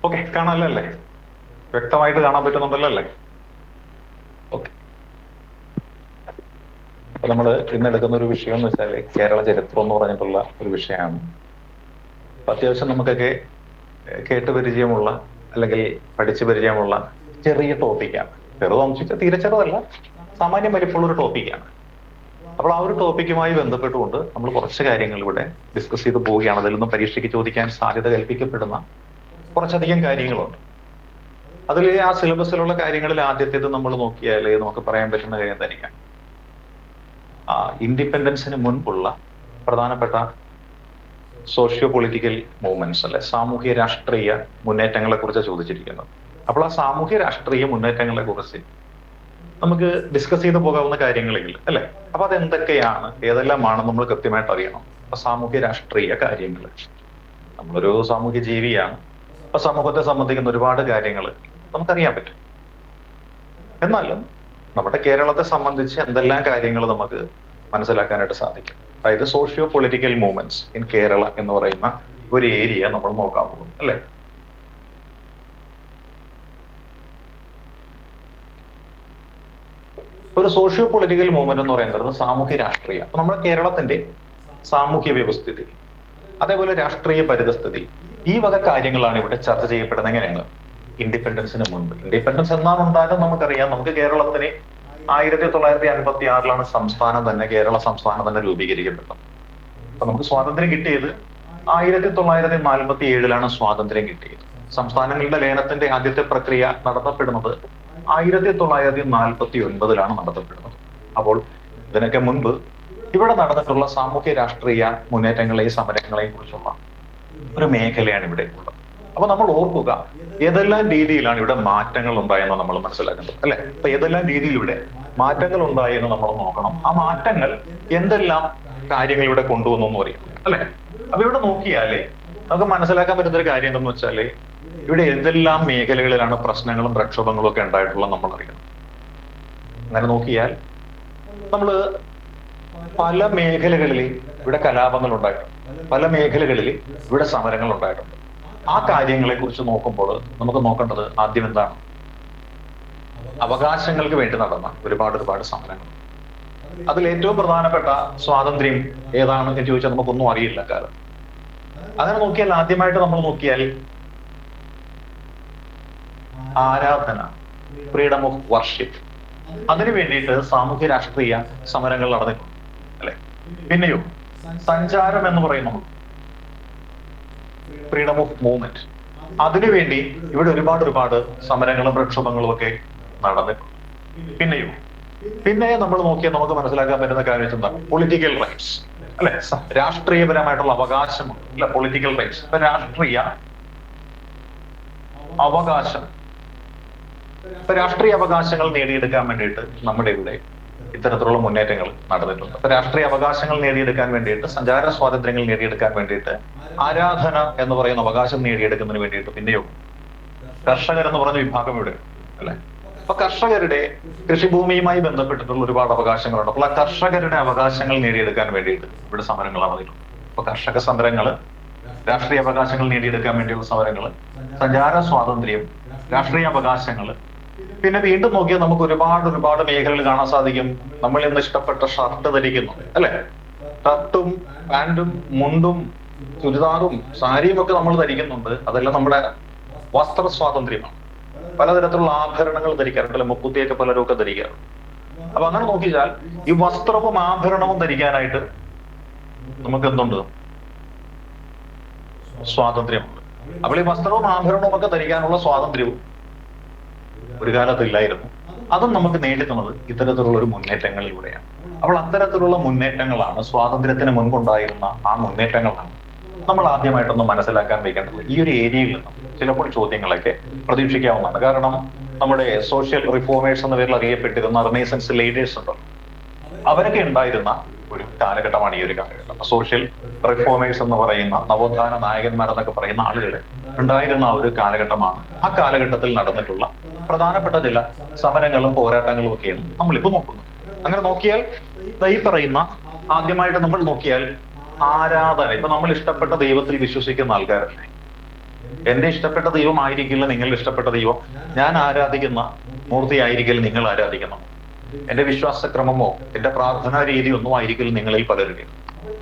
Okay, കാണാമല്ലോ അല്ലേ? വ്യക്തമായിട്ട് കാണാൻ പറ്റുന്നുണ്ടല്ലോ അല്ലേ? ഓക്കെ. അപ്പൊ നമ്മൾ ഇന്ന് എടുക്കുന്ന ഒരു വിഷയം എന്ന് വെച്ചാൽ കേരള ചരിത്രം എന്ന് പറഞ്ഞിട്ടുള്ള ഒരു വിഷയമാണ്. അപ്പൊ അത്യാവശ്യം നമുക്കൊക്കെ കേട്ട് പരിചയമുള്ള അല്ലെങ്കിൽ പഠിച്ചു പരിചയമുള്ള ചെറിയ ടോപ്പിക്കാണ്. ചെറുതെന്ന് വെച്ചാൽ തീരെ ചെറുതല്ല, സാമാന്യം വലിപ്പമുള്ള ഒരു ടോപ്പിക്കാണ്. അപ്പോൾ ആ ഒരു ടോപ്പിക്കുമായി ബന്ധപ്പെട്ടുകൊണ്ട് നമ്മൾ കുറച്ച് കാര്യങ്ങൾ ഇവിടെ ഡിസ്കസ് ചെയ്ത് പോവുകയാണ്. അതിൽ നിന്നും പരീക്ഷയ്ക്ക് ചോദിക്കാൻ സാധ്യത കൽപ്പിക്കപ്പെടുന്ന കുറച്ചധികം കാര്യങ്ങളുണ്ട്. അതിൽ ആ സിലബസിലുള്ള കാര്യങ്ങളിൽ ആദ്യത്തേത് നമ്മൾ നോക്കിയാൽ നമുക്ക് പറയാൻ പറ്റുന്ന കാര്യം തന്നെയാണ്, ഇൻഡിപെൻഡൻസിന് മുൻപുള്ള പ്രധാനപ്പെട്ട സോഷ്യോ പൊളിറ്റിക്കൽ മൂവ്മെന്റ്സ് അല്ലെ, സാമൂഹ്യ രാഷ്ട്രീയ മുന്നേറ്റങ്ങളെ കുറിച്ച് ചോദിച്ചിരിക്കുന്നത്. അപ്പോൾ ആ സാമൂഹ്യ രാഷ്ട്രീയ മുന്നേറ്റങ്ങളെ കുറിച്ച് നമുക്ക് ഡിസ്കസ് ചെയ്ത് പോകാവുന്ന കാര്യങ്ങളിൽ അല്ലെ. അപ്പൊ അതെന്തൊക്കെയാണ്, ഏതെല്ലാമാണ് നമ്മൾ കൃത്യമായിട്ട് അറിയണം. അപ്പൊ സാമൂഹ്യ രാഷ്ട്രീയ കാര്യങ്ങൾ, നമ്മളൊരു സാമൂഹ്യ ജീവിയാണ്. അപ്പൊ സമൂഹത്തെ സംബന്ധിക്കുന്ന ഒരുപാട് കാര്യങ്ങൾ നമുക്കറിയാൻ പറ്റും. എന്നാലും നമ്മുടെ കേരളത്തെ സംബന്ധിച്ച് എന്തെല്ലാം കാര്യങ്ങൾ നമുക്ക് മനസ്സിലാക്കാനായിട്ട് സാധിക്കും. അതായത് socio political movements in Kerala എന്ന് പറയുന്ന ഒരു ഏരിയ നമ്മൾ നോക്കാൻ പോകും അല്ലെ. ഒരു സോഷ്യോ പൊളിറ്റിക്കൽ മൂവ്മെന്റ് എന്ന് പറയുന്നത് സാമൂഹ്യ രാഷ്ട്രീയ, അപ്പൊ നമ്മുടെ കേരളത്തിന്റെ സാമൂഹ്യ വ്യവസ്ഥിതി, അതേപോലെ രാഷ്ട്രീയ പരിതസ്ഥിതി, ഈ വക കാര്യങ്ങളാണ് ഇവിടെ ചർച്ച ചെയ്യപ്പെടുന്നത്. എങ്ങനെയാണ് ഇൻഡിപെൻഡൻസിന് മുൻപ്. ഇൻഡിപെൻഡൻസ് എന്നാണ് ഉണ്ടായത് നമുക്കറിയാം. നമുക്ക് കേരളത്തിന് 1956 സംസ്ഥാനം തന്നെ, കേരള സംസ്ഥാനം തന്നെ രൂപീകരിക്കപ്പെട്ടത്. അപ്പൊ നമുക്ക് സ്വാതന്ത്ര്യം കിട്ടിയത് 1947 സ്വാതന്ത്ര്യം കിട്ടിയത്. സംസ്ഥാനങ്ങളുടെ ലയനത്തിന്റെ ആദ്യത്തെ പ്രക്രിയ നടത്തപ്പെടുന്നത് 1949 നടത്തപ്പെടുന്നത്. അപ്പോൾ ഇതിനൊക്കെ മുൻപ് ഇവിടെ നടന്നിട്ടുള്ള സാമൂഹ്യ രാഷ്ട്രീയ മുന്നേറ്റങ്ങളെയും സമരങ്ങളെയും കുറിച്ചുള്ള ഒരു മേഖലയാണ് ഇവിടെ ഉള്ളത്. അപ്പൊ നമ്മൾ ഓർക്കുക, ഏതെല്ലാം രീതിയിലാണ് ഇവിടെ മാറ്റങ്ങൾ ഉണ്ടായെന്ന് നമ്മൾ മനസ്സിലാക്കുന്നത് അല്ലെ. അപ്പൊ ഏതെല്ലാം രീതിയിൽ ഇവിടെ മാറ്റങ്ങൾ ഉണ്ടായെന്ന് നമ്മൾ നോക്കണം. ആ മാറ്റങ്ങൾ എന്തെല്ലാം കാര്യങ്ങൾ ഇവിടെ കൊണ്ടുവന്നു എന്ന് പറയും അല്ലെ. അപ്പൊ ഇവിടെ നോക്കിയാലേ നമുക്ക് മനസ്സിലാക്കാൻ പറ്റുന്ന ഒരു കാര്യം എന്തെന്ന് വെച്ചാല്, ഇവിടെ ഏതെല്ലാം മേഖലകളിലാണ് പ്രശ്നങ്ങളും പ്രക്ഷോഭങ്ങളും ഒക്കെ ഉണ്ടായിട്ടുള്ളത് നമ്മൾ അറിയണം. അങ്ങനെ നോക്കിയാൽ നമ്മള് പല മേഖലകളിൽ ഇവിടെ കലാപങ്ങൾ ഉണ്ടായിട്ടുണ്ട്, പല മേഖലകളിൽ ഇവിടെ സമരങ്ങൾ ഉണ്ടായിട്ടുണ്ട്. ആ കാര്യങ്ങളെ കുറിച്ച് നോക്കുമ്പോൾ നമുക്ക് നോക്കേണ്ടത് ആദ്യം എന്താണ്, അവകാശങ്ങൾക്ക് വേണ്ടി നടന്ന ഒരുപാട് സമരങ്ങൾ. അതിൽ ഏറ്റവും പ്രധാനപ്പെട്ട സ്വാതന്ത്ര്യം ഏതാണ് എന്ന് ചോദിച്ചാൽ നമുക്കൊന്നും അറിയില്ല കാലം. അങ്ങനെ നോക്കിയാൽ ആദ്യമായിട്ട് നമ്മൾ നോക്കിയാൽ ആരാധന, ഫ്രീഡം ഓഫ് വർഷിപ്പ്, അതിനു വേണ്ടിയിട്ട് സാമൂഹ്യ രാഷ്ട്രീയ സമരങ്ങൾ നടന്നിട്ടുണ്ട് അല്ലെ. പിന്നെയോ സഞ്ചാരം എന്ന് പറയുന്നു, ഫ്രീഡം ഓഫ് മൂവ്മെന്റ്, അതിനുവേണ്ടി ഇവിടെ ഒരുപാട് സമരങ്ങളും പ്രക്ഷോഭങ്ങളും ഒക്കെ നടന്നിട്ടുണ്ട്. പിന്നെ നമ്മൾ നോക്കിയാൽ നമുക്ക് മനസ്സിലാക്കാൻ പറ്റുന്ന കാര്യം എന്താ, പൊളിറ്റിക്കൽ റൈറ്റ്സ് അല്ലെ, രാഷ്ട്രീയപരമായിട്ടുള്ള അവകാശം അല്ലെ, പൊളിറ്റിക്കൽ റൈറ്റ്സ്. ഇപ്പൊ രാഷ്ട്രീയ അവകാശം, ഇപ്പൊ രാഷ്ട്രീയ അവകാശങ്ങൾ നേടിയെടുക്കാൻ വേണ്ടിയിട്ട് നമ്മുടെ ഇവിടെ ഇത്തരത്തിലുള്ള മുന്നേറ്റങ്ങൾ നടന്നിട്ടുണ്ട്. അപ്പൊ രാഷ്ട്രീയ അവകാശങ്ങൾ നേടിയെടുക്കാൻ വേണ്ടിയിട്ട്, സഞ്ചാര സ്വാതന്ത്ര്യങ്ങൾ നേടിയെടുക്കാൻ വേണ്ടിയിട്ട്, ആരാധന എന്ന് പറയുന്ന അവകാശം നേടിയെടുക്കുന്നതിന് വേണ്ടിയിട്ട്, പിന്നെയോ കർഷകരെന്ന് പറഞ്ഞ വിഭാഗം ഇവിടെ അല്ലെ. അപ്പൊ കർഷകരുടെ കൃഷിഭൂമിയുമായി ബന്ധപ്പെട്ടിട്ടുള്ള ഒരുപാട് അവകാശങ്ങളുണ്ട്. അപ്പോൾ ആ കർഷകരുടെ അവകാശങ്ങൾ നേടിയെടുക്കാൻ വേണ്ടിയിട്ട് ഇവിടെ സമരങ്ങൾ നടന്നിട്ടുണ്ട്. അപ്പൊ കർഷക സമരങ്ങള്, രാഷ്ട്രീയ അവകാശങ്ങൾ നേടിയെടുക്കാൻ വേണ്ടിയുള്ള സമരങ്ങള്, സഞ്ചാര സ്വാതന്ത്ര്യം, രാഷ്ട്രീയ അവകാശങ്ങള്. പിന്നെ വീണ്ടും നോക്കിയാൽ നമുക്ക് ഒരുപാട് മേഖലകൾ കാണാൻ സാധിക്കും. നമ്മൾ ഇന്ന് ഇഷ്ടപ്പെട്ട ഷർട്ട് ധരിക്കുന്നു അല്ലെ. ഷർട്ടും പാന്റും മുണ്ടും ചുരിദാറും സാരിയും ഒക്കെ നമ്മൾ ധരിക്കുന്നുണ്ട്. അതെല്ലാം നമ്മുടെ വസ്ത്ര സ്വാതന്ത്ര്യമാണ്. പലതരത്തിലുള്ള ആഭരണങ്ങൾ ധരിക്കാറുണ്ട്, മുക്കുത്തിയൊക്കെ പലരും ഒക്കെ ധരിക്കാറുണ്ട്. അപ്പൊ അങ്ങനെ നോക്കിയാൽ ഈ വസ്ത്രവും ആഭരണവും ധരിക്കാനായിട്ട് നമുക്ക് എന്തുണ്ട്, സ്വാതന്ത്ര്യമുണ്ട്. അപ്പോൾ ഈ വസ്ത്രവും ആഭരണവും ഒക്കെ ധരിക്കാനുള്ള സ്വാതന്ത്ര്യവും ഒരു കാലത്തില്ലായിരുന്നു. അതും നമുക്ക് നേടിത്തുന്നത് ഇത്തരത്തിലുള്ള ഒരു മുന്നേറ്റങ്ങളിലൂടെയാണ്. അപ്പോൾ അത്തരത്തിലുള്ള മുന്നേറ്റങ്ങളാണ്, സ്വാതന്ത്ര്യത്തിന് മുൻപുണ്ടായിരുന്ന ആ മുന്നേറ്റങ്ങളാണ് നമ്മൾ ആദ്യമായിട്ടൊന്ന് മനസ്സിലാക്കാൻ വയ്ക്കേണ്ടത്. ഈ ഒരു ഏരിയയിൽ നിന്നും ചിലപ്പോൾ ചോദ്യങ്ങളൊക്കെ പ്രതീക്ഷിക്കാവുന്നതാണ്. കാരണം നമ്മുടെ സോഷ്യൽ റിഫോമേഴ്സ് എന്ന പേരിൽ അറിയപ്പെട്ടിരുന്ന റിനൈസൻസ് ലീഡേഴ്സ് ഉണ്ടല്ലോ, അവരൊക്കെ ഉണ്ടായിരുന്ന ഒരു കാലഘട്ടമാണ് ഈ ഒരു കാലഘട്ടം. സോഷ്യൽ റിഫോമേഴ്സ് എന്ന് പറയുന്ന നവോത്ഥാന നായകന്മാരെന്നൊക്കെ പറയുന്ന ആളുകൾ ഉണ്ടായിരുന്ന ഒരു കാലഘട്ടമാണ്. ആ കാലഘട്ടത്തിൽ നടന്നിട്ടുള്ള പ്രധാനപ്പെട്ട ചില സമരങ്ങളും പോരാട്ടങ്ങളും ഒക്കെയാണ് നമ്മളിപ്പോ നോക്കുന്നത്. അങ്ങനെ നോക്കിയാൽ ഈ പറയുന്ന, ആദ്യമായിട്ട് നമ്മൾ നോക്കിയാൽ ആരാധന, ഇപ്പൊ നമ്മൾ ഇഷ്ടപ്പെട്ട ദൈവത്തിൽ വിശ്വസിക്കുന്ന ആൾക്കാരല്ലേ. എന്റെ ഇഷ്ടപ്പെട്ട ദൈവം ആയിരിക്കില്ല നിങ്ങളുടെ ഇഷ്ടപ്പെട്ട ദൈവം. ഞാൻ ആരാധിക്കുന്ന മൂർത്തി ആയിരിക്കില്ല നിങ്ങൾ ആരാധിക്കണം. എന്റെ വിശ്വാസക്രമമോ എന്റെ പ്രാർത്ഥനാ രീതി ഒന്നും ആയിരിക്കില്ല നിങ്ങളിൽ പലരുടെയും.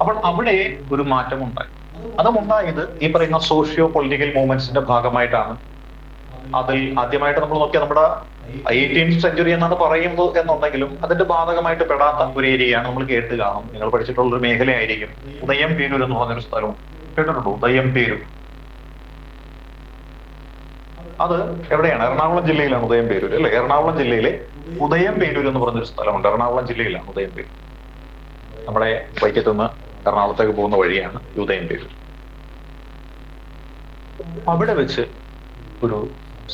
അപ്പോൾ അവിടെ ഒരു മാറ്റമുണ്ടായി. അതുമുണ്ടായത് ഈ പറയുന്ന സോഷ്യോ പൊളിറ്റിക്കൽ മൂവ്മെന്റ്സിന്റെ ഭാഗമായിട്ടാണ്. അതിൽ ആദ്യമായിട്ട് നമ്മൾ നോക്കിയാൽ നമ്മുടെ 18th സെഞ്ചുറി എന്നാണ് പറയുന്നത് എന്നുണ്ടെങ്കിലും അതിന്റെ ബാധകമായിട്ട് പെടാത്ത ഒരു ഏരിയയാണ്. നമ്മൾ കേട്ട് കാണും, നിങ്ങൾ പഠിച്ചിട്ടുള്ള ഒരു മേഖലയായിരിക്കും ഉദയംപേരൂർ എന്ന് പറഞ്ഞൊരു സ്ഥലം. കേട്ടിട്ടുണ്ടോ ഉദയംപേരൂർ? അത് എവിടെയാണ്? എറണാകുളം ജില്ലയിലാണ് ഉദയംപേരൂർ അല്ലെ? എറണാകുളം ജില്ലയിലെ ഉദയംപേരൂർ എന്ന് പറഞ്ഞൊരു സ്ഥലമുണ്ട്. എറണാകുളം ജില്ലയിലാണ് ഉദയംപേരൂർ. നമ്മുടെ വൈക്കത്ത് നിന്ന് എറണാകുളത്തേക്ക് പോകുന്ന വഴിയാണ് ഉദയംപേരൂർ. അവിടെ വെച്ച് ഒരു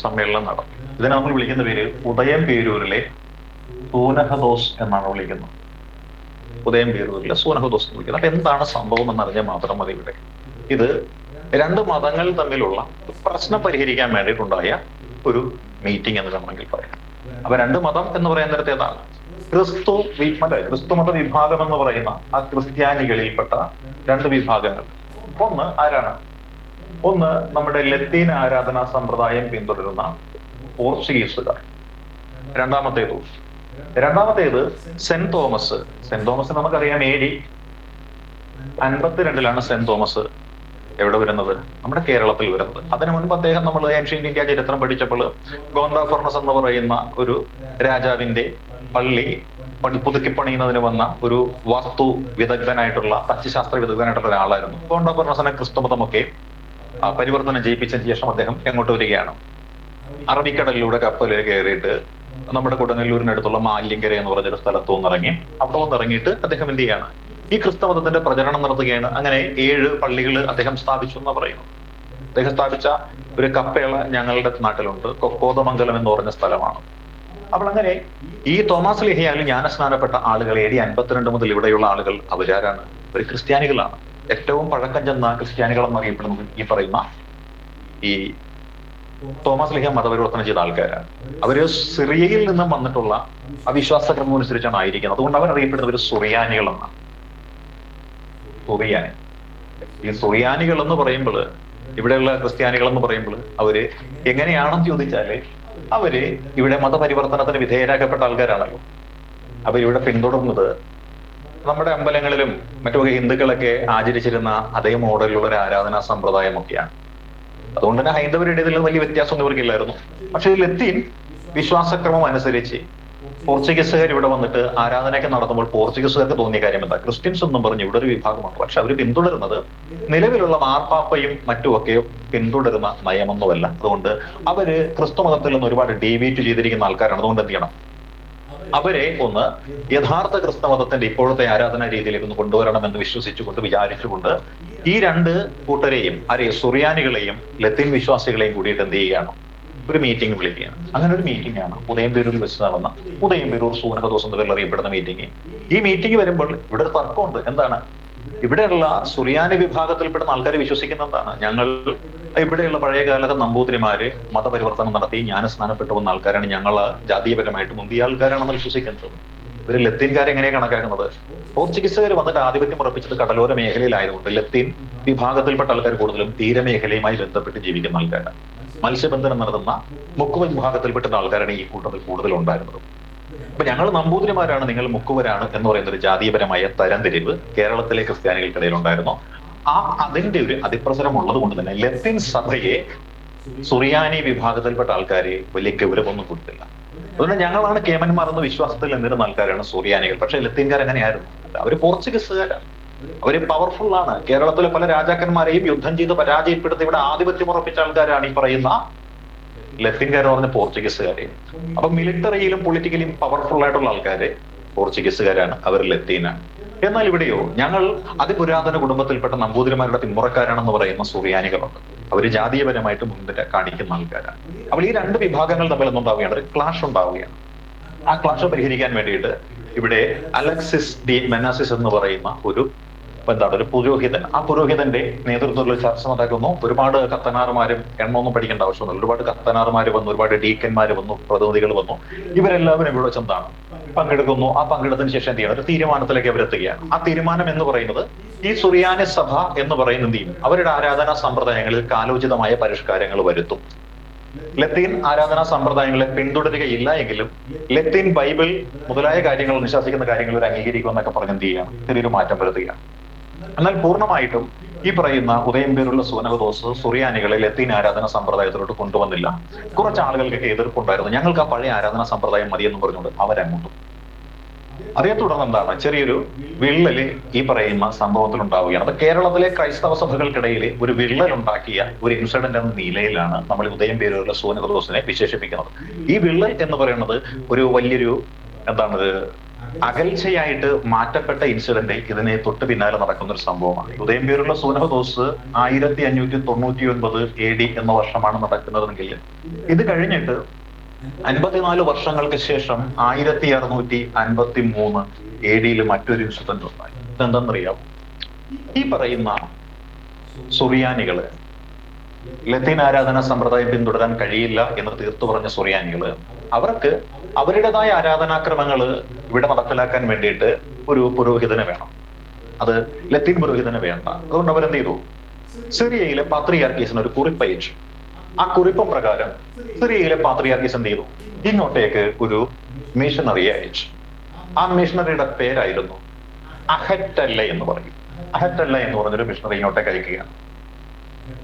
സമ്മേളനം നടന്നു. ഇതിനെ നമ്മൾ വിളിക്കുന്ന പേര് ഉദയംപേരൂരിലെ സൂനഹദോസ് എന്നാണ് വിളിക്കുന്നത്. ഉദയംപേരൂരിലെ സൂനഹദോസ് എന്ന് വിളിക്കുന്നത്. അപ്പൊ എന്താണ് സംഭവം എന്നറിഞ്ഞാൽ മാത്രം മതി. ഇവിടെ ഇത് രണ്ട് മതങ്ങൾ തമ്മിലുള്ള പ്രശ്നം പരിഹരിക്കാൻ വേണ്ടിയിട്ടുണ്ടായ ഒരു മീറ്റിംഗ് എന്ന് വേണമെങ്കിൽ പറയാം. അപ്പൊ രണ്ട് മതം എന്ന് പറയാൻ നേരത്തെ ഏതാണ്? ക്രിസ്തു മത വിഭാഗം എന്ന് പറയുന്ന ആ ക്രിസ്ത്യാനികളിൽപ്പെട്ട രണ്ട് വിഭാഗങ്ങൾ. ഒന്ന് ആരാണ്? ഒന്ന് നമ്മുടെ ലത്തീൻ ആരാധനാ സമ്പ്രദായം പിന്തുടരുന്ന പോർച്ചുഗീസുകാർ. രണ്ടാമത്തേത് സെന്റ് തോമസ്. സെന്റ് തോമസ് നമുക്കറിയാം AD 52 സെന്റ് തോമസ് എവിടെ വരുന്നത്? നമ്മുടെ കേരളത്തിൽ വരുന്നത്. അതിനു മുൻപ് അദ്ദേഹം നമ്മൾ ഏൻഷ്യന്റ് ഇന്ത്യ ചരിത്രം പഠിച്ചപ്പോൾ ഗോണ്ട ഫർണസ് എന്ന് പറയുന്ന ഒരു രാജാവിന്റെ പള്ളി പുതുക്കി പണിയുന്നതിന് വന്ന ഒരു വാസ്തു വിദഗ്ധനായിട്ടുള്ള തച്ചുശാസ്ത്ര വിദഗ്ധനായിട്ടുള്ള ഒരാളായിരുന്നു. ഗോണ്ട ഫർണസിനെ ക്രിസ്തുമതമൊക്കെ പരിവർത്തനം ചെയ്യിപ്പിച്ച ശേഷം അദ്ദേഹം എങ്ങോട്ട് വരികയാണ്? അറബിക്കടലിലൂടെ കപ്പലിൽ കയറിയിട്ട് നമ്മുടെ കൊടുങ്ങല്ലൂരിനടുത്തുള്ള മാലിങ്കര എന്ന് പറഞ്ഞൊരു സ്ഥലത്ത് വന്നിറങ്ങി. അവിടെ വന്നിറങ്ങിയിട്ട് അദ്ദേഹം എന്ത് ചെയ്യാണ്? ഈ ക്രിസ്തുമതത്തിന്റെ പ്രചരണം നടത്തുകയാണ്. അങ്ങനെ 7 പള്ളികൾ അദ്ദേഹം സ്ഥാപിച്ചു എന്ന് പറയുന്നു. അദ്ദേഹം സ്ഥാപിച്ച ഒരു കപ്പേള ഞങ്ങളുടെ നാട്ടിലുണ്ട്. കൊക്കോതമംഗലം എന്ന് പറഞ്ഞ സ്ഥലമാണ്. അപ്പോൾ അങ്ങനെ ഈ തോമസ് ലീഹയാൽ ജ്ഞാനസ്നാനപ്പെട്ട ആളുകൾ AD 52 മുതൽ ഇവിടെയുള്ള ആളുകൾ അവരാരാണ്? ഒരു ക്രിസ്ത്യാനികളാണ്. ഏറ്റവും പഴക്കം ചെന്ന ക്രിസ്ത്യാനികൾ എന്നറിയപ്പെടുന്നത് ഈ പറയുന്ന ഈ തോമസ് ലീഹ മതപരിവർത്തനം ചെയ്ത ആൾക്കാരാണ്. അവര് സിറിയയിൽ നിന്നും വന്നിട്ടുള്ള അവിശ്വാസക്രമം അനുസരിച്ചാണ് ആയിരിക്കുന്നത്. അതുകൊണ്ട് അവരറിയപ്പെടുന്നത് ഒരു സുറിയാനികൾ എന്നാണ്. സുറിയാനി. ഈ സുറിയാനികൾ എന്ന് പറയുമ്പോൾ, ഇവിടെയുള്ള ക്രിസ്ത്യാനികൾ എന്ന് പറയുമ്പോൾ അവര് എങ്ങനെയാണെന്ന് ചോദിച്ചാല് അവര് ഇവിടെ മതപരിവർത്തനത്തിന് വിധേയരാക്കപ്പെട്ട ആൾക്കാരാണല്ലോ. അപ്പൊ ഇവിടെ പിന്തുടർന്നത് നമ്മുടെ അമ്പലങ്ങളിലും മറ്റുമൊക്കെ ഹിന്ദുക്കളൊക്കെ ആചരിച്ചിരുന്ന അതേ മോഡലിലുള്ള ഒരു ആരാധനാ സമ്പ്രദായമൊക്കെയാണ്. അതുകൊണ്ട് തന്നെ ഹൈന്ദവരുടെ ഇതിൽ വലിയ വ്യത്യാസമൊന്നും ഇവർക്കില്ലായിരുന്നു. പക്ഷെ ലത്തീൻ വിശ്വാസക്രമം അനുസരിച്ച് പോർച്ചുഗീസുകാർ ഇവിടെ വന്നിട്ട് ആരാധനയൊക്കെ നടത്തുമ്പോൾ പോർച്ചുഗീസുകാർക്ക് തോന്നിയ കാര്യം എന്താ? ക്രിസ്ത്യൻസ് എന്നും പറഞ്ഞ് ഇവിടെ ഒരു വിഭാഗമുണ്ട്. പക്ഷെ അവർ പിന്തുടരുന്നത് നിലവിലുള്ള മാർപ്പാപ്പയും മറ്റുമൊക്കെ പിന്തുടരുന്ന നയമൊന്നുമല്ല. അതുകൊണ്ട് അവര് ക്രിസ്തു മതത്തിൽ നിന്ന് ഒരുപാട് ഡീവിയേറ്റ് ചെയ്തിരിക്കുന്ന ആൾക്കാരാണ്. അതുകൊണ്ട് എന്ത് ചെയ്യണം? അവരെ ഒന്ന് യഥാർത്ഥ ക്രിസ്തു മതത്തിന്റെ ഇപ്പോഴത്തെ ആരാധനാ രീതിയിലേക്ക് ഒന്ന് കൊണ്ടുവരണമെന്ന് വിശ്വസിച്ചുകൊണ്ട് വിചാരിച്ചുകൊണ്ട് ഈ രണ്ട് കൂട്ടരെയും സുറിയാനികളെയും ലത്തീൻ വിശ്വാസികളെയും കൂടിയിട്ട് എന്ത് ചെയ്യുകയാണ്? ഒരു മീറ്റിംഗ് വിളിക്കുകയാണ്. അങ്ങനെ ഒരു മീറ്റിംഗ് ആണ് ഉദയംപേരൂരിൽ വെച്ച് നടന്ന ഉദയംപേരൂർ സൂനഹദോസ് എന്ന പേരിൽ അറിയപ്പെടുന്ന മീറ്റിംഗ്. ഈ മീറ്റിംഗ് വരുമ്പോൾ ഇവിടെ ഒരു തർക്കമുണ്ട്. എന്താണ്? ഇവിടെയുള്ള സുറിയാനി വിഭാഗത്തിൽപ്പെടുന്ന ആൾക്കാർ വിശ്വസിക്കുന്ന എന്താണ്? ഞങ്ങൾ ഇവിടെയുള്ള പഴയകാലത്തെ നമ്പൂതിരിമാര് മതപരിവർത്തനം നടത്തി ജ്ഞാനസ്നാനപ്പെട്ടു വന്ന ആൾക്കാരാണ്, ഞങ്ങൾ ജാതീയപരമായിട്ട് മുന്തിയ ആൾക്കാരാണെന്ന് വിശ്വസിക്കുന്നത്. ഇവര് ലത്തീൻകാരെ എങ്ങനെയാണ് കണക്കാക്കുന്നത്? പോർച്ചുഗീസുകാർ വന്നിട്ട് ആധിപത്യം ഉറപ്പിച്ചത് കടലോര മേഖലയിലായതുകൊണ്ട് ലത്തീൻ വിഭാഗത്തിൽപ്പെട്ട ആൾക്കാർ കൂടുതലും തീരമേഖലയുമായി ബന്ധപ്പെട്ട് ജീവിക്കുന്ന ആൾക്കാരാണ്. മത്സ്യബന്ധനം നടത്തുന്ന മുക്കുവ വിഭാഗത്തിൽപ്പെട്ട ആൾക്കാരാണ് ഈ കൂട്ടത്തിൽ കൂടുതൽ ഉണ്ടായിരുന്നത്. അപ്പൊ ഞങ്ങൾ നമ്പൂതിരിമാരാണ്, നിങ്ങൾ മുക്കുവരാണ് എന്ന് പറയുന്ന ഒരു ജാതീയപരമായ തരംതിരിവ് കേരളത്തിലെ ക്രിസ്ത്യാനികൾക്കിടയിൽ ഉണ്ടായിരുന്നു. അതിന്റെ ഒരു അതിപ്രസരം ഉള്ളത് കൊണ്ട് തന്നെ ലത്തീൻ സഭയെ സുറിയാനി വിഭാഗത്തിൽപ്പെട്ട ആൾക്കാരെ വലിയ ഗൗരവമൊന്നും കൊടുത്തില്ല. അതുകൊണ്ട് ഞങ്ങളാണ് കേമന്മാർ എന്ന വിശ്വാസത്തിൽ നിന്നിരുന്ന ആൾക്കാരാണ് സുറിയാനികൾ. പക്ഷെ ലത്തീൻകാർ എങ്ങനെയായിരുന്നു? അവര് പോർച്ചുഗീസുകാരാണ്. അവര് പവർഫുൾ ആണ്. കേരളത്തിലെ പല രാജാക്കന്മാരെയും യുദ്ധം ചെയ്ത് പരാജയപ്പെടുത്തി ഇവിടെ ആധിപത്യം ഉറപ്പിച്ച ആൾക്കാരാണ് ഈ പറയുന്ന ലത്തീൻകാരെന്ന് പറഞ്ഞ പോർച്ചുഗീസുകാരെ. അപ്പൊ മിലിറ്ററിയിലും പൊളിറ്റിക്കലിയും പവർഫുൾ ആയിട്ടുള്ള ആൾക്കാര് പോർച്ചുഗീസുകാരാണ്, അവർ ലത്തീനാണ്. എന്നാൽ ഇവിടെയോ ഞങ്ങൾ അതിപുരാതന കുടുംബത്തിൽപ്പെട്ട നമ്പൂതിരിമാരുടെ പിന്മുറക്കാരാണെന്ന് പറയുന്ന സുറിയാനികളുണ്ട്. അവര് ജാതീയപരമായിട്ട് മുൻപിൽ കാണിക്കുന്ന ആൾക്കാരാണ്. അപ്പോൾ ഈ രണ്ട് വിഭാഗങ്ങൾ തമ്മിൽ ഒന്നുണ്ടാവുകയാണ്, ഒരു ക്ലാഷ് ഉണ്ടാവുകയാണ്. ആ ക്ലാഷ് പരിഹരിക്കാൻ വേണ്ടിയിട്ട് ഇവിടെ അലക്സിസ് ഡി മെനാസിസ് എന്ന് പറയുന്ന ഒരു എന്താണ് ഒരു പുരോഹിതൻ, ആ പുരോഹിതന്റെ നേതൃത്വത്തിൽ ചർച്ച നടക്കുന്നു. ഒരുപാട് കത്തനാർമാരും, എണ്ണമൊന്നും പഠിക്കേണ്ട ആവശ്യമൊന്നുമില്ല, ഒരുപാട് കത്തനാർമാര് വന്നു, ഒരുപാട് ഡീക്കന്മാര് വന്നു, പ്രതിനിധികൾ വന്നു. ഇവരെല്ലാവരും ഇവിടെ വെച്ചെന്താണ് പങ്കെടുക്കുന്നു. ആ പങ്കെടുത്തതിന് ശേഷം എന്ത് ചെയ്യണം, ഒരു തീരുമാനത്തിലേക്ക് അവരെത്തുകയാണ്. ആ തീരുമാനം എന്ന് പറയുന്നത് ഈ സുറിയാനി സഭ എന്ന് പറയുന്ന എന്ത് ചെയ്യും, അവരുടെ ആരാധനാ സമ്പ്രദായങ്ങളിൽ കാലോചിതമായ പരിഷ്കാരങ്ങൾ വരുത്തും. ലത്തീൻ ആരാധനാ സമ്പ്രദായങ്ങളെ പിന്തുടരുകയില്ല എങ്കിലും ലത്തീൻ ബൈബിൾ മുതലായ കാര്യങ്ങൾ, വിശ്വസിക്കുന്ന കാര്യങ്ങൾ ഒരു അംഗീകരിക്കുമെന്നൊക്കെ പറഞ്ഞ് എന്ത് ചെയ്യണം, ചെറിയൊരു മാറ്റം വരുത്തുകയാണ്. എന്നാൽ പൂർണ്ണമായിട്ടും ഈ പറയുന്ന ഉദയംപേരുള്ള സൂനഹദോസ് സുറിയാനികളെ ലത്തീൻ ആരാധന സമ്പ്രദായത്തിലോട്ട് കൊണ്ടുവന്നില്ല. കുറച്ച് ആളുകൾക്കൊക്കെ എതിർപ്പുണ്ടായിരുന്നു. ഞങ്ങൾക്ക് ആ പഴയ ആരാധന സമ്പ്രദായം മതിയെന്ന് പറഞ്ഞുകൊണ്ട് അവരങ്ങോട്ടും. അതേ തുടർന്ന് എന്താണ് ചെറിയൊരു വിള്ളല് ഈ പറയുന്ന സംഭവത്തിൽ ഉണ്ടാവുകയാണ്. അത് കേരളത്തിലെ ക്രൈസ്തവ സഭകൾക്കിടയിൽ ഒരു വിള്ളൽ ഉണ്ടാക്കിയ ഒരു ഇൻസിഡന്റ് എന്ന നിലയിലാണ് നമ്മൾ ഉദയംപേരുള്ള സൂനഹദോസിനെ വിശേഷിപ്പിക്കുന്നത്. ഈ വിള്ളൽ എന്ന് പറയുന്നത് ഒരു വലിയൊരു എന്താണ് അകൽച്ചയായിട്ട് മാറ്റപ്പെട്ട ഇൻസിഡന്റ് ഇതിനെ തൊട്ട് പിന്നാലെ നടക്കുന്ന ഒരു സംഭവമാണ്. ഉദയംപേരുള്ള സൂനഹദോസ് 1599 AD എന്ന വർഷമാണ് നടക്കുന്നതെങ്കിൽ ഇത് കഴിഞ്ഞിട്ട് 54 വർഷങ്ങൾക്ക് ശേഷം 1653 AD മറ്റൊരു ഇൻസിഡന്റ് ഉണ്ടായി. ഇതെന്താണെന്നറിയാം, ഈ പറയുന്ന സുറിയാനികള് ലത്തീൻ ആരാധന സമ്പ്രദായം പിന്തുടരാൻ കഴിയില്ല എന്ന് തീർത്തു പറഞ്ഞ സുറിയാനികള് അവർക്ക് അവരുടേതായ ആരാധനാക്രമങ്ങൾ ഇവിടെ നടപ്പിലാക്കാൻ വേണ്ടിയിട്ട് ഒരു പുരോഹിതന് വേണം. അത് ലത്തീൻ പുരോഹിതന് വേണ്ട. അതുകൊണ്ട് അവരെന്ത് ചെയ്തു, സിറിയയിലെ പാത്രിയാർക്കീസിന് ഒരു കുറിപ്പ് അയച്ചു. ആ കുറിപ്പം പ്രകാരം സിറിയയിലെ പാത്രിയാർക്കീസ് എന്ത് ചെയ്തു, ഇങ്ങോട്ടേക്ക് ഒരു മിഷണറിയെ അയച്ചു. ആ മിഷണറിയുടെ പേരായിരുന്നു അഹറ്റല്ല എന്ന് പറയും. അഹറ്റല്ല എന്ന് പറഞ്ഞൊരു മിഷണറി ഇങ്ങോട്ടേക്ക് അയക്കുകയാണ്.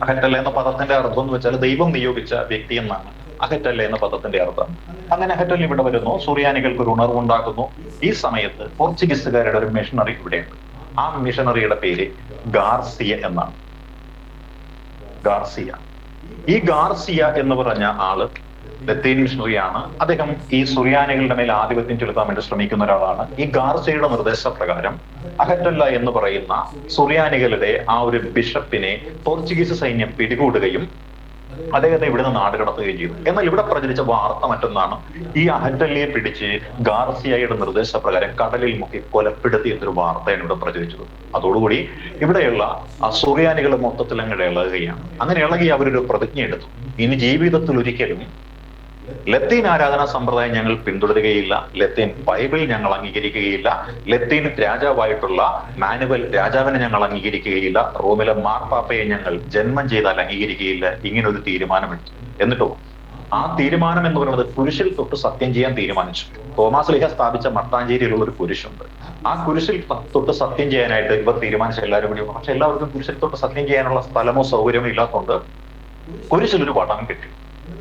അഹറ്റല്ല എന്ന പദത്തിന്റെ അർത്ഥം എന്ന് വെച്ചാൽ ദൈവം നിയോഗിച്ച വ്യക്തി എന്നാണ് അഹറ്റല്ല എന്ന പദത്തിന്റെ അർത്ഥം. അങ്ങനെ അഹറ്റല്ല ഇവിടെ വരുന്നു, സുറിയാനികൾക്ക് ഒരു ഉണർവുണ്ടാക്കുന്നു. ഈ സമയത്ത് പോർച്ചുഗീസുകാരുടെ ഒരു മിഷണറി ഇവിടെയുണ്ട്. ആ മിഷണറിയുടെ പേര് ഗാർസിയ എന്നാണ്. ഗാർസിയ. ഈ ഗാർസിയ എന്ന് പറഞ്ഞ ആള് ലത്തീൻ മിഷണറിയാണ്. അദ്ദേഹം ഈ സുറിയാനികളുടെ മേൽ ആധിപത്യം ചെലുത്താൻ വേണ്ടി ശ്രമിക്കുന്ന ഒരാളാണ്. ഈ ഗാർസിയയുടെ നിർദ്ദേശപ്രകാരം അഹറ്റല്ല എന്ന് പറയുന്ന സുറിയാനികളുടെ ആ ഒരു ബിഷപ്പിനെ പോർച്ചുഗീസ് സൈന്യം പിടികൂടുകയും അദ്ദേഹത്തെ ഇവിടുന്ന് നാട് കടത്തുകയും ചെയ്തു. എന്നാൽ ഇവിടെ പ്രചരിച്ച വാർത്ത മറ്റൊന്നാണ്. ഈ അഹറ്റല്ലയെ പിടിച്ച് ഗാർസിയയുടെ നിർദ്ദേശപ്രകാരം കടലിൽ മുക്കി കൊലപ്പെടുത്തി എന്നൊരു വാർത്തയാണ് ഇവിടെ പ്രചരിച്ചത്. അതോടുകൂടി ഇവിടെയുള്ള ആ സുറിയാനികൾ മൊത്തത്തിൽ അങ്ങ് ഇളകുകയാണ്. അങ്ങനെ ഇളകി അവരൊരു പ്രതിജ്ഞ എടുത്തു, ഇനി ജീവിതത്തിൽ ഒരിക്കലും ലത്തീൻ ആരാധനാ സമ്പ്രദായം ഞങ്ങൾ പിന്തുടരുകയില്ല, ലത്തീൻ ബൈബിൾ ഞങ്ങൾ അംഗീകരിക്കുകയില്ല, ലത്തീൻ രാജാവായിട്ടുള്ള മാനുവൽ രാജാവിനെ ഞങ്ങൾ അംഗീകരിക്കുകയില്ല, റോമിലെ മാർപ്പാപ്പയെ ഞങ്ങൾ ജന്മം ചെയ്താൽ അംഗീകരിക്കുകയില്ല. ഇങ്ങനെ ഒരു തീരുമാനമെടുത്തു. എന്നിട്ടോ ആ തീരുമാനം എന്ന് പറയുന്നത് കുരിശിൽ തൊട്ട് സത്യം ചെയ്യാൻ തീരുമാനിച്ചു. തോമാസ് ലീഹ സ്ഥാപിച്ച മട്ടാഞ്ചേരിയിലുള്ള ഒരു കുരിശുണ്ട്. ആ കുരിശിൽ തൊട്ട് സത്യം ചെയ്യാനായിട്ട് ഇവർ തീരുമാനിച്ച എല്ലാവരും കൂടി. പക്ഷെ എല്ലാവർക്കും കുരിശിൽ തൊട്ട് സത്യം ചെയ്യാനുള്ള സ്ഥലമോ സൗകര്യമോ ഇല്ലാത്തതുകൊണ്ട് കുരിശിലൊരു വടം കെട്ടി.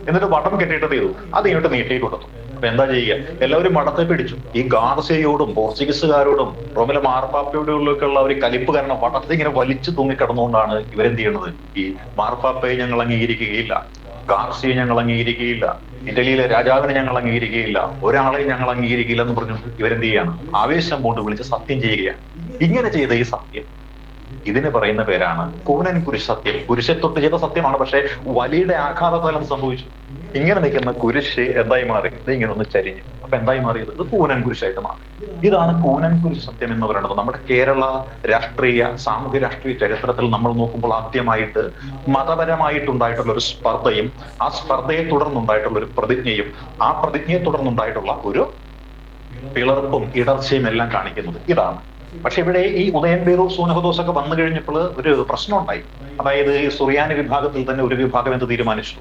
എന്നിട്ട് വടം കെട്ടിയിട്ട് ചെയ്തു അത് ഇങ്ങോട്ട് നീട്ടി കൊടുത്തു. അപ്പൊ എന്താ ചെയ്യുക, എല്ലാവരും മടത്തെ പിടിച്ചു. ഈ ഗാർസിയയോടും പോർച്ചുഗീസുകാരോടും റോമിലെ മാർപ്പാപ്പയോടൊക്കെ ഉള്ള ഒരു കലിപ്പ് കാരണം വടത്തെ ഇങ്ങനെ വലിച്ചു തൂങ്ങിക്കിടന്നുകൊണ്ടാണ് ഇവരെന്ത് ചെയ്യണത്, ഈ മാർപ്പാപ്പയെ ഞങ്ങൾ അംഗീകരിക്കുകയില്ല, ഗാർസിയെ ഞങ്ങൾ അംഗീകരിക്കുകയില്ല, ഇറ്റലിയിലെ രാജാവിനെ ഞങ്ങൾ അംഗീകരിക്കുകയില്ല, ഒരാളെയും ഞങ്ങൾ അംഗീകരിക്കില്ല എന്ന് പറഞ്ഞു ഇവരെന്ത് ചെയ്യാണ്, ആവേശം കൊണ്ട് വിളിച്ച് സത്യം ചെയ്യുകയാണ്. ഇങ്ങനെ ചെയ്ത ഈ സത്യം ഇതിന് പറയുന്ന പേരാണ് കൂനൻ കുരിശ് സത്യം. കുരിശെ തൊട്ട് ചെയ്ത സത്യമാണ്, പക്ഷെ വലിയുടെ ആഘാതഫലം സംഭവിച്ചു. ഇങ്ങനെ നിൽക്കുന്ന കുരിശ് എന്തായി മാറി, ഇത് ഇങ്ങനെ ഒന്ന് ചരിഞ്ഞു. അപ്പൊ എന്തായി മാറിയത്, ഇത് കൂനൻ കുരിശായിട്ട് മാറി. ഇതാണ് കൂനൻ കുരിശ് സത്യം എന്ന് പറയുന്നത്. നമ്മുടെ കേരള രാഷ്ട്രീയ സാമൂഹ്യ രാഷ്ട്രീയ ചരിത്രത്തിൽ നമ്മൾ നോക്കുമ്പോൾ ആദ്യമായിട്ട് മതപരമായിട്ടുണ്ടായിട്ടുള്ള ഒരു സ്പർദ്ധയും ആ സ്പർദ്ധയെ തുടർന്നുണ്ടായിട്ടുള്ള ഒരു പ്രതിജ്ഞയും ആ പ്രതിജ്ഞയെ തുടർന്നുണ്ടായിട്ടുള്ള ഒരു പിളർപ്പും ഇടർച്ചയും എല്ലാം കാണിക്കുന്നത് ഇതാണ്. പക്ഷെ ഇവിടെ ഈ ഉദയംപേരൂർ സൂനഹദോസ് ഒക്കെ വന്നു കഴിഞ്ഞപ്പോൾ ഒരു പ്രശ്നം ഉണ്ടായി. അതായത് ഈ സുറിയാനി വിഭാഗത്തിൽ തന്നെ ഒരു വിഭാഗം എന്ത് തീരുമാനിച്ചു,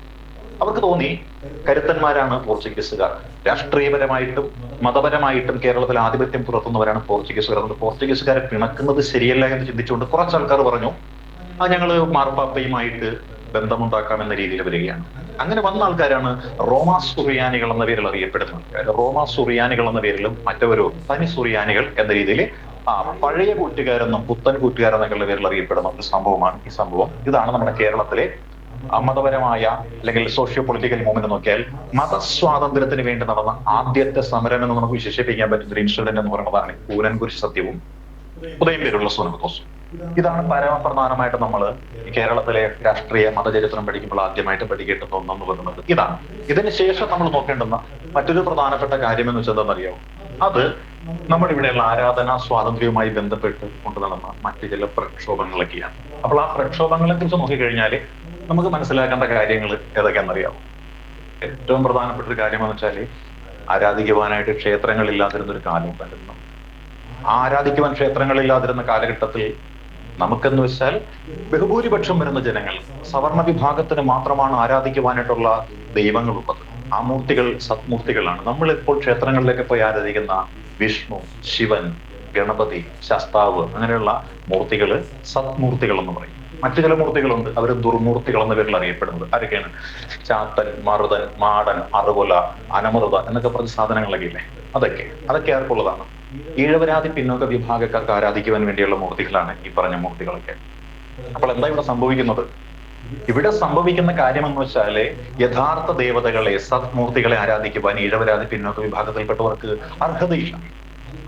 അവർക്ക് തോന്നി കരുത്തന്മാരാണ് പോർച്ചുഗീസുകാർ, രാഷ്ട്രീയപരമായിട്ടും മതപരമായിട്ടും കേരളത്തിൽ ആധിപത്യം പുലർത്തുന്നവരാണ് പോർച്ചുഗീസുകാർ. അതുകൊണ്ട് പോർച്ചുഗീസുകാരെ പിണക്കുന്നത് ശരിയല്ല എന്ന് ചിന്തിച്ചുകൊണ്ട് കുറച്ച് ആൾക്കാർ പറഞ്ഞു ഞങ്ങള് മാർപ്പാപ്പയുമായിട്ട് ബന്ധമുണ്ടാക്കാം എന്ന രീതിയിൽ വരികയാണ്. അങ്ങനെ വന്ന ആൾക്കാരാണ് റോമാ സുറിയാനികൾ എന്ന പേരിൽ അറിയപ്പെടുന്ന ആൾക്കാർ. റോമാ സുറിയാനികൾ എന്ന പേരിലും മറ്റൊരു തനി സുറിയാനികൾ എന്ന രീതിയിൽ പഴയ കൂറ്റുകാരെന്നും പുത്തൻ കൂറ്റുകാരെന്നൊക്കെയുള്ള പേരിൽ അറിയപ്പെടുന്ന ഒരു സംഭവമാണ് ഈ സംഭവം. ഇതാണ് നമ്മുടെ കേരളത്തിലെ മതപരമായ അല്ലെങ്കിൽ സോഷ്യോ പൊളിറ്റിക്കൽ മൂവ്മെന്റ് നോക്കിയാൽ മതസ്വാതന്ത്ര്യത്തിന് വേണ്ടി നടന്ന ആദ്യത്തെ സമരം എന്ന് നമുക്ക് വിശേഷിപ്പിക്കാൻ പറ്റുന്ന ഒരു ഇൻസിഡന്റ് എന്ന് പറയുന്നതാണ് കൂനൻ കുരിശ് സത്യവും ഉദയംപേരുള്ള സൂനഹദോസും. ഇതാണ് പരമപ്രധാനമായിട്ട് നമ്മൾ കേരളത്തിലെ രാഷ്ട്രീയ മതചരിത്രം പഠിക്കുമ്പോൾ ആദ്യമായിട്ട് പഠിക്കേണ്ടുന്ന ഒന്നെന്ന് പറയുന്നത് ഇതാണ്. ഇതിന് ശേഷം നമ്മൾ നോക്കേണ്ടുന്ന മറ്റൊരു പ്രധാനപ്പെട്ട കാര്യം എന്ന് വെച്ചാൽ എന്താണെന്നറിയാമോ? അത് നമ്മുടെ ഇവിടെയുള്ള ആരാധനാ സ്വാതന്ത്ര്യവുമായി ബന്ധപ്പെട്ട് കൊണ്ടു നടന്ന മറ്റു ചില പ്രക്ഷോഭങ്ങളൊക്കെയാണ്. അപ്പോൾ ആ പ്രക്ഷോഭങ്ങളെ കുറിച്ച് നോക്കിക്കഴിഞ്ഞാൽ നമുക്ക് മനസ്സിലാക്കേണ്ട കാര്യങ്ങൾ ഏതൊക്കെയാണെന്നറിയാമോ? ഏറ്റവും പ്രധാനപ്പെട്ട ഒരു കാര്യം എന്ന് വെച്ചാൽ ആരാധിക്കുവാനായിട്ട് ക്ഷേത്രങ്ങൾ ഇല്ലാതിരുന്ന ഒരു കാലം ഉണ്ടായിരുന്നു. ആരാധിക്കുവാൻ ക്ഷേത്രങ്ങളില്ലാതിരുന്ന കാലഘട്ടത്തിൽ നമുക്കെന്ന് വെച്ചാൽ ബഹുഭൂരിപക്ഷം വരുന്ന ജനങ്ങൾ സവർണ വിഭാഗത്തിന് മാത്രമാണ് ആരാധിക്കുവാനായിട്ടുള്ള ദൈവങ്ങളുള്ളത്. ആ മൂർത്തികൾ സത്മൂർത്തികളാണ്. നമ്മൾ ഇപ്പോൾ ക്ഷേത്രങ്ങളിലേക്ക് പോയി ആരാധിക്കുന്ന വിഷ്ണു, ശിവൻ, ഗണപതി, ശാസ്താവ് അങ്ങനെയുള്ള മൂർത്തികള് സത്മൂർത്തികൾ എന്ന് പറയും. മറ്റു ചില മൂർത്തികളുണ്ട്, അവർ ദുർമൂർത്തികൾ എന്ന പേരിൽ അറിയപ്പെടുന്നത്. ആരൊക്കെയാണ്? ചാത്തൻ, മറുതൻ, മാടൻ, അറുകൊല, അനമൃത എന്നൊക്കെ പറഞ്ഞ സാധനങ്ങളൊക്കെ ഇല്ലേ? അതൊക്കെ ആർക്കുള്ളതാണ്? ഈഴവരാതി പിന്നോക്ക വിഭാഗക്കാർക്ക് ആരാധിക്കുവാൻ വേണ്ടിയുള്ള മൂർത്തികളാണ് ഈ പറഞ്ഞ മൂർത്തികളൊക്കെ. അപ്പോൾ എന്താ ഇവിടെ സംഭവിക്കുന്നത്? ഇവിടെ സംഭവിക്കുന്ന കാര്യം എന്ന് വെച്ചാല് യഥാർത്ഥ ദേവതകളെ സത്മൂർത്തികളെ ആരാധിക്കുവാൻ ഈഴവരാതി പിന്നോക്ക വിഭാഗത്തിൽപ്പെട്ടവർക്ക് അർഹതയില്ല.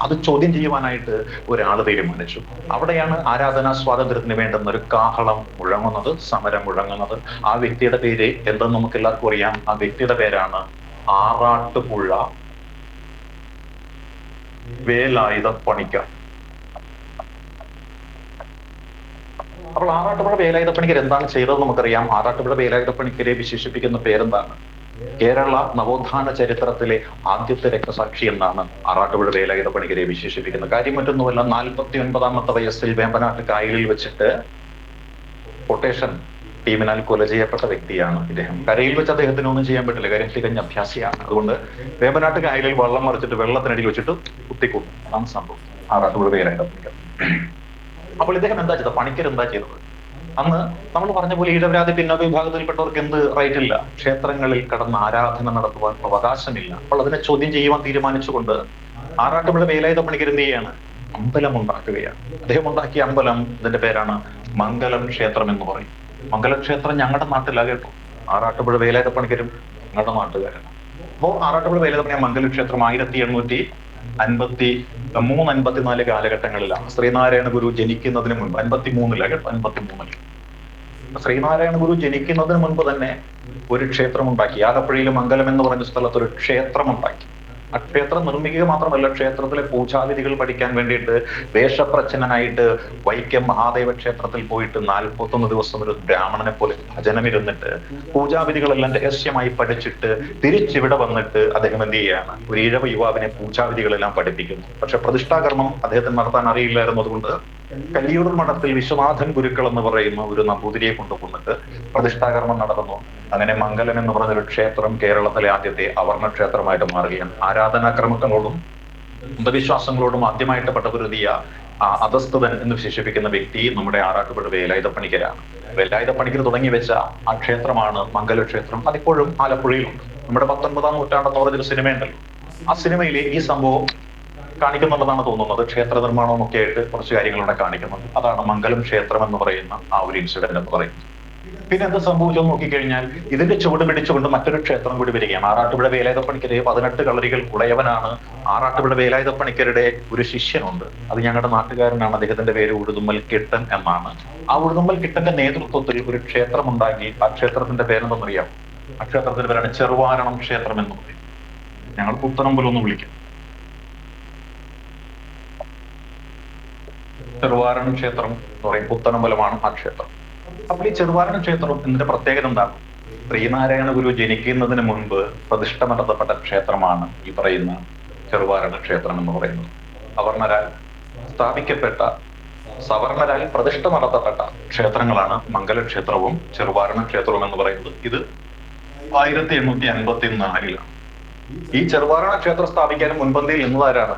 അത് ചോദ്യം ചെയ്യുവാനായിട്ട് ഒരാൾ തീരുമാനിച്ചു. അവിടെയാണ് ആരാധനാ സ്വാതന്ത്ര്യത്തിന് വേണ്ടുന്ന ഒരു കാഹളം മുഴങ്ങുന്നത്, സമരം മുഴങ്ങുന്നത്. ആ വ്യക്തിയുടെ പേര് എന്തെന്ന് നമുക്ക് എല്ലാവർക്കും അറിയാം. ആ വ്യക്തിയുടെ പേരാണ് ആറാട്ടുപുഴ വേലായുധപ്പണിക്കർ. അപ്പോൾ ആറാട്ടുപുഴ വേലായുധപ്പണിക്കർ എന്താണ് ചെയ്തതെന്ന് നമുക്കറിയാം. ആറാട്ടുപുഴ വേലായുധപ്പണിക്കരെ വിശേഷിപ്പിക്കുന്ന പേരെന്താണ്? കേരള നവോത്ഥാന ചരിത്രത്തിലെ ആദ്യത്തെ രക്തസാക്ഷി എന്നാണ് ആറാട്ടുപുഴ വേലായുധപ്പണിക്കരെ വിശേഷിപ്പിക്കുന്ന. കാര്യം മറ്റൊന്നുമല്ല, 49ാമത്തെ വയസ്സിൽ വേമ്പനാട്ട് കായലിൽ വെച്ചിട്ട് കൊട്ടേഷൻ ടീമിനാൽ കൊല ചെയ്യപ്പെട്ട വ്യക്തിയാണ് ഇദ്ദേഹം. കരയിൽ വെച്ച് അദ്ദേഹത്തിന് ഒന്നും ചെയ്യാൻ പറ്റില്ല, കാര്യം തികഞ്ഞ അഭ്യാസിയാണ്. അതുകൊണ്ട് വേമ്പനാട്ട് കായലിൽ വെള്ളം മറിച്ചിട്ട് വെള്ളത്തിനടിയിൽ വെച്ചിട്ട് കുത്തിക്കൊന്നു. അതാണ് സംഭവം ആറാട്ടുപുഴ വേലായുധപ്പണിക്കർ. അപ്പോൾ ഇദ്ദേഹം എന്താ ചെയ്തത്? പണിക്കർ എന്താ ചെയ്തത്? അന്ന് നമ്മൾ പറഞ്ഞ പോലെ ഈഴവരാതി പിന്നോക്ക വിഭാഗത്തിൽപ്പെട്ടവർക്ക് എന്ത് റൈറ്റ് ഇല്ല? ക്ഷേത്രങ്ങളിൽ കടന്ന് ആരാധന നടത്തുവാൻ അവകാശമില്ല. അപ്പോൾ അതിനെ ചോദ്യം ചെയ്യുവാൻ തീരുമാനിച്ചുകൊണ്ട് ആറാട്ടുപുഴ വേലായുധപ്പണിക്കർ എന്ത് ചെയ്യാണ്? അമ്പലം ഉണ്ടാക്കുകയാണ്. അദ്ദേഹം ഉണ്ടാക്കിയ അമ്പലം, ഇതിന്റെ പേരാണ് മംഗലം ക്ഷേത്രം എന്ന് പറയും. മംഗലം ക്ഷേത്രം ഞങ്ങളുടെ നാട്ടിലാ കേട്ടോ. ആറാട്ടുപുഴ വേലായുധപ്പണിക്കരും ഞങ്ങളുടെ നാട്ടുകാരാണ്. അപ്പോൾ ആറാട്ടുപുഴ വേലായുധപ്പണി മംഗലം ക്ഷേത്രം 1853-54 കാലഘട്ടങ്ങളിലാണ്. ശ്രീനാരായണ ഗുരു ജനിക്കുന്നതിന് മുൻപ് 53-ലാണ് കേട്ടോ. 53-ൽ ശ്രീനാരായണ ഗുരു ജനിക്കുന്നതിന് മുൻപ് തന്നെ ഒരു ക്ഷേത്രം ഉണ്ടാക്കി. ആലപ്പുഴയിലെ മംഗലം എന്ന് പറഞ്ഞ സ്ഥലത്ത് ഒരു ക്ഷേത്രം ഉണ്ടാക്കി. ആ ക്ഷേത്രം നിർമ്മിക്കുക മാത്രമല്ല, ക്ഷേത്രത്തിലെ പൂജാവിധികൾ പഠിക്കാൻ വേണ്ടിയിട്ട് വേഷപ്രച്ഛന്നനായിട്ട് വൈക്കം മഹാദേവ ക്ഷേത്രത്തിൽ പോയിട്ട് 41 ദിവസം ഒരു ബ്രാഹ്മണനെ പോലെ ഭജനമിരുന്നിട്ട് പൂജാവിധികളെല്ലാം രഹസ്യമായി പഠിച്ചിട്ട് തിരിച്ചിവിടെ വന്നിട്ട് അദ്ദേഹം എന്ത് ചെയ്യാണ്? ഒരു ഈഴവ യുവാവിനെ പൂജാവിധികളെല്ലാം പഠിപ്പിക്കുന്നു. പക്ഷെ പ്രതിഷ്ഠാകർമ്മം അദ്ദേഹത്തിന് നടത്താൻ അറിയില്ലായിരുന്നു. അതുകൊണ്ട് കല്ലിയൂർ മഠത്തിൽ വിശ്വനാഥൻ ഗുരുക്കൾ എന്ന് പറയുന്ന ഒരു നമ്പൂതിരിയെ കൊണ്ടുവന്നിട്ട് പ്രതിഷ്ഠാകർമ്മം നടത്തുന്നു. അങ്ങനെ മംഗലം എന്ന് പറഞ്ഞൊരു ക്ഷേത്രം കേരളത്തിലെ ആദ്യത്തെ അവർണ ക്ഷേത്രമായിട്ട് മാറുകയാണ്. ആരാധനാക്രമങ്ങളോടും അന്ധവിശ്വാസങ്ങളോടും ആദ്യമായിട്ട് പട്ടപുരുതിയ അധസ്ഥിതൻ എന്ന് വിശേഷിപ്പിക്കുന്ന വ്യക്തി നമ്മുടെ ആറാട്ടുപുഴ വേലായുധപ്പണിക്കരാണ്. വേലായുധപ്പണിക്കർ തുടങ്ങി വെച്ച ആ ക്ഷേത്രമാണ് മംഗല ക്ഷേത്രം. അതിപ്പോഴും ആലപ്പുഴയിലുണ്ട്. നമ്മുടെ 19ാം നൂറ്റാണ്ടെന്ന് പറഞ്ഞൊരു സിനിമയുണ്ടല്ലോ, ആ സിനിമയിലെ ഈ സംഭവം കാണിക്കുന്നുണ്ടെന്നാണ് തോന്നുന്നത്. ക്ഷേത്ര നിർമ്മാണവും ഒക്കെ ആയിട്ട് കുറച്ച് കാര്യങ്ങളൂടെ കാണിക്കുന്നുണ്ട്. അതാണ് മംഗലം ക്ഷേത്രം എന്ന് പറയുന്ന ആ ഒരു ഇൻസിഡന്റ് എന്ന് പറയുന്നത്. പിന്നെ എന്ത് സംഭവിച്ചെന്ന് നോക്കിക്കഴിഞ്ഞാൽ ഇതിന്റെ ചുവട് പിടിച്ചുകൊണ്ട് മറ്റൊരു ക്ഷേത്രം കൂടി വരികയാണ്. ആറാട്ടുപുഴ വേലായുധപ്പണിക്കരെ 18 കളരികൾ ഉടയവനാണ്. ആറാട്ടുപുഴ വേലായുധപ്പണിക്കരുടെ ഒരു ശിഷ്യനുണ്ട്, അത് ഞങ്ങളുടെ നാട്ടുകാരനാണ്. അദ്ദേഹത്തിന്റെ പേര് ഉഴുതുമ്മൽ കിട്ടൻ എന്നാണ്. ആ ഉഴുതുമ്മൽ കിട്ടന്റെ നേതൃത്വത്തിൽ ഒരു ക്ഷേത്രം ഉണ്ടാക്കി. ആ ക്ഷേത്രത്തിന്റെ പേരെന്തെന്നറിയാം? ആ ക്ഷേത്രത്തിന്റെ പേരാണ് ചെറുവാരണം ക്ഷേത്രം എന്ന് പറയും. ഞങ്ങൾ പുത്തനമ്പലം എന്ന് വിളിക്കും. ചെറുവാരണം ക്ഷേത്രം എന്ന് പറയും. പുത്തനമ്പലമാണ് ആ ക്ഷേത്രം. അപ്പോൾ ഈ ചെറുവാരണം ക്ഷേത്രം ഇതിന്റെ പ്രത്യേകത എന്താണ്? ശ്രീനാരായണ ഗുരു ജനിക്കുന്നതിന് മുൻപ് പ്രതിഷ്ഠ നടത്തപ്പെട്ട ക്ഷേത്രമാണ് ഈ പറയുന്ന ചെറുവാരണ ക്ഷേത്രം എന്ന് പറയുന്നത്. സവർണരാൽ സ്ഥാപിക്കപ്പെട്ട, സവർണരാൽ പ്രതിഷ്ഠ നടത്തപ്പെട്ട ക്ഷേത്രങ്ങളാണ് മംഗല ക്ഷേത്രവും ചെറുവാരണ ക്ഷേത്രവും എന്ന് പറയുന്നത്. ഇത് 1854-ലാണ്. ഈ ചെറുവാരണ ക്ഷേത്രം സ്ഥാപിക്കാനും മുൻപന്തിയിൽ നിന്നതാരാണ്?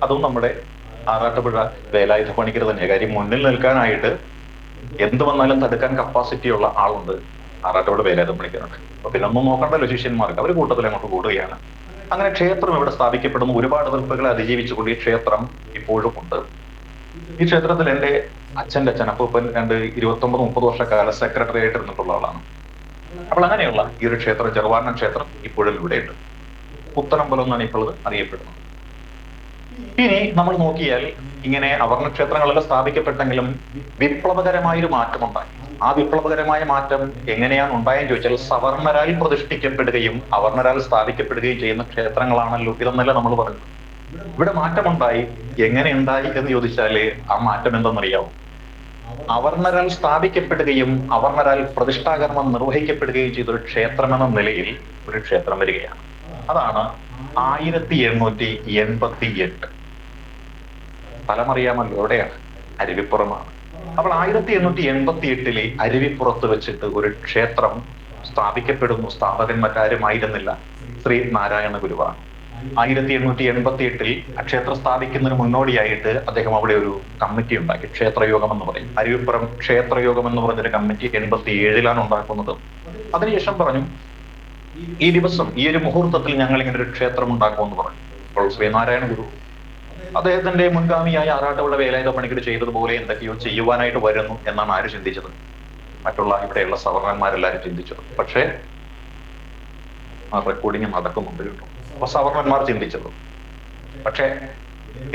അതും നമ്മുടെ ആറാട്ടുപുഴ വേലായുധപ്പണിക്കർ തന്നെ. കാര്യം മുന്നിൽ നിൽക്കാനായിട്ട് എന്ത് വന്നാലും തടുക്കാൻ കപ്പാസിറ്റി ഉള്ള ആളുണ്ട്, ആറാട്ടുപുഴ വേലായുധപ്പണിക്കരുണ്ട്. അപ്പൊ പിന്നെ ഒന്നും നോക്കണ്ടല്ലോ ശിഷ്യന്മാർക്ക്, അവർ കൂട്ടത്തിൽ അങ്ങോട്ട് കൂടുകയാണ്. അങ്ങനെ ക്ഷേത്രം ഇവിടെ സ്ഥാപിക്കപ്പെടുന്ന ഒരുപാട് എതിർപ്പുകളെ അതിജീവിച്ചുകൊണ്ട് ഈ ക്ഷേത്രം ഇപ്പോഴും ഉണ്ട്. ഈ ക്ഷേത്രത്തിൽ എൻ്റെ അച്ഛൻ്റെ അച്ഛൻ അപ്പൂപ്പൻ 29-30 വർഷക്കാല സെക്രട്ടറി ആയിട്ട് ഇരുന്നിട്ടുള്ള ആളാണ്. അപ്പോൾ അങ്ങനെയുള്ള ഈ ഒരു ക്ഷേത്രം, ചെറുവാരണം ക്ഷേത്രം, ഇപ്പോഴും ഇവിടെയുണ്ട്. പുത്തനമ്പലം എന്നാണ് ഇപ്പോൾ അറിയപ്പെടുന്നത്. ഇനി നമ്മൾ നോക്കിയാൽ ഇങ്ങനെ അവർണ ക്ഷേത്രങ്ങളെല്ലാം സ്ഥാപിക്കപ്പെട്ടെങ്കിലും വിപ്ലവകരമായൊരു മാറ്റമുണ്ടായി. ആ വിപ്ലവകരമായ മാറ്റം എങ്ങനെയാണ് ഉണ്ടായെന്ന് ചോദിച്ചാൽ സവർണരാൽ പ്രതിഷ്ഠിക്കപ്പെടുകയും അവർണരാൽ സ്ഥാപിക്കപ്പെടുകയും ചെയ്യുന്ന ക്ഷേത്രങ്ങളാണല്ലോ ഇതെന്നല്ല നമ്മൾ പറഞ്ഞു. ഇവിടെ മാറ്റമുണ്ടായി. എങ്ങനെ ഉണ്ടായി എന്ന് ചോദിച്ചാല് ആ മാറ്റം എന്തെന്നറിയാവും. അവർണരാൽ സ്ഥാപിക്കപ്പെടുകയും അവർണരാൽ പ്രതിഷ്ഠാകർമ്മം നിർവഹിക്കപ്പെടുകയും ചെയ്ത ഒരു ക്ഷേത്രമെന്ന നിലയിൽ ഒരു ക്ഷേത്രം വരികയാണ്. അതാണ് 1888. സ്ഥലമറിയാമല്ലോ, എവിടെയാണ്? അരുവിപ്പുറമാണ്. അപ്പോൾ 1888 അരുവിപ്പുറത്ത് വെച്ചിട്ട് ഒരു ക്ഷേത്രം സ്ഥാപിക്കപ്പെടുന്നു. സ്ഥാപകൻ മറ്റാരുമായിരുന്നില്ല, ശ്രീ നാരായണ ഗുരുവാണ്. 1888 ക്ഷേത്രം സ്ഥാപിക്കുന്നതിന് മുന്നോടിയായിട്ട് അദ്ദേഹം അവിടെ ഒരു കമ്മിറ്റി ഉണ്ടാക്കി, ക്ഷേത്രയോഗം എന്ന് പറയും. അരുവിപ്പുറം ക്ഷേത്രയോഗം എന്ന് പറഞ്ഞൊരു കമ്മിറ്റി 87 ഉണ്ടാക്കുന്നത്. അതിനുശേഷം പറഞ്ഞു, ഈ ദിവസം ഈ ഒരു മുഹൂർത്തത്തിൽ ഞങ്ങൾ ഇങ്ങനെ ഒരു ക്ഷേത്രം ഉണ്ടാക്കുമെന്ന് പറഞ്ഞു. അപ്പോൾ ശ്രീനാരായണ ഗുരു അദ്ദേഹത്തിന്റെ മുൻഗാമിയായ ആറാട്ടുപുഴ വേലായുധ പണിക്കർ ചെയ്തതുപോലെ എന്തൊക്കെയോ ചെയ്യുവാനായിട്ട് വരുന്നു എന്നാണ് ആര് ചിന്തിച്ചത്? മറ്റുള്ള ഇവിടെയുള്ള സവർണന്മാരെല്ലാരും ചിന്തിച്ചത്. പക്ഷേ ആ റെക്കോർഡിങ് നടക്കുന്നുണ്ട് കേട്ടോ. അപ്പൊ സവർണന്മാർ ചിന്തിച്ചത്. പക്ഷെ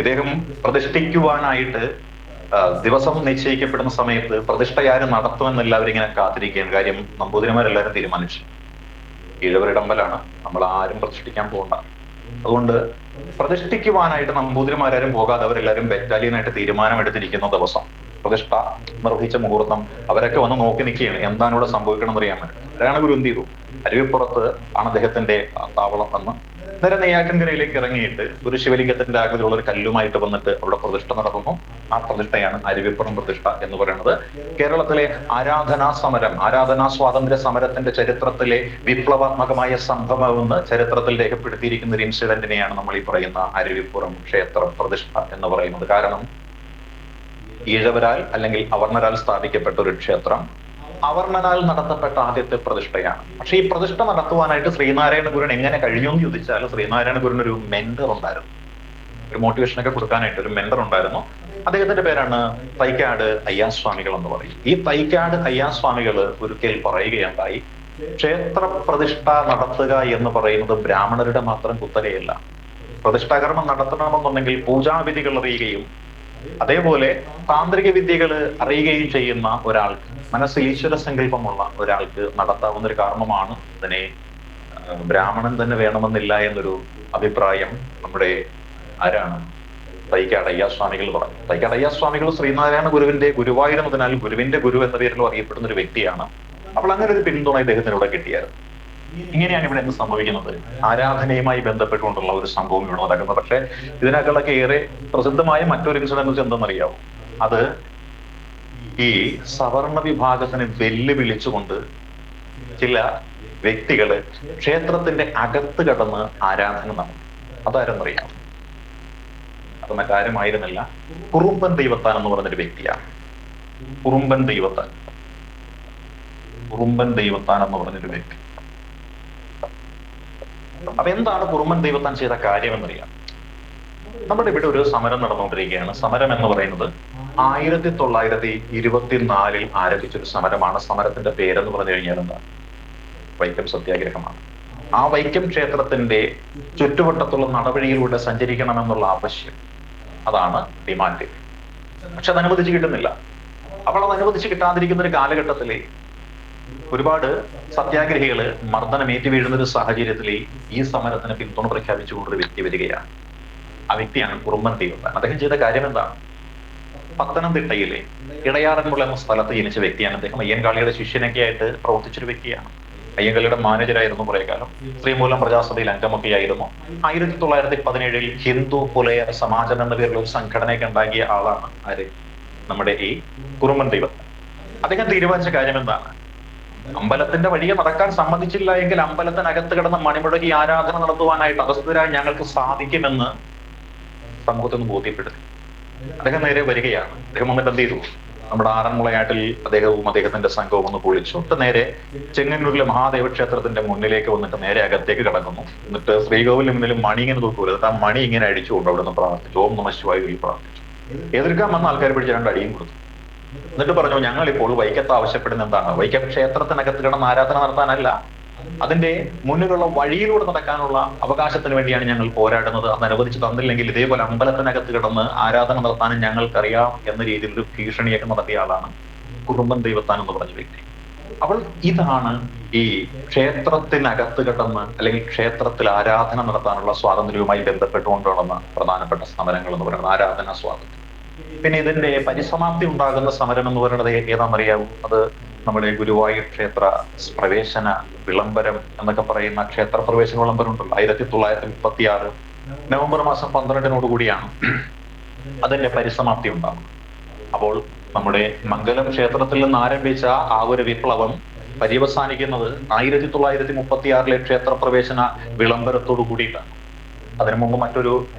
ഇദ്ദേഹം പ്രതിഷ്ഠിക്കുവാനായിട്ട് ദിവസം നിശ്ചയിക്കപ്പെടുന്ന സമയത്ത് പ്രതിഷ്ഠയാരും നടത്തുമെന്ന് എല്ലാവരും ഇങ്ങനെ കാത്തിരിക്കുകയാണ്. കാര്യം നമ്പൂതിരിമാരെല്ലാരും തീരുമാനിച്ചു, ഈഴവരുടെ അമ്പലാണ്, നമ്മൾ ആരും പ്രതിഷ്ഠിക്കാൻ പോകണ്ട. അതുകൊണ്ട് പ്രതിഷ്ഠിക്കുവാനായിട്ട് നമ്പൂതിരിമാരും പോകാതെ അവരെല്ലാവരും ബറ്റാലിയനായിട്ട് തീരുമാനമെടുത്തിരിക്കുന്ന ദിവസം പ്രതിഷ്ഠ നിർവഹിച്ച മുഹൂർത്തം അവരൊക്കെ വന്ന് നോക്കി നിൽക്കുകയാണ്, എന്താണ് ഇവിടെ സംഭവിക്കണം എന്ന് അറിയാൻ പറ്റും. നാരായണ ഗുരു എന്ത് ചെയ്തു? അരുവിപ്പുറത്ത് ആണ് അദ്ദേഹത്തിന്റെ താവളം വന്ന് നേരെ നെയ്യാറ്റിൻകരയിലേക്ക് ഇറങ്ങിയിട്ട് ഒരു ശിവലിംഗത്തിന്റെ ആകൃതിയിലുള്ള ഒരു കല്ലുമായിട്ട് വന്നിട്ട് അവിടെ പ്രതിഷ്ഠ നടത്തുന്നു. ആ പ്രതിഷ്ഠയാണ് അരുവിപ്പുറം പ്രതിഷ്ഠ എന്ന് പറയുന്നത്. കേരളത്തിലെ ആരാധനാ സ്വാതന്ത്ര്യ സമരത്തിന്റെ ചരിത്രത്തിലെ വിപ്ലവാത്മകമായ സംഭവമെന്ന് ചരിത്രത്തിൽ രേഖപ്പെടുത്തിയിരിക്കുന്ന ഒരു ഇൻസിഡന്റിനെയാണ് നമ്മൾ ഈ പറയുന്ന അരുവിപ്പുറം ക്ഷേത്ര പ്രതിഷ്ഠ എന്ന് പറയുന്നത്. കാരണം ഈഴവരാൽ അല്ലെങ്കിൽ അവർണരാൽ സ്ഥാപിക്കപ്പെട്ട ഒരു ക്ഷേത്രം അവർണനാൽ നടത്തപ്പെട്ട ആദ്യത്തെ പ്രതിഷ്ഠയാണ്. പക്ഷെ ഈ പ്രതിഷ്ഠ നടത്തുവാനായിട്ട് ശ്രീനാരായണ ഗുരുവിന് എങ്ങനെ കഴിഞ്ഞു എന്ന് ചോദിച്ചാൽ, ശ്രീനാരായണ ഗുരുവിന് ഒരു മെന്റർ ഉണ്ടായിരുന്നു, ഒരു മോട്ടിവേഷനൊക്കെ കൊടുക്കാനായിട്ട് ഒരു മെന്റർ ഉണ്ടായിരുന്നു. അദ്ദേഹത്തിന്റെ പേരാണ് തൈക്കാട് അയ്യാസ്വാമികൾ എന്ന് പറയും. ഈ തൈക്കാട് അയ്യാസ്വാമികൾ ഒരിക്കൽ പറയുകയുണ്ടായി, ക്ഷേത്ര പ്രതിഷ്ഠ നടത്തുക എന്ന് പറയുന്നത് ബ്രാഹ്മണരുടെ മാത്രം കുത്തകയല്ല. പ്രതിഷ്ഠാകർമ്മം നടത്തണമെന്നുണ്ടെങ്കിൽ പൂജാവിധികൾ അറിയുകയും അതേപോലെ താന്ത്രിക വിദ്യകൾ അറിയുകയും ചെയ്യുന്ന ഒരാൾക്ക്, മനസ്സിൽ ഈശ്വര സങ്കല്പമുള്ള ഒരാൾക്ക് നടത്താവുന്ന ഒരു കർമ്മമാണ്. അതിനെ ബ്രാഹ്മണൻ തന്നെ വേണമെന്നില്ല എന്നൊരു അഭിപ്രായം നമ്മുടെ ആരാണ്? തൈക്കാട് അയ്യാസ്വാമികൾ പറഞ്ഞു. തൈക്കാട് അയ്യാസ്വാമികൾ ശ്രീനാരായണ ഗുരുവിന്റെ ഗുരുവായിരുന്നതിനാൽ ഗുരുവിന്റെ ഗുരു എന്ന പേരിൽ അറിയപ്പെടുന്ന ഒരു വ്യക്തിയാണ്. അപ്പോൾ അങ്ങനെ ഒരു പിന്തുണ ഇദ്ദേഹത്തിന് ഇവിടെ കിട്ടിയായിരുന്നു. ഇങ്ങനെയാണ് ഇവിടെ എന്ത് സംഭവിക്കുന്നത്? ആരാധനയുമായി ബന്ധപ്പെട്ടുകൊണ്ടുള്ള ഒരു സംഭവം ഇവിടെ നടക്കുന്നത്. പക്ഷെ ഇതിനേക്കാളൊക്കെ ഏറെ പ്രസിദ്ധമായ മറ്റൊരു ഇൻസിഡന്റ് എന്തെന്നറിയാവോ? അത് ഈ സവർണ വിഭാഗത്തിനെ വെല്ലുവിളിച്ചുകൊണ്ട് ചില വ്യക്തികള് ക്ഷേത്രത്തിന്റെ അകത്ത് കടന്ന് ആരാധന നടന്നു. അതാരെന്നറിയാം? അത് മറ്റാരുമായിരുന്നില്ല, കുറുമ്പൻ ദൈവത്താൻ എന്ന് പറഞ്ഞൊരു വ്യക്തിയാണ്. കുറുമ്പൻ ദൈവത്താൻ എന്ന് പറഞ്ഞൊരു വ്യക്തി. അപ്പൊ എന്താണ് കുറുമ്പൻ ദൈവത്താൻ ചെയ്ത കാര്യം എന്നറിയാം? നമ്മുടെ ഇവിടെ ഒരു സമരം നടന്നുകൊണ്ടിരിക്കുകയാണ്. സമരം എന്ന് പറയുന്നത് 1924 ആരംഭിച്ചൊരു സമരമാണ്. സമരത്തിന്റെ പേരെന്ന് പറഞ്ഞു കഴിഞ്ഞാൽ എന്താ? വൈക്കം സത്യാഗ്രഹമാണ്. ആ വൈക്കം ക്ഷേത്രത്തിന്റെ ചുറ്റുവട്ടത്തുള്ള നടവഴിയിലൂടെ സഞ്ചരിക്കണമെന്നുള്ള ആവശ്യം, അതാണ് ഡിമാൻഡ്. പക്ഷെ അത് അനുവദിച്ച് കിട്ടുന്നില്ല. അപ്പോൾ അത് അനുവദിച്ച് കിട്ടാതിരിക്കുന്ന ഒരു കാലഘട്ടത്തില് ഒരുപാട് സത്യാഗ്രഹികള് മർദ്ദനമേറ്റി വീഴുന്ന ഒരു സാഹചര്യത്തിൽ ഈ സമരത്തിന് പിന്തുണ പ്രഖ്യാപിച്ചുകൊണ്ടൊരു വ്യക്തി വരികയാണ്. ആ വ്യക്തിയാണ് കുറുമ്പൻ ദൈവത്താൻ. അദ്ദേഹം ചെയ്ത കാര്യം എന്താണ്? പത്തനംതിട്ടയിലെ ഇടയാറന്മുള എന്ന സ്ഥലത്ത് ജനിച്ച വ്യക്തിയാണ് അദ്ദേഹം. അയ്യൻകാളിയുടെ ശിഷ്യനൊക്കെ ആയിട്ട് പ്രവർത്തിച്ചൊരു വ്യക്തിയാണ്. അയ്യങ്കാളിയുടെ മാനേജരായിരുന്നു കുറെ കാലം. ശ്രീമൂലം പ്രജാസഭയിൽ അംഗമൊക്കെ ആയിരുന്നു. 1917 ഹിന്ദു പുലയ സമാജം എന്ന പേരിൽ ഒരു സംഘടനയൊക്കെ ഉണ്ടാക്കിയ ആളാണ് ആര്? നമ്മുടെ ഈ കുറുമ്പൻ ദൈവത്താൻ. അദ്ദേഹം തീരുമാനിച്ച കാര്യം എന്താണ്? അമ്പലത്തിന്റെ വഴിയെ നടക്കാൻ സമ്മതിച്ചില്ല എങ്കിൽ അമ്പലത്തിനകത്ത് കിടന്ന് മണിമുഴക്കി ആരാധന നടത്തുവാനായിട്ട് അഗസ്ത്യരായി ഞങ്ങൾക്ക് സാധിക്കുമെന്ന് സമൂഹത്തിൽ നിന്ന് ബോധ്യപ്പെടുത്തി. അദ്ദേഹം നേരെ വരികയാണ്. അദ്ദേഹം വന്നിട്ട് എന്ത് ചെയ്തു? നമ്മുടെ ആറന്മുളയാട്ടിൽ അദ്ദേഹവും അദ്ദേഹത്തിന്റെ സംഘവും ഒന്ന് പൊളിച്ചു നേരെ ചെങ്ങന്നൂരിലെ മഹാദേവ ക്ഷേത്രത്തിന്റെ മുന്നിലേക്ക് വന്നിട്ട് നേരെ അകത്തേക്ക് കിടക്കുന്നു. എന്നിട്ട് ശ്രീകോവിലിന് മുന്നിൽ മണി ഇങ്ങനെ തൂക്കൂല, എന്നിട്ട് ആ മണി ഇങ്ങനെ അടിച്ചുകൊണ്ട് അവിടെ നിന്ന് പ്രാർത്ഥിച്ചു. ഓം നമഃ ശിവായ പ്രാർത്ഥിച്ചു. എതിർക്കാൻ വന്ന ആൾക്കാർ പിടിച്ച് 2 അടിയും കൊടുത്തു. എന്നിട്ട് പറഞ്ഞു, ഞങ്ങൾ ഇപ്പോൾ വൈക്കത്ത് ആവശ്യപ്പെടുന്ന എന്താണ്? വൈക്കം ക്ഷേത്രത്തിനകത്ത് കിടന്ന് ആരാധന നടത്താനല്ല, അതിന്റെ മുന്നിലുള്ള വഴിയിലൂടെ നടക്കാനുള്ള അവകാശത്തിന് വേണ്ടിയാണ് ഞങ്ങൾ പോരാടുന്നത്. അത് അനുവദിച്ചു തന്നില്ലെങ്കിൽ ഇതേപോലെ അമ്പലത്തിനകത്ത് കിടന്ന് ആരാധന നടത്താനും ഞങ്ങൾക്കറിയാം എന്ന രീതിയിൽ ഒരു ഭീഷണിയൊക്കെ നടത്തിയ ആളാണ് കുറുമ്പൻ ദൈവത്താൻ എന്ന് പറഞ്ഞ വ്യക്തി. അപ്പോൾ ഇതാണ് ഈ ക്ഷേത്രത്തിനകത്ത് കിടന്ന് അല്ലെങ്കിൽ ക്ഷേത്രത്തിൽ ആരാധന നടത്താനുള്ള സ്വാതന്ത്ര്യവുമായി ബന്ധപ്പെട്ടുകൊണ്ട് നടന്ന പ്രധാനപ്പെട്ട സമരങ്ങൾ എന്ന് പറയുന്നത് ആരാധനാ സ്വാതന്ത്ര്യം. പിന്നെ ഇതിന്റെ പരിസമാപ്തി ഉണ്ടാകുന്ന സമരം എന്ന് പറയുന്നത് ഏതാണെന്നറിയാവൂ? അത് നമ്മുടെ ഗുരുവായൂർ ക്ഷേത്ര പ്രവേശന വിളംബരം എന്നൊക്കെ പറയുന്ന ക്ഷേത്ര പ്രവേശന വിളംബരം ഉണ്ടല്ലോ, 1936 നവംബർ മാസം 12 കൂടിയാണ് അതിന്റെ പരിസമാപ്തി ഉണ്ടാകുന്നത്. അപ്പോൾ നമ്മുടെ മംഗലം ക്ഷേത്രത്തിൽ നിന്ന് ആരംഭിച്ച ആ ഒരു വിപ്ലവം പര്യവസാനിക്കുന്നത് 1936 ക്ഷേത്ര പ്രവേശന വിളംബരത്തോടു കൂടിയിട്ടാണ്. അതിനു മുമ്പ് മറ്റൊരു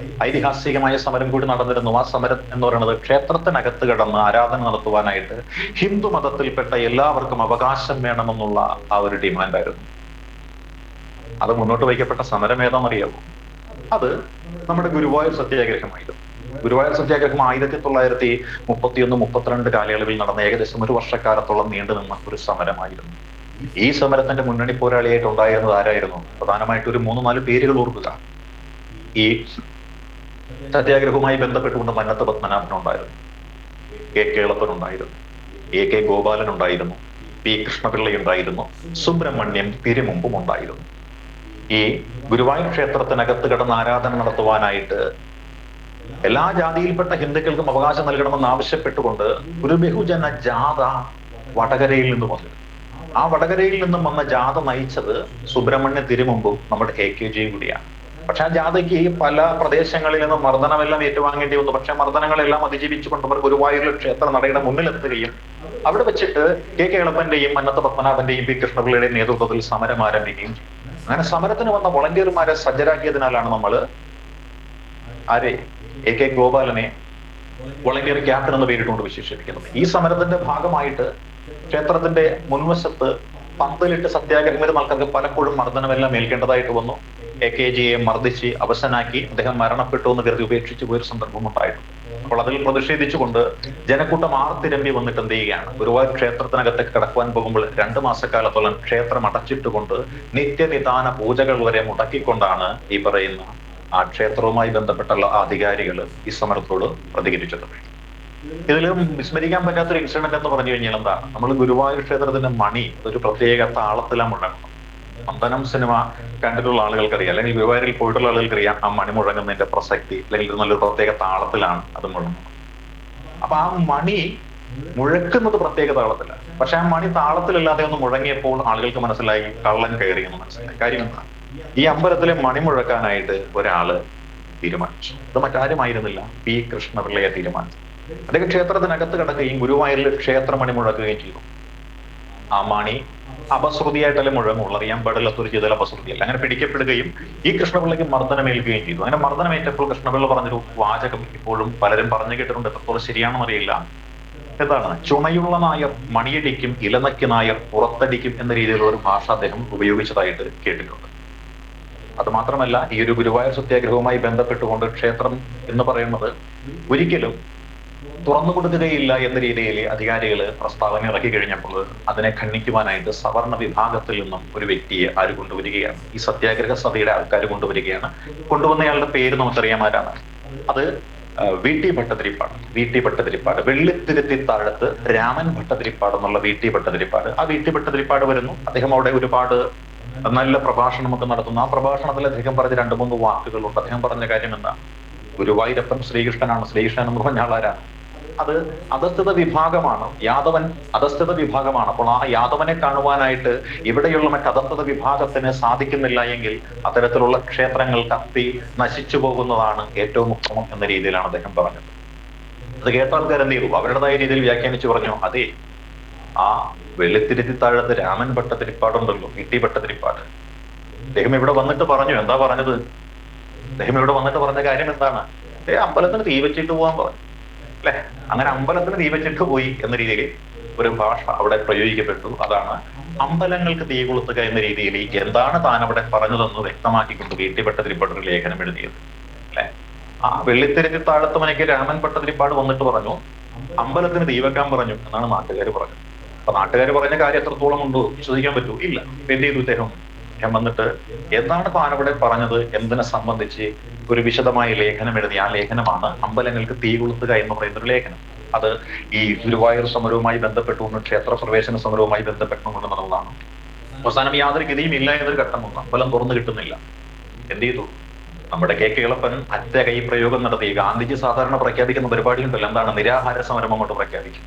ഐതിഹാസികമായ സമരം കൂടി നടന്നിരുന്നു. ആ സമരം എന്ന് പറയുന്നത് ക്ഷേത്രത്തിനകത്ത് കിടന്ന് ആരാധന നടത്തുവാനായിട്ട് ഹിന്ദു മതത്തിൽപ്പെട്ട എല്ലാവർക്കും അവകാശം വേണമെന്നുള്ള ആ ഒരു ഡിമാൻഡായിരുന്നു. അത് മുന്നോട്ട് വയ്ക്കപ്പെട്ട സമരം ഏതാണെന്നറിയാമോ? അത് നമ്മുടെ ഗുരുവായൂർ സത്യാഗ്രഹമായിരുന്നു. ഗുരുവായൂർ സത്യാഗ്രഹം 1931-32 കാലയളവിൽ നടന്ന ഏകദേശം ഒരു വർഷക്കാലത്തോളം നീണ്ടു നിന്ന ഒരു സമരമായിരുന്നു. ഈ സമരത്തിന്റെ മുന്നണി പോരാളിയായിട്ട് ഉണ്ടായിരുന്നത് ആരായിരുന്നു? പ്രധാനമായിട്ട് ഒരു 3-4 പേരുകൾ ഓർക്കുക. ഈ സത്യാഗ്രഹവുമായി ബന്ധപ്പെട്ടുകൊണ്ട് മന്നത്ത് പത്മനാഭൻ ഉണ്ടായിരുന്നു, കെ കേളപ്പൻ ഉണ്ടായിരുന്നു, AK ഗോപാലൻ ഉണ്ടായിരുന്നു, പി കൃഷ്ണപിള്ള ഉണ്ടായിരുന്നു, സുബ്രഹ്മണ്യം തിരുമുമ്പും ഉണ്ടായിരുന്നു. ഈ ഗുരുവായൂർ ക്ഷേത്രത്തിനകത്ത് കിടന്ന് ആരാധന നടത്തുവാനായിട്ട് എല്ലാ ജാതിയിൽപ്പെട്ട ഹിന്ദുക്കൾക്കും അവകാശം നൽകണമെന്ന് ആവശ്യപ്പെട്ടുകൊണ്ട് ഒരു ബഹുജന ജാഥ വടകരയിൽ നിന്ന് വന്നു. ആ വടകരയിൽ നിന്നും വന്ന ജാഥ നയിച്ചത് സുബ്രഹ്മണ്യ തിരുമുമ്പും നമ്മുടെ AKG കൂടിയാണ്. പക്ഷെ ആ ജാഥയ്ക്ക് പല പ്രദേശങ്ങളിൽ നിന്നും മർദ്ദനമെല്ലാം ഏറ്റുവാങ്ങേണ്ടി വന്നു. പക്ഷെ മർദ്ദനങ്ങളെല്ലാം അതിജീവിച്ചുകൊണ്ട് അവർ ഗുരുവായൂരിലെ ക്ഷേത്ര നടയുടെ മുന്നിലെത്തുകയും അവിടെ വെച്ചിട്ട് കെ കേളപ്പന്റെയും മന്നത്ത് പത്മനാഭന്റെയും പി കൃഷ്ണപിള്ളയുടെയും നേതൃത്വത്തിൽ സമരം ആരംഭിക്കുകയും ചെയ്തു. അങ്ങനെ സമരത്തിന് വന്ന വോളണ്ടിയർമാരെ സജ്ജരാക്കിയതിനാലാണ് നമ്മൾ AK ഗോപാലനെ വോളണ്ടിയർ ക്യാപ്റ്റൻ എന്ന് പേരിട്ടുകൊണ്ട് വിശേഷിപ്പിക്കുന്നത്. ഈ സമരത്തിന്റെ ഭാഗമായിട്ട് ക്ഷേത്രത്തിന്റെ മുൻവശത്ത് പന്തലിട്ട് സത്യാഗ്രഹം വരുന്ന ആൾക്കാർക്ക് പലപ്പോഴും മർദ്ദനമെല്ലാം ഏൽക്കേണ്ടതായിട്ട് വന്നു. AKGയെ മർദ്ദിച്ച് അവശനാക്കി അദ്ദേഹം മരണപ്പെട്ടു എന്ന് കരുതി ഉപേക്ഷിച്ചു പോയൊരു സന്ദർഭം ഉണ്ടായിരുന്നു. അപ്പോൾ അതിൽ പ്രതിഷേധിച്ചുകൊണ്ട് ജനക്കൂട്ടം ആർത്തിരമ്പി വന്നിട്ട് എന്ത് ചെയ്യുകയാണ്? ഗുരുവായൂർ ക്ഷേത്രത്തിനകത്തേക്ക് കടക്കുവാൻ പോകുമ്പോൾ 2 മാസക്കാലത്തോളം ക്ഷേത്രം അടച്ചിട്ടുകൊണ്ട് നിത്യനിദാന പൂജകൾ വരെ മുടക്കിക്കൊണ്ടാണ് ഈ പറയുന്ന ആ ക്ഷേത്രവുമായി ബന്ധപ്പെട്ടുള്ള അധികാരികൾ ഈ സമരത്തോട് പ്രതികരിച്ചത്. ഇതിലും വിസ്മരിക്കാൻ പറ്റാത്തൊരു ഇൻസിഡന്റ് എന്ന് പറഞ്ഞു കഴിഞ്ഞാൽ എന്താണ്? നമ്മൾ ഗുരുവായൂർ ക്ഷേത്രത്തിന്റെ മണി ഒരു പ്രത്യേക താളത്തിലാണ് മുഴങ്ങുന്നത്. വന്ദനം സിനിമ കണ്ടിട്ടുള്ള ആളുകൾക്കറിയാം, അല്ലെങ്കിൽ ഗുരുവായൂരിൽ പോയിട്ടുള്ള ആളുകൾക്കറിയാം ആ മണി മുഴങ്ങുന്നതിന്റെ പ്രസക്തി, അല്ലെങ്കിൽ നല്ലൊരു പ്രത്യേക താളത്തിലാണ് അത് മുഴങ്ങുന്നത്. അപ്പൊ ആ മണി മുഴക്കുന്നത് പ്രത്യേക താളത്തിലാണ്. പക്ഷെ ആ മണി താളത്തിലല്ലാതെ ഒന്ന് മുഴങ്ങിയപ്പോൾ ആളുകൾക്ക് മനസ്സിലായി കള്ളൻ കയറി എന്ന് മനസ്സിലായി. കാര്യം എന്താണ്? ഈ അമ്പലത്തിലെ മണി മുഴക്കാനായിട്ട് ഒരാള് തീരുമാനിച്ചു. ഇത് മറ്റാരുമായിരുന്നില്ല, പി കൃഷ്ണപിള്ളയെ തീരുമാനിച്ചു. അദ്ദേഹം ക്ഷേത്രത്തിനകത്ത് കിടക്കുകയും ഗുരുവായൂരിൽ ക്ഷേത്രമണി മുഴക്കുകയും ചെയ്തു. ആ മണി അപശ്രുതിയായിട്ടല്ലേ മുഴങ്ങുള്ളൂ, അറിയാൻ പാടില്ലാത്തൊരു ചെയ്തൽ അപശ്രുതിയല്ല. അങ്ങനെ പിടിക്കപ്പെടുകയും ഈ കൃഷ്ണപിള്ളയ്ക്ക് മർദ്ദനമേൽക്കുകയും ചെയ്തു. അങ്ങനെ മർദ്ദനമേറ്റപ്പോൾ കൃഷ്ണപിള്ള പറഞ്ഞൊരു വാചകം ഇപ്പോഴും പലരും പറഞ്ഞു കേട്ടിട്ടുണ്ട്, എത്രത്തോളം ശരിയാണെന്ന് അറിയില്ല. എന്താണ്? ചുണയുള്ള നായർ മണിയടിക്കും, ഇലനക്കി നായർ പുറത്തടിക്കും എന്ന രീതിയിലുള്ള ഒരു ഭാഷ അദ്ദേഹം ഉപയോഗിച്ചതായിട്ട് കേട്ടിട്ടുണ്ട്. അത് മാത്രമല്ല, ഈ ഒരു ഗുരുവായൂർ സത്യാഗ്രഹവുമായി ബന്ധപ്പെട്ടുകൊണ്ട് ക്ഷേത്രം എന്ന് പറയുന്നത് ഒരിക്കലും തുറന്നു കൊടുക്കുകയില്ല എന്ന രീതിയിൽ അധികാരികൾ പ്രസ്താവന ഇറക്കി കഴിഞ്ഞപ്പോൾ അതിനെ ఖണ്ഡിക്കുവാനായിട്ട് സവർണ വിഭാഗത്തിൽ നിന്നും ഒരു വ്യക്തിയെ ആര് കൊണ്ടുവരികയാണ്? ഈ സത്യാഗ്രഹ സഭയുടെ ആൾക്കാർ കൊണ്ടുവരികയാണ്. കൊണ്ടുവന്നയാളുടെ പേര് നമുക്കറിയാം ആരാണ്. അത് VT ഭട്ടതിരിപ്പാട്. VT ഭട്ടതിരിപ്പാട്, വെള്ളിത്തിരുത്തി താഴത്ത് രാമൻ ഭട്ടതിരിപ്പാട് എന്നുള്ള VT ഭട്ടതിരിപ്പാട്. ആ VT ഭട്ടതിരിപ്പാട് വരുന്നു. അദ്ദേഹം അവിടെ ഒരുപാട് നല്ല പ്രഭാഷണമൊക്കെ നടത്തുന്നു. ആ പ്രഭാഷണത്തിൽ അദ്ദേഹം പറഞ്ഞ 2-3 വാക്കുകളുണ്ട്. അദ്ദേഹം പറഞ്ഞ കാര്യം എന്താ? ഗുരുവായൂരപ്പൻ ശ്രീകൃഷ്ണനാണ്. ശ്രീകൃഷ്ണൻ എന്ന് പറഞ്ഞ ആളാരാണ്? അത് അധസ്ഥിത വിഭാഗമാണ്. യാദവൻ അധസ്ഥിത വിഭാഗമാണ്. അപ്പോൾ ആ യാദവനെ കാണുവാനായിട്ട് ഇവിടെയുള്ള മറ്റധസ്ഥിത വിഭാഗത്തിന് സാധിക്കുന്നില്ല എങ്കിൽ അത്തരത്തിലുള്ള ക്ഷേത്രങ്ങൾ കത്തി നശിച്ചു പോകുന്നതാണ് ഏറ്റവും ഉത്തമം എന്ന രീതിയിലാണ് അദ്ദേഹം പറഞ്ഞത്. അത് കേട്ട ആൾക്കാർ എന്ത് ചെയ്തു? അവരുടേതായ രീതിയിൽ വ്യാഖ്യാനിച്ചു പറഞ്ഞു, അതെ, ആ വെള്ളിത്തിരുത്തി താഴത്ത് രാമൻ ഭട്ടതിരിപ്പാടുണ്ടല്ലോ, VT ഭട്ടതിരിപ്പാട്, അദ്ദേഹം ഇവിടെ വന്നിട്ട് പറഞ്ഞു. എന്താ പറഞ്ഞത്? അദ്ദേഹം ഇവിടെ വന്നിട്ട് പറഞ്ഞ കാര്യം എന്താണ്? അമ്പലത്തിന് തീ വെച്ചിട്ട് പോകാൻ പറഞ്ഞു, അല്ലെ? അങ്ങനെ അമ്പലത്തിന് തീ വെച്ചിട്ട് പോയി എന്ന രീതിയിൽ ഒരു ഭാഷ അവിടെ പ്രയോഗിക്കപ്പെട്ടു. അതാണ് അമ്പലങ്ങൾക്ക് തീ കൊളുത്തുക എന്ന രീതിയിൽ എന്താണ് താൻ അവിടെ പറഞ്ഞതെന്ന് വ്യക്തമാക്കിക്കൊണ്ട് VT ഭട്ടതിരിപ്പാട് ഒരു ലേഖനം എഴുതിയത്, അല്ലെ? ആ വെള്ളിത്തിരുത്തി താഴത്ത് മനയ്ക്ക് രാമൻ ഭട്ടതിരിപ്പാട് വന്നിട്ട് പറഞ്ഞു അമ്പലത്തിന് തീ വെക്കാൻ പറഞ്ഞു എന്നാണ് നാട്ടുകാർ പറഞ്ഞത്. അപ്പൊ നാട്ടുകാർ പറഞ്ഞ കാര്യം എത്രത്തോളം ഉണ്ടോ വിശ്വസിക്കാൻ പറ്റൂ? ഇല്ല. എന്ത് ചെയ്തു? ഇദ്ദേഹം അദ്ദേഹം വന്നിട്ട് എന്താണ് താൻ അവിടെ പറഞ്ഞത് എന്നതിനെ സംബന്ധിച്ച് ഒരു വിശദമായ ലേഖനം എഴുതി. ആ ലേഖനമാണ് അമ്പലങ്ങൾക്ക് തീ കൊളുത്തുക എന്ന് പറയുന്ന ഒരു ലേഖനം. അത് ഈ ഗുരുവായൂർ സമരവുമായി ബന്ധപ്പെട്ടുകൊണ്ട്, ക്ഷേത്ര പ്രവേശന സമരവുമായി ബന്ധപ്പെട്ടുകൊണ്ട് നടന്നതാണ്. അവസാനം യാതൊരു ഗതിയും ഇല്ല എന്നൊരു ഘട്ടം വന്നു. അമ്പലം തുറന്നു കിട്ടുന്നില്ല. എന്ത് ചെയ്തു? നമ്മുടെ കെ കേളപ്പൻ അറ്റ കൈ പ്രയോഗം നടത്തി. ഗാന്ധിജി സാധാരണ പ്രഖ്യാപിക്കുന്ന പരിപാടി ഉണ്ടല്ലോ, എന്താണ്? നിരാഹാര സമരം അങ്ങോട്ട് പ്രഖ്യാപിക്കും.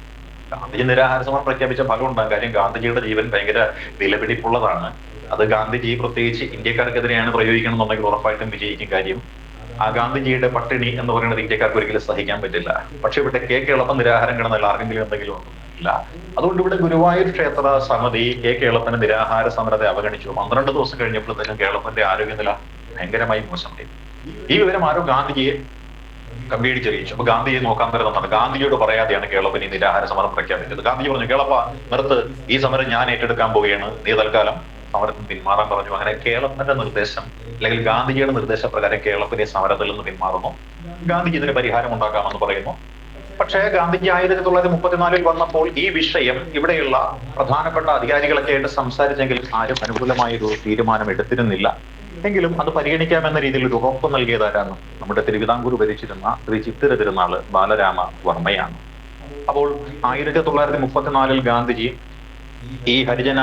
ഗാന്ധിജി നിരാഹാര സമരം പ്രഖ്യാപിച്ച ഫലം ഉണ്ടാകും. കാര്യം ഗാന്ധിജിയുടെ ജീവൻ ഭയങ്കര വിലപിടിപ്പുള്ളതാണ്. അത് ഗാന്ധിജി പ്രത്യേകിച്ച് ഇന്ത്യക്കാർക്കെതിരെയാണ് പ്രയോഗിക്കണം എന്നുണ്ടെങ്കിൽ ഉറപ്പായിട്ടും വിജയിക്കും. കാര്യം ആ ഗാന്ധിജിയുടെ പട്ടിണി എന്ന് പറയുന്നത് ഇന്ത്യക്കാർക്ക് ഒരിക്കലും സഹിക്കാൻ പറ്റില്ല. പക്ഷെ ഇവിടെ കെ കേളപ്പൻ നിരാഹാരം കിടന്നല്ല, ആർക്കെങ്കിലും എന്തെങ്കിലും ഒന്നുമില്ല. അതുകൊണ്ട് ഇവിടെ ഗുരുവായൂർ ക്ഷേത്ര സമിതി കെ കേളപ്പന് നിരാഹാര സമരത്തെ അവഗണിച്ചു. 12 ദിവസം കഴിഞ്ഞപ്പോഴത്തേക്കും കേളപ്പന്റെ ആരോഗ്യനില ഭയങ്കരമായി മോശമായി. ഈ വിവരം ആരോ ഗാന്ധിജിയെ കമ്പീടിച്ചറിയിച്ചു. അപ്പൊ ഗാന്ധിജിയെ നോക്കാൻ വരുന്നതാണ്. ഗാന്ധിജിയോട് പറയാതെയാണ് കേളപ്പൻ ഈ നിരാഹാര സമരം പ്രഖ്യാപിച്ചത്. ഗാന്ധിജി പറഞ്ഞു, കേളപ്പ നിർത്ത്, ഈ സമരം ഞാൻ ഏറ്റെടുക്കാൻ പോവുകയാണ്, നീ തൽക്കാലം സമരത്തിൽ പിന്മാറാൻ പറഞ്ഞു. അങ്ങനെ കേളപ്പന്റെ നിർദ്ദേശം, അല്ലെങ്കിൽ ഗാന്ധിജിയുടെ നിർദ്ദേശപ്രകാരം കേളപ്പനെ സമരത്തിൽ നിന്ന് പിന്മാറുന്നു. ഗാന്ധിജി ഇതിന് പരിഹാരം ഉണ്ടാക്കാമെന്ന് പറയുന്നു. പക്ഷേ ഗാന്ധിജി 1934 വന്നപ്പോൾ ഈ വിഷയം ഇവിടെയുള്ള പ്രധാനപ്പെട്ട അധികാരികളൊക്കെ ആയിട്ട് സംസാരിച്ചെങ്കിലും ആരും അനുകൂലമായ ഒരു തീരുമാനം എടുത്തിരുന്നില്ല. എങ്കിലും അത് പരിഗണിക്കാമെന്ന രീതിയിൽ ഒരു ഉറപ്പ് നൽകിയതാരാണ്? നമ്മുടെ തിരുവിതാംകൂർ ഭരിച്ചിരുന്ന ശ്രീ ചിത്തിര തിരുനാള് ബാലരാമ വർമ്മയാണ്. അപ്പോൾ 1934 ഗാന്ധിജി ഈ ഹരിജന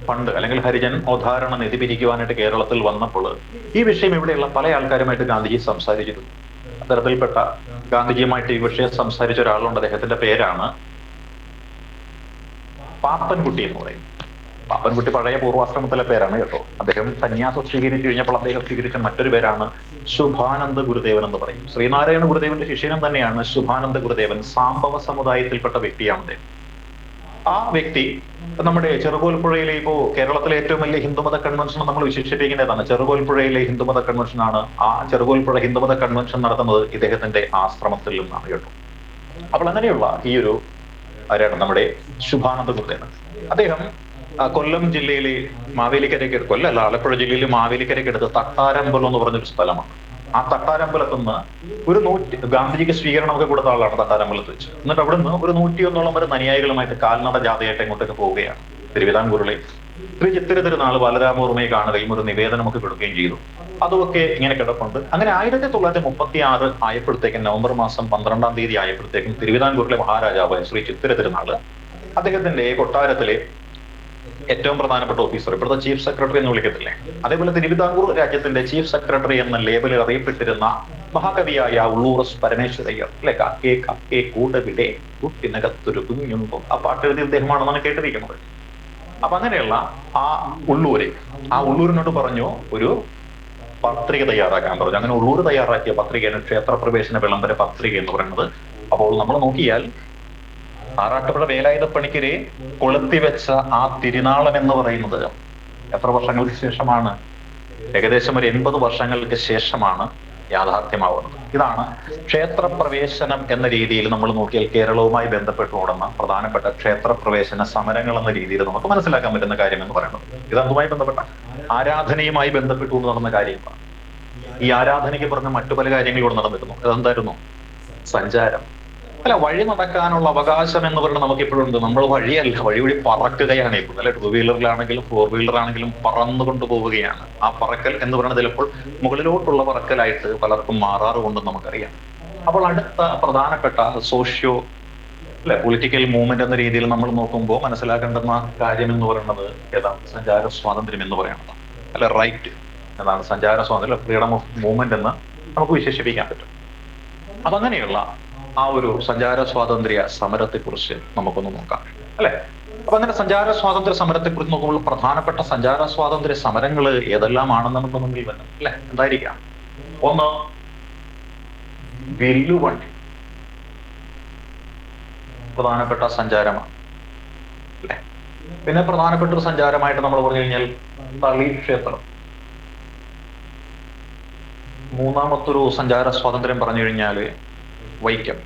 ഫണ്ട് അല്ലെങ്കിൽ ഹരിജൻ ഉദ്ധാരണ നിധി പിരിക്കുവാനായിട്ട് കേരളത്തിൽ വന്നപ്പോൾ ഈ വിഷയം ഇവിടെയുള്ള പല ആൾക്കാരുമായിട്ട് ഗാന്ധിജി സംസാരിച്ചിരുന്നു. അത്തരത്തിൽപ്പെട്ട ഗാന്ധിജിയുമായിട്ട് ഈ വിഷയം സംസാരിച്ച ഒരാളുണ്ട്. അദ്ദേഹത്തിന്റെ പേരാണ് പാപ്പൻകുട്ടി എന്ന് പറയും. പാപ്പൻകുട്ടി പഴയ പൂർവാശ്രമത്തിലെ പേരാണ് കേട്ടോ. അദ്ദേഹം സന്യാസം സ്വീകരിച്ചു കഴിഞ്ഞപ്പോൾ അദ്ദേഹം സ്വീകരിച്ച മറ്റൊരു പേരാണ് ശുഭാനന്ദ ഗുരുദേവൻ എന്ന് പറയും. ശ്രീനാരായണ ഗുരുദേവന്റെ ശിഷ്യനും തന്നെയാണ് ശുഭാനന്ദ ഗുരുദേവൻ. സാംബവ സമുദായത്തിൽപ്പെട്ട വ്യക്തിയാണ് അദ്ദേഹം. ആ വ്യക്തി നമ്മുടെ ചെറുകോൽപ്പുഴയിലെ, ഇപ്പോ കേരളത്തിലെ ഏറ്റവും വലിയ ഹിന്ദുമത കൺവെൻഷൻ നമ്മൾ വിശേഷിപ്പിക്കേണ്ടതാണ്. ചെറുകോൽപ്പുഴയിലെ ഹിന്ദുമത കൺവെൻഷനാണ്. ആ ചെറുകോൽപ്പുഴ ഹിന്ദുമത കൺവെൻഷൻ നടത്തുന്നത് ഇദ്ദേഹത്തിന്റെ ആശ്രമത്തിൽ നിന്നാണ് കേട്ടോ. അപ്പോൾ അങ്ങനെയുള്ള ഈ ഒരു ആരാണ്? നമ്മുടെ ശുഭാനന്ദ ഗുരുദേവൻ. അദ്ദേഹം കൊല്ലം ജില്ലയിലെ മാവേലിക്കരയ്ക്ക്, കൊല്ലല്ല, ആലപ്പുഴ ജില്ലയിലെ മാവേലിക്കരയ്ക്ക് അടുത്ത് തട്ടാരമ്പലം എന്ന് പറഞ്ഞൊരു സ്ഥലമാണ്. ആ തട്ടാരമ്പലത്ത് നിന്ന് ഒരു ഗാന്ധിജിക്ക് സ്വീകരണമൊക്കെ കൊടുത്ത ആളാണ് തട്ടാരമ്പലത്ത് വെച്ച്. എന്നിട്ട് അവിടുന്ന് ഒരു 101 വരെ അനുയായികളുമായിട്ട് കാൽനട ജാഥയായിട്ട് ഇങ്ങോട്ടൊക്കെ പോവുകയാണ്. തിരുവിതാംകൂറിലെ ശ്രീ ചിത്തിര തിരുനാൾ ബാലരാമവർമ്മയെ കാണുകയും ഒരു നിവേദനമൊക്കെ കൊടുക്കുകയും ചെയ്തു. അതൊക്കെ ഇങ്ങനെ കിടപ്പുണ്ട്. അങ്ങനെ 1936 ആയപ്പോഴത്തേക്കും, നവംബർ മാസം 12-ാം തീയതി ആയപ്പോഴത്തേക്കും, തിരുവിതാംകൂറിലെ മഹാരാജാവായ ശ്രീ ചിത്തിര തിരുനാള് അദ്ദേഹത്തിന്റെ കൊട്ടാരത്തിലെ ഏറ്റവും പ്രധാനപ്പെട്ട ഓഫീസർ, ഇപ്പോഴത്തെ ചീഫ് സെക്രട്ടറി എന്ന് വിളിക്കത്തില്ലേ, അതേപോലെ തിരുവിതാംകൂർ രാജ്യത്തിന്റെ ചീഫ് സെക്രട്ടറി എന്ന ലേബലിൽ അറിയപ്പെട്ടിരുന്ന മഹാകവിയായ ഉള്ളൂർ പരമേശ്വരയ്യർ അല്ലെ, കാക്കേ കാക്കേ കൂടവിടെ കൂട്ടിനകത്തൊരു കുഞ്ഞുണ്ടോ, ആ പാട്ട് എഴുതിയ അദ്ദേഹമാണെന്നാണ് കേട്ടിരിക്കുന്നത്. അപ്പൊ അങ്ങനെയുള്ള ആ ഉള്ളൂരിനോട് പറഞ്ഞു ഒരു പത്രിക തയ്യാറാക്കാൻ പറഞ്ഞു. അങ്ങനെ ഉള്ളൂർ തയ്യാറാക്കിയ പത്രികയാണ് ക്ഷേത്രപ്രവേശന വിളംബര പത്രിക എന്ന് പറയുന്നത്. അപ്പോൾ നമ്മൾ നോക്കിയാൽ ആറാട്ടുപുഴ വേലായുധപ്പണിക്കരെ കൊളുത്തിവെച്ച ആ തിരുനാളം എന്ന് പറയുന്നത് എത്ര വർഷങ്ങൾക്ക് ശേഷമാണ്? ഏകദേശം ഒരു 80 വർഷങ്ങൾക്ക് ശേഷമാണ് യാഥാർത്ഥ്യമാവുന്നത്. ഇതാണ് ക്ഷേത്രപ്രവേശനം എന്ന രീതിയിൽ നമ്മൾ നോക്കിയാൽ കേരളവുമായി ബന്ധപ്പെട്ട് ഓടുന്ന പ്രധാനപ്പെട്ട ക്ഷേത്രപ്രവേശന സമരങ്ങൾ എന്ന രീതിയിൽ നമുക്ക് മനസ്സിലാക്കാൻ പറ്റുന്ന കാര്യം എന്ന് പറയുന്നത്. ഇതുമായി ബന്ധപ്പെട്ട ആരാധനയുമായി ബന്ധപ്പെട്ടു നടന്ന കാര്യങ്ങളാണ്. ഈ ആരാധനയ്ക്ക് പറഞ്ഞ മറ്റു പല കാര്യങ്ങളോട് നടന്നിരുന്നു. അതെന്തായിരുന്നു? സഞ്ചാരം. അല്ല, വഴി നടക്കാനുള്ള അവകാശം എന്ന് പറയുന്നത് നമുക്ക് ഇപ്പോഴും ഉണ്ട്. നമ്മൾ വഴി പറക്കുകയാണ് ഇപ്പോൾ, അല്ലെ? 2 വീലറിലാണെങ്കിലും 4 വീലറാണെങ്കിലും പറന്നുകൊണ്ട് പോവുകയാണ്. ആ പറക്കൽ എന്ന് പറയുന്നത് ചിലപ്പോൾ മുകളിലോട്ടുള്ള പറക്കലായിട്ട് പലർക്കും മാറാറുകൊണ്ടെന്ന് നമുക്കറിയാം. അപ്പോൾ അടുത്ത പ്രധാനപ്പെട്ട സോഷ്യോ പൊളിറ്റിക്കൽ മൂവ്മെന്റ് എന്ന രീതിയിൽ നമ്മൾ നോക്കുമ്പോൾ മനസ്സിലാക്കേണ്ടുന്ന കാര്യം എന്ന് പറയുന്നത് ഏതാണ്? സഞ്ചാര സ്വാതന്ത്ര്യം എന്ന് പറയുന്നത്, അല്ലെ? റൈറ്റ് എന്നാണ് സഞ്ചാര സ്വാതന്ത്ര്യം, ഫ്രീഡം ഓഫ് മൂവ്മെന്റ് എന്ന് നമുക്ക് വിശേഷിപ്പിക്കാൻ പറ്റും. അപ്പൊ അങ്ങനെയുള്ള ആ ഒരു സഞ്ചാര സ്വാതന്ത്ര്യ സമരത്തെ കുറിച്ച് നമുക്കൊന്ന് നോക്കാം, അല്ലെ? അപ്പൊ അങ്ങനെ സഞ്ചാര സ്വാതന്ത്ര്യ സമരത്തെ കുറിച്ച് നോക്കുമ്പോൾ പ്രധാനപ്പെട്ട സഞ്ചാര സ്വാതന്ത്ര്യ സമരങ്ങൾ ഏതെല്ലാമാണെന്ന് നമുക്ക് മുന്നിൽ വരണം, അല്ലെ? എന്തായിരിക്കാം? ഒന്ന്, വില്ലുവണ്ടി പ്രധാനപ്പെട്ട സഞ്ചാരമാണ്, അല്ലെ? പിന്നെ പ്രധാനപ്പെട്ട ഒരു സഞ്ചാരമായിട്ട് നമ്മൾ പറഞ്ഞു കഴിഞ്ഞാൽ തളി ക്ഷേത്രം. മൂന്നാമത്തൊരു സഞ്ചാര സ്വാതന്ത്ര്യം പറഞ്ഞു കഴിഞ്ഞാല് വൈക്കം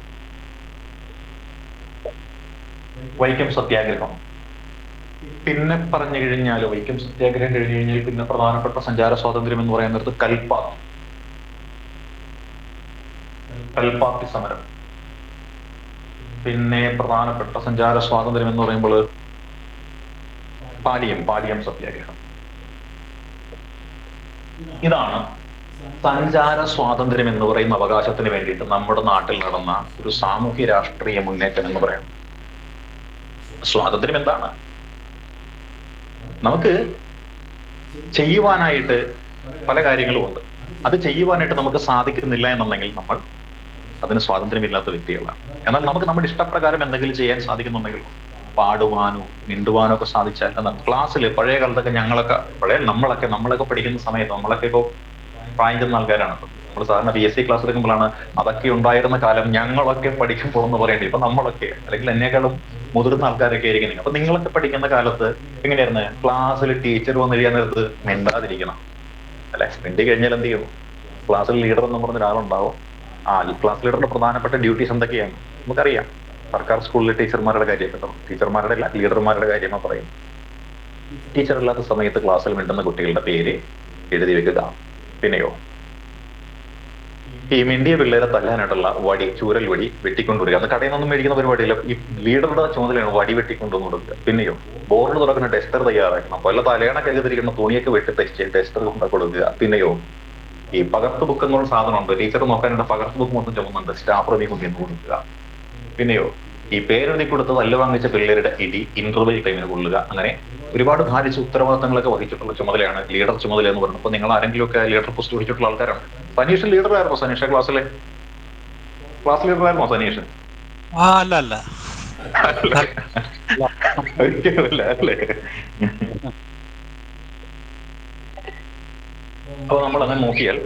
സത്യാഗ്രഹം. പിന്നെ പറഞ്ഞു കഴിഞ്ഞാൽ വൈക്കം സത്യാഗ്രഹം കഴിഞ്ഞു കഴിഞ്ഞാൽ പിന്നെ പ്രധാനപ്പെട്ട സഞ്ചാര സ്വാതന്ത്ര്യം എന്ന് പറയുന്നത് കൽപ്പാത്തി സമരം. പിന്നെ പ്രധാനപ്പെട്ട സഞ്ചാര സ്വാതന്ത്ര്യം എന്ന് പറയുമ്പോൾ പാലിയം സത്യാഗ്രഹം. ഇതാണ് സഞ്ചാര സ്വാതന്ത്ര്യം എന്ന് പറയുന്ന അവകാശത്തിന് വേണ്ടിയിട്ട് നമ്മുടെ നാട്ടിൽ നടന്ന ഒരു സാമൂഹ്യ രാഷ്ട്രീയ മുന്നേറ്റം എന്ന് പറയാം. സ്വാതന്ത്ര്യം എന്താണ്? നമുക്ക് ചെയ്യുവാനായിട്ട് പല കാര്യങ്ങളും ഉണ്ട്. അത് ചെയ്യുവാനായിട്ട് നമുക്ക് സാധിക്കുന്നില്ല എന്നുണ്ടെങ്കിൽ നമ്മൾ അതിന് സ്വാതന്ത്ര്യമില്ലാത്ത വ്യക്തികളാണ്. എന്നാൽ നമുക്ക് നമ്മുടെ ഇഷ്ടപ്രകാരം എന്തെങ്കിലും ചെയ്യാൻ സാധിക്കുന്നുണ്ടെങ്കിൽ, പാടുവാനോ മിണ്ടുവാനോ ഒക്കെ സാധിച്ചാൽ എന്നാൽ ക്ലാസ്സിൽ പഴയ കാലത്തൊക്കെ നമ്മളൊക്കെ പഠിക്കുന്ന സമയത്ത് നമ്മളൊക്കെ ഇപ്പോൾ പ്രായം ചെന്ന ആൾക്കാരാണ്. നമ്മൾ സാധാരണ PSC ക്ലാസ് എടുക്കുമ്പോഴാണ് അതൊക്കെ ഉണ്ടായിരുന്ന കാലം ഞങ്ങളൊക്കെ പഠിക്കുമ്പോൾ എന്ന് പറയേണ്ടി. ഇപ്പൊ നമ്മളൊക്കെ അല്ലെങ്കിൽ എന്നെക്കാളും മുതിർന്ന ആൾക്കാരൊക്കെ ആയിരിക്കും. അപ്പൊ നിങ്ങളൊക്കെ പഠിക്കുന്ന കാലത്ത് എങ്ങനെയായിരുന്നു? ക്ലാസ്സിൽ ടീച്ചർ വന്ന് എഴുതാൻ നേരത്ത് മിണ്ടാതിരിക്കണം അല്ലെ? മിണ്ടി കഴിഞ്ഞാൽ എന്ത് ചെയ്യും? ക്ലാസ്സിൽ ലീഡർ എന്ന് പറഞ്ഞ ഒരാളുണ്ടാവും. ക്ലാസ് ലീഡറുടെ പ്രധാനപ്പെട്ട ഡ്യൂട്ടീസ് എന്തൊക്കെയാണ് നമുക്കറിയാം. സർക്കാർ സ്കൂളിലെ ടീച്ചർമാരുടെ കാര്യം കേട്ടോ, ടീച്ചർമാരുടെ അല്ല ലീഡർമാരുടെ കാര്യമാണ് പറയും. ടീച്ചർ ഇല്ലാത്ത സമയത്ത് ക്ലാസ്സിൽ മിണ്ടുന്ന കുട്ടികളുടെ പേര് എഴുതി വെക്കുക. പിന്നെയോ ഈ മിണ്ടിയ പിള്ളേരെ തല്ലാനായിട്ടുള്ള വടി, ചൂരൽ വടി വെട്ടിക്കൊണ്ടുവരിക. അന്ന് കടയിൽ നിന്നൊന്നും മേടിക്കുന്ന പരിപാടിയില്ല. ഈ ലീഡറുടെ ചുമതലയാണ് വടി വെട്ടിക്കൊണ്ടുവന്ന് കൊടുക്കുക. പിന്നെയോ ബോർഡ് തുറക്കുന്ന ടെസ്റ്റർ തയ്യാറാക്കണം. വല്ല തലയണക്കൊക്കെ തിരിക്കുന്ന തുണിയൊക്കെ വെട്ടി തെച്ച് ടെസ്റ്റർ കൊണ്ട് കൊടുക്കുക. പിന്നെയോ ഈ പകർത്ത് ബുക്ക് എന്നുള്ള സാധനമുണ്ട്, ടീച്ചർ നോക്കാനുള്ള പകർത്ത് ബുക്ക് മൊത്തം ചുമന്നുണ്ട്, സ്റ്റാഫ് റൂമിൽ കൊണ്ടുവന്ന് കൊടുക്കുക. പിന്നെയോ ഈ പേരെഴുതി കൊടുത്ത് തല്ല് വാങ്ങിച്ച പിള്ളേരുടെ ഇടി ഇന്റർവെൽ ടൈമിന് കൊള്ളുക. അങ്ങനെ ഒരുപാട് ഭാരിച്ച ഉത്തരവാദിത്തങ്ങളൊക്കെ വഹിച്ചിട്ടുള്ള ചുമതലയാണ് ലീഡർ ചുമതല എന്ന് പറയുന്നത്. അപ്പൊ നിങ്ങൾ ആരെങ്കിലും ഒക്കെ ലീഡർ പോസ്റ്റ് വഹിച്ചിട്ടുള്ള ആൾക്കാരാണ്. സനീഷ് ലീഡർ ആയിരുന്നോ? സനീഷ ക്ലാസ് ലീഡർ ആയിരുന്നോ സനീഷ്? അല്ല ഒരിക്കലുമില്ല അല്ലേ? അപ്പൊ നമ്മൾ അങ്ങനെ നോക്കിയാൽ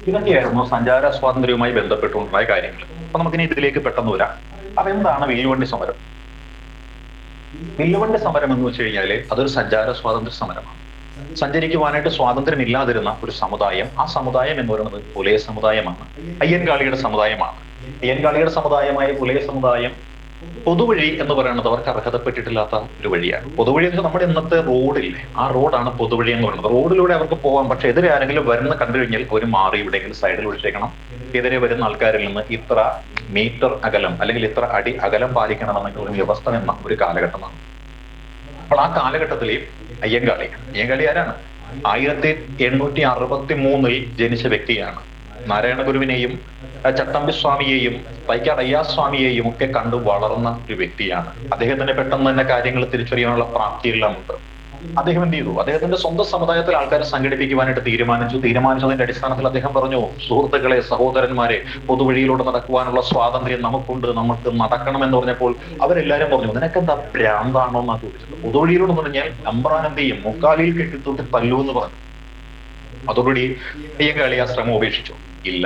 ഇതൊക്കെയായിരുന്നു സഞ്ചാര സ്വാതന്ത്ര്യവുമായി ബന്ധപ്പെട്ടുണ്ടായ കാര്യങ്ങൾ. അപ്പൊ നമുക്കിനി ഇതിലേക്ക് പെട്ടെന്ന് വരാം. അപ്പൊ എന്താണ് വില്ലുവണ്ടി സമരം? വില്ലുവണ്ടി സമരം എന്ന് വെച്ച് കഴിഞ്ഞാല് അതൊരു സഞ്ചാര സ്വാതന്ത്ര്യ സമരമാണ്. സഞ്ചരിക്കുവാനായിട്ട് സ്വാതന്ത്ര്യം ഇല്ലാതിരുന്ന ഒരു സമുദായം, ആ സമുദായം എന്ന് പറയുന്നത് പുലയ സമുദായമാണ്, അയ്യൻകാളിയുടെ സമുദായമാണ്. അയ്യൻകാളിയുടെ സമുദായമായ പുലയ സമുദായം പൊതുവഴി എന്ന് പറയുന്നത് അവർക്ക് അർഹതപ്പെട്ടിട്ടില്ലാത്ത ഒരു വഴിയാണ്. പൊതുവഴി എന്ന് നമ്മുടെ ഇന്നത്തെ റോഡില്ലേ, ആ റോഡാണ് പൊതുവഴി എന്ന് പറയുന്നത്. റോഡിലൂടെ അവർക്ക് പോകാം, പക്ഷെ എതിരെ ആരെങ്കിലും വരുന്ന കണ്ടു കഴിഞ്ഞാൽ ഒരു മാറി എവിടെയെങ്കിലും സൈഡിൽ ഒഴിച്ചേക്കണം. എതിരെ വരുന്ന ആൾക്കാരിൽ നിന്ന് ഇത്ര മീറ്റർ അകലം അല്ലെങ്കിൽ ഇത്ര അടി അകലം പാലിക്കണമെന്നുള്ള ഒരു വ്യവസ്ഥ എന്ന ഒരു കാലഘട്ടമാണ്. അപ്പോൾ ആ കാലഘട്ടത്തിൽ അയ്യങ്കാളി ആരാണ്? 1863 ജനിച്ച വ്യക്തിയാണ്. നാരായണ ഗുരുവിനെയും ചട്ടമ്പി സ്വാമിയെയും തൈക്കാട് അയ്യാസ്വാമിയെയും ഒക്കെ കണ്ടു വളർന്ന ഒരു വ്യക്തിയാണ്. അദ്ദേഹത്തിന് പെട്ടെന്ന് തന്നെ കാര്യങ്ങൾ തിരിച്ചറിയാനുള്ള പ്രാപ്തിയെല്ലാം ഉണ്ട്. അദ്ദേഹം എന്ത് ചെയ്തു? അദ്ദേഹത്തിന്റെ സ്വന്തം സമുദായത്തിൽ ആൾക്കാരെ സംഘടിപ്പിക്കുവാനായിട്ട് തീരുമാനിച്ചതിന്റെ അടിസ്ഥാനത്തിൽ അദ്ദേഹം പറഞ്ഞു, സുഹൃത്തുക്കളെ, സഹോദരന്മാരെ, പൊതുവഴിയിലൂടെ നടക്കുവാനുള്ള സ്വാതന്ത്ര്യം നമുക്കുണ്ട്, നമുക്ക് നടക്കണം എന്ന് പറഞ്ഞപ്പോൾ അവരെല്ലാരും പറഞ്ഞു, നിനക്കെന്താ ഭ്രാന്താണോ എന്നാ ചോദിച്ചത്. പൊതുവഴിയിലൂടെ എന്ന് പറഞ്ഞാൽ അമ്പ്രാനെന്ത് ചെയ്യും? മുക്കാലിൽ കെട്ടിത്തൂട്ടി തല്ലൂ എന്ന് പറഞ്ഞു. അതോടുകൂടി അയ്യങ്കാളി ആ ശ്രമം ഉപേക്ഷിച്ചു. ഇല്ല,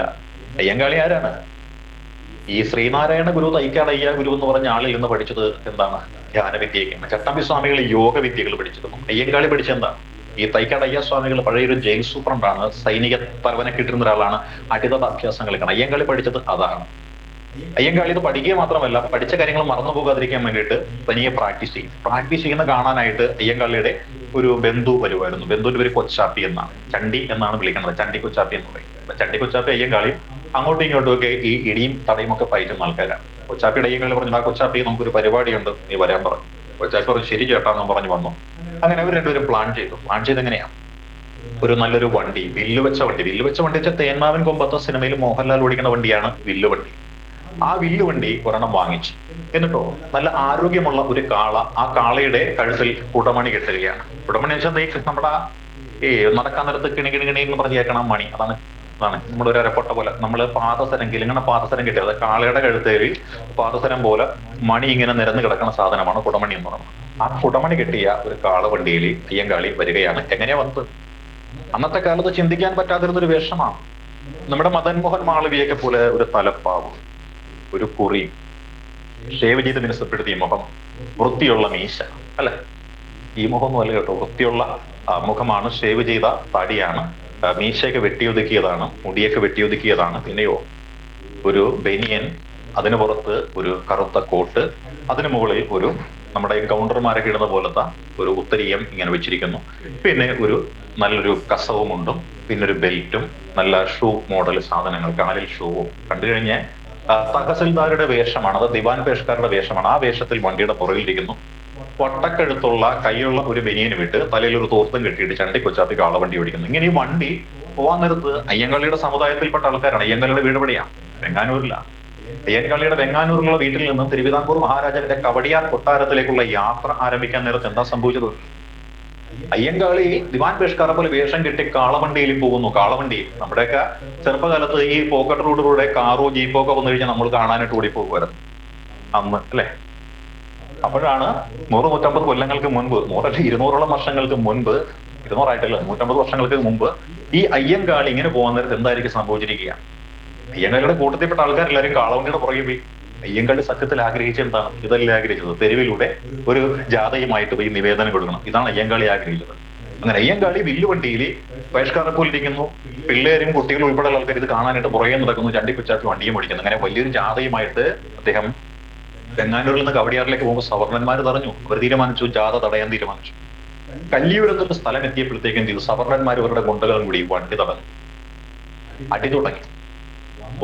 അയ്യങ്കാളി ആരാണ്? ഈ ശ്രീനാരായണ ഗുരു, തൈക്കാട് അയ്യ ഗുരു എന്ന് പറഞ്ഞ ആളിൽ നിന്ന് പഠിച്ചത് എന്താണ്? ധ്യാനവിദ്യയൊക്കെയാണ്. ചട്ടമ്പി സ്വാമികൾ യോഗ വിദ്യകൾ പഠിച്ചിരുന്നു. അയ്യങ്കാളി പഠിച്ചെന്താ? ഈ തൈക്കാട് അയ്യ സ്വാമികൾ പഴയൊരു ജയിൽ സൂപ്രണ്ടാണ്, സൈനിക തലവനൊക്കെ ഇട്ടിരുന്ന ഒരാളാണ്, അടിതട അഭ്യാസങ്ങളൊക്കെയാണ്. അയ്യങ്കാളി പഠിച്ചത് അതാണ്. അയ്യങ്കാളി ഇത് പഠിക്കുക മാത്രമല്ല, പഠിച്ച കാര്യങ്ങൾ മറന്നു പോകാതിരിക്കാൻ വേണ്ടിയിട്ട് തനിയെ പ്രാക്ടീസ് ചെയ്യുന്ന കാണാനായിട്ട് അയ്യങ്കാളിയുടെ ഒരു ബന്ധു വരുമായിരുന്നു. ബന്ധുവിന്റെ പേര് കൊച്ചാപ്പി എന്നാണ്, ചണ്ടി എന്നാണ് വിളിക്കുന്നത്, ചണ്ടി കൊച്ചാപ്പി എന്ന് പറയും. ചണ്ടി കൊച്ചാപ്പി അയ്യങ്കാളിയും അങ്ങോട്ടും ഇങ്ങോട്ടും ഒക്കെ ഈ ഇടിയും തടയും ഒക്കെ പയറ്റുന്ന ആൾക്കാരാണ്. കൊച്ചാപ്പിയുടെ അയ്യങ്കാളി പറഞ്ഞു, ആ കൊച്ചാപ്പി നമുക്കൊരു പരിപാടിയുണ്ട്, നീ വരാൻ പറഞ്ഞു. കൊച്ചാപ്പി പറഞ്ഞു, ശരി ചേട്ടാന്ന് പറഞ്ഞു വന്നു. അങ്ങനെ അവർ രണ്ടുപേരും പ്ലാൻ ചെയ്ത് എങ്ങനെയാണ്? ഒരു നല്ലൊരു വണ്ടി, വില്ലുവെച്ച വണ്ടി വെച്ച തേന്മാവൻ കൊമ്പത്ത സിനിമയിൽ മോഹൻലാൽ ഓടിക്കുന്ന വണ്ടിയാണ് വില്ലുവണ്ടി. ആ വില്ലുവണ്ടി ഒരെണ്ണം വാങ്ങിച്ചു. എന്നിട്ടോ നല്ല ആരോഗ്യമുള്ള ഒരു കാള, ആ കാളയുടെ കഴുത്തിൽ കുടമണി കെട്ടുകയാണ്. കുടമണി വെച്ചാൽ നമ്മുടെ ഈ നടക്കാൻ നേരത്ത് കിണി എന്ന് പറഞ്ഞ് കേൾക്കണം മണി. അതാണ് നമ്മുടെ ഒരു അരപ്പൊട്ട പോലെ നമ്മൾ കിലുങ്ങണ പാദസരം കിട്ടിയത്. കാളയുടെ കഴുത്തേൽ പാദസരം പോലെ മണി ഇങ്ങനെ നിരന്ന് കിടക്കുന്ന സാധനമാണ് കുടമണി എന്ന് പറയുന്നത്. ആ കുടമണി കെട്ടിയ ഒരു കാളവണ്ടിയിൽ അയ്യങ്കാളി വരികയാണ്. എങ്ങനെയാ വന്നത്? അന്നത്തെ കാലത്ത് ചിന്തിക്കാൻ പറ്റാതിരുന്നൊരു വേഷമാണ്. നമ്മുടെ മദൻ മോഹൻ മാളവിയൊക്കെ പോലെ ഒരു തലപ്പാവ്, ഒരു കുറി, ഷേവ് ചെയ്ത് മിനുസപ്പെടുത്തിയ മുഖം, വൃത്തിയുള്ള മീശ അല്ലെ? ഈ മുഖമൊന്നും അല്ല കേട്ടോ, വൃത്തിയുള്ള മുഖമാണ്, ഷേവ് ചെയ്ത തടിയാണ്, മീശയൊക്കെ വെട്ടിയൊതുക്കിയതാണ്, മുടിയൊക്കെ വെട്ടിയൊതുക്കിയതാണ്. പിന്നെയോ ഒരു ബനിയൻ, അതിന് പുറത്ത് ഒരു കറുത്ത കോട്ട്, അതിന് മുകളിൽ ഒരു നമ്മുടെ കൗണ്ടർമാരൊക്കെ ഇടുന്ന പോലത്തെ ഒരു ഉത്തരീയം ഇങ്ങനെ വെച്ചിരിക്കുന്നു. പിന്നെ ഒരു നല്ലൊരു കസവുമുണ്ടും, പിന്നെ ഒരു ബെൽറ്റും, നല്ല ഷൂ മോഡൽ സാധനങ്ങൾ, കാലിൽ ഷൂവും. കണ്ടു കഴിഞ്ഞാൽ തഹസിൽദാരുടെ വേഷമാണ്, അത് ദിവാൻ പേഷ്കാരുടെ വേഷമാണ്. ആ വേഷത്തിൽ വണ്ടിയുടെ പുറകിലിരിക്കുന്നു. വട്ടക്കഴുത്തുള്ള കൈയുള്ള ഒരു ബനിയന് വിട്ട് തലയിൽ ഒരു തോർത്തും കെട്ടിയിട്ട് ചണ്ടി കൊച്ചാപ്പി കാളവണ്ടി ഓടിക്കുന്നു. ഇങ്ങനെ ഈ വണ്ടി പോവാൻ നേരത്ത് അയ്യങ്കാളിയുടെ സമുദായത്തിൽപ്പെട്ട ആൾക്കാരാണ്. അയ്യങ്കാളിയുടെ വീട് എവിടെയാണ്? വെങ്ങാനൂരില. അയ്യങ്കാളിയുടെ വെങ്ങാനൂരിലുള്ള വീട്ടിൽ നിന്നും തിരുവിതാംകൂർ മഹാരാജാവിന്റെ കവടിയാർ കൊട്ടാരത്തിലേക്കുള്ള യാത്ര ആരംഭിക്കാൻ നേരത്ത് എന്താ സംഭവിച്ചത്? അയ്യങ്കാളി ദിവാൻ പേഷ്കാരെ പോലെ വേഷം കെട്ടി കാളവണ്ടിയിൽ പോകുന്നു. കാളവണ്ടി നമ്മുടെയൊക്കെ ചെറുപ്പകാലത്ത് ഈ പോക്കറ്റ് റോഡിലൂടെ കാറോ ജീപ്പോ ഒക്കെ വന്നു കഴിഞ്ഞാൽ നമ്മൾ കാണാനായിട്ട് ഓടിപ്പോകുമായിരുന്നു അന്ന്, അല്ലെ? അപ്പോഴാണ് 100-150 കൊല്ലങ്ങൾക്ക് മുൻപ്, 200-200ഓളം വർഷങ്ങൾക്ക് മുൻപ്, 200ആയിട്ടല്ല, 150 വർഷങ്ങൾക്ക് മുമ്പ് ഈ അയ്യങ്കാളി ഇങ്ങനെ പോകുന്ന നേരത്ത് എന്തായിരിക്കും സംഭവിച്ചിരിക്കുക? അയ്യങ്കാളിയുടെ കൂട്ടത്തിൽപ്പെട്ട ആൾക്കാരെല്ലാവരും കാളവണ്ടിയുടെ പുറകെ പോയി. അയ്യങ്കാളി സത്യത്തിൽ ആഗ്രഹിച്ചത് എന്താണ്? ഇതല്ലേ ആഗ്രഹിച്ചത്? തെരുവിലൂടെ ഒരു ജാഥയുമായിട്ട് പോയി നിവേദനം കൊടുക്കണം. ഇതാണ് അയ്യങ്കാളി ആഗ്രഹിച്ചത്. അങ്ങനെ അയ്യങ്കാളി വില്ലുവണ്ടിയിൽ പേഷ്കാരെ പോലെ ഇരിക്കുന്നു. പിള്ളേരും കുട്ടികളും ഉൾപ്പെടെയുള്ള ആൾക്കാർ ഇത് കാണാനായിട്ട് പുറകെ നടക്കുന്നു. ചണ്ടി കൊച്ചാപ്പി വണ്ടിയും ഓടിക്കുന്നു. അങ്ങനെ വലിയൊരു ജാഥയുമായിട്ട് അദ്ദേഹം വെങ്ങാനൂരിൽ നിന്ന് കവടിയാറിലേക്ക് പോകുമ്പോൾ സവർണന്മാർ തടഞ്ഞു. അവർ തീരുമാനിച്ചു, ജാഥ തടയാൻ തീരുമാനിച്ചു. കല്ലിയൂർ എന്നൊരു സ്ഥലം എത്തിയപ്പോഴത്തേക്കും ചെയ്തു, സവർണന്മാർ ഇവരുടെ കൊണ്ടകളും കൂടി വണ്ടി തടഞ്ഞു. അടി തുടങ്ങി.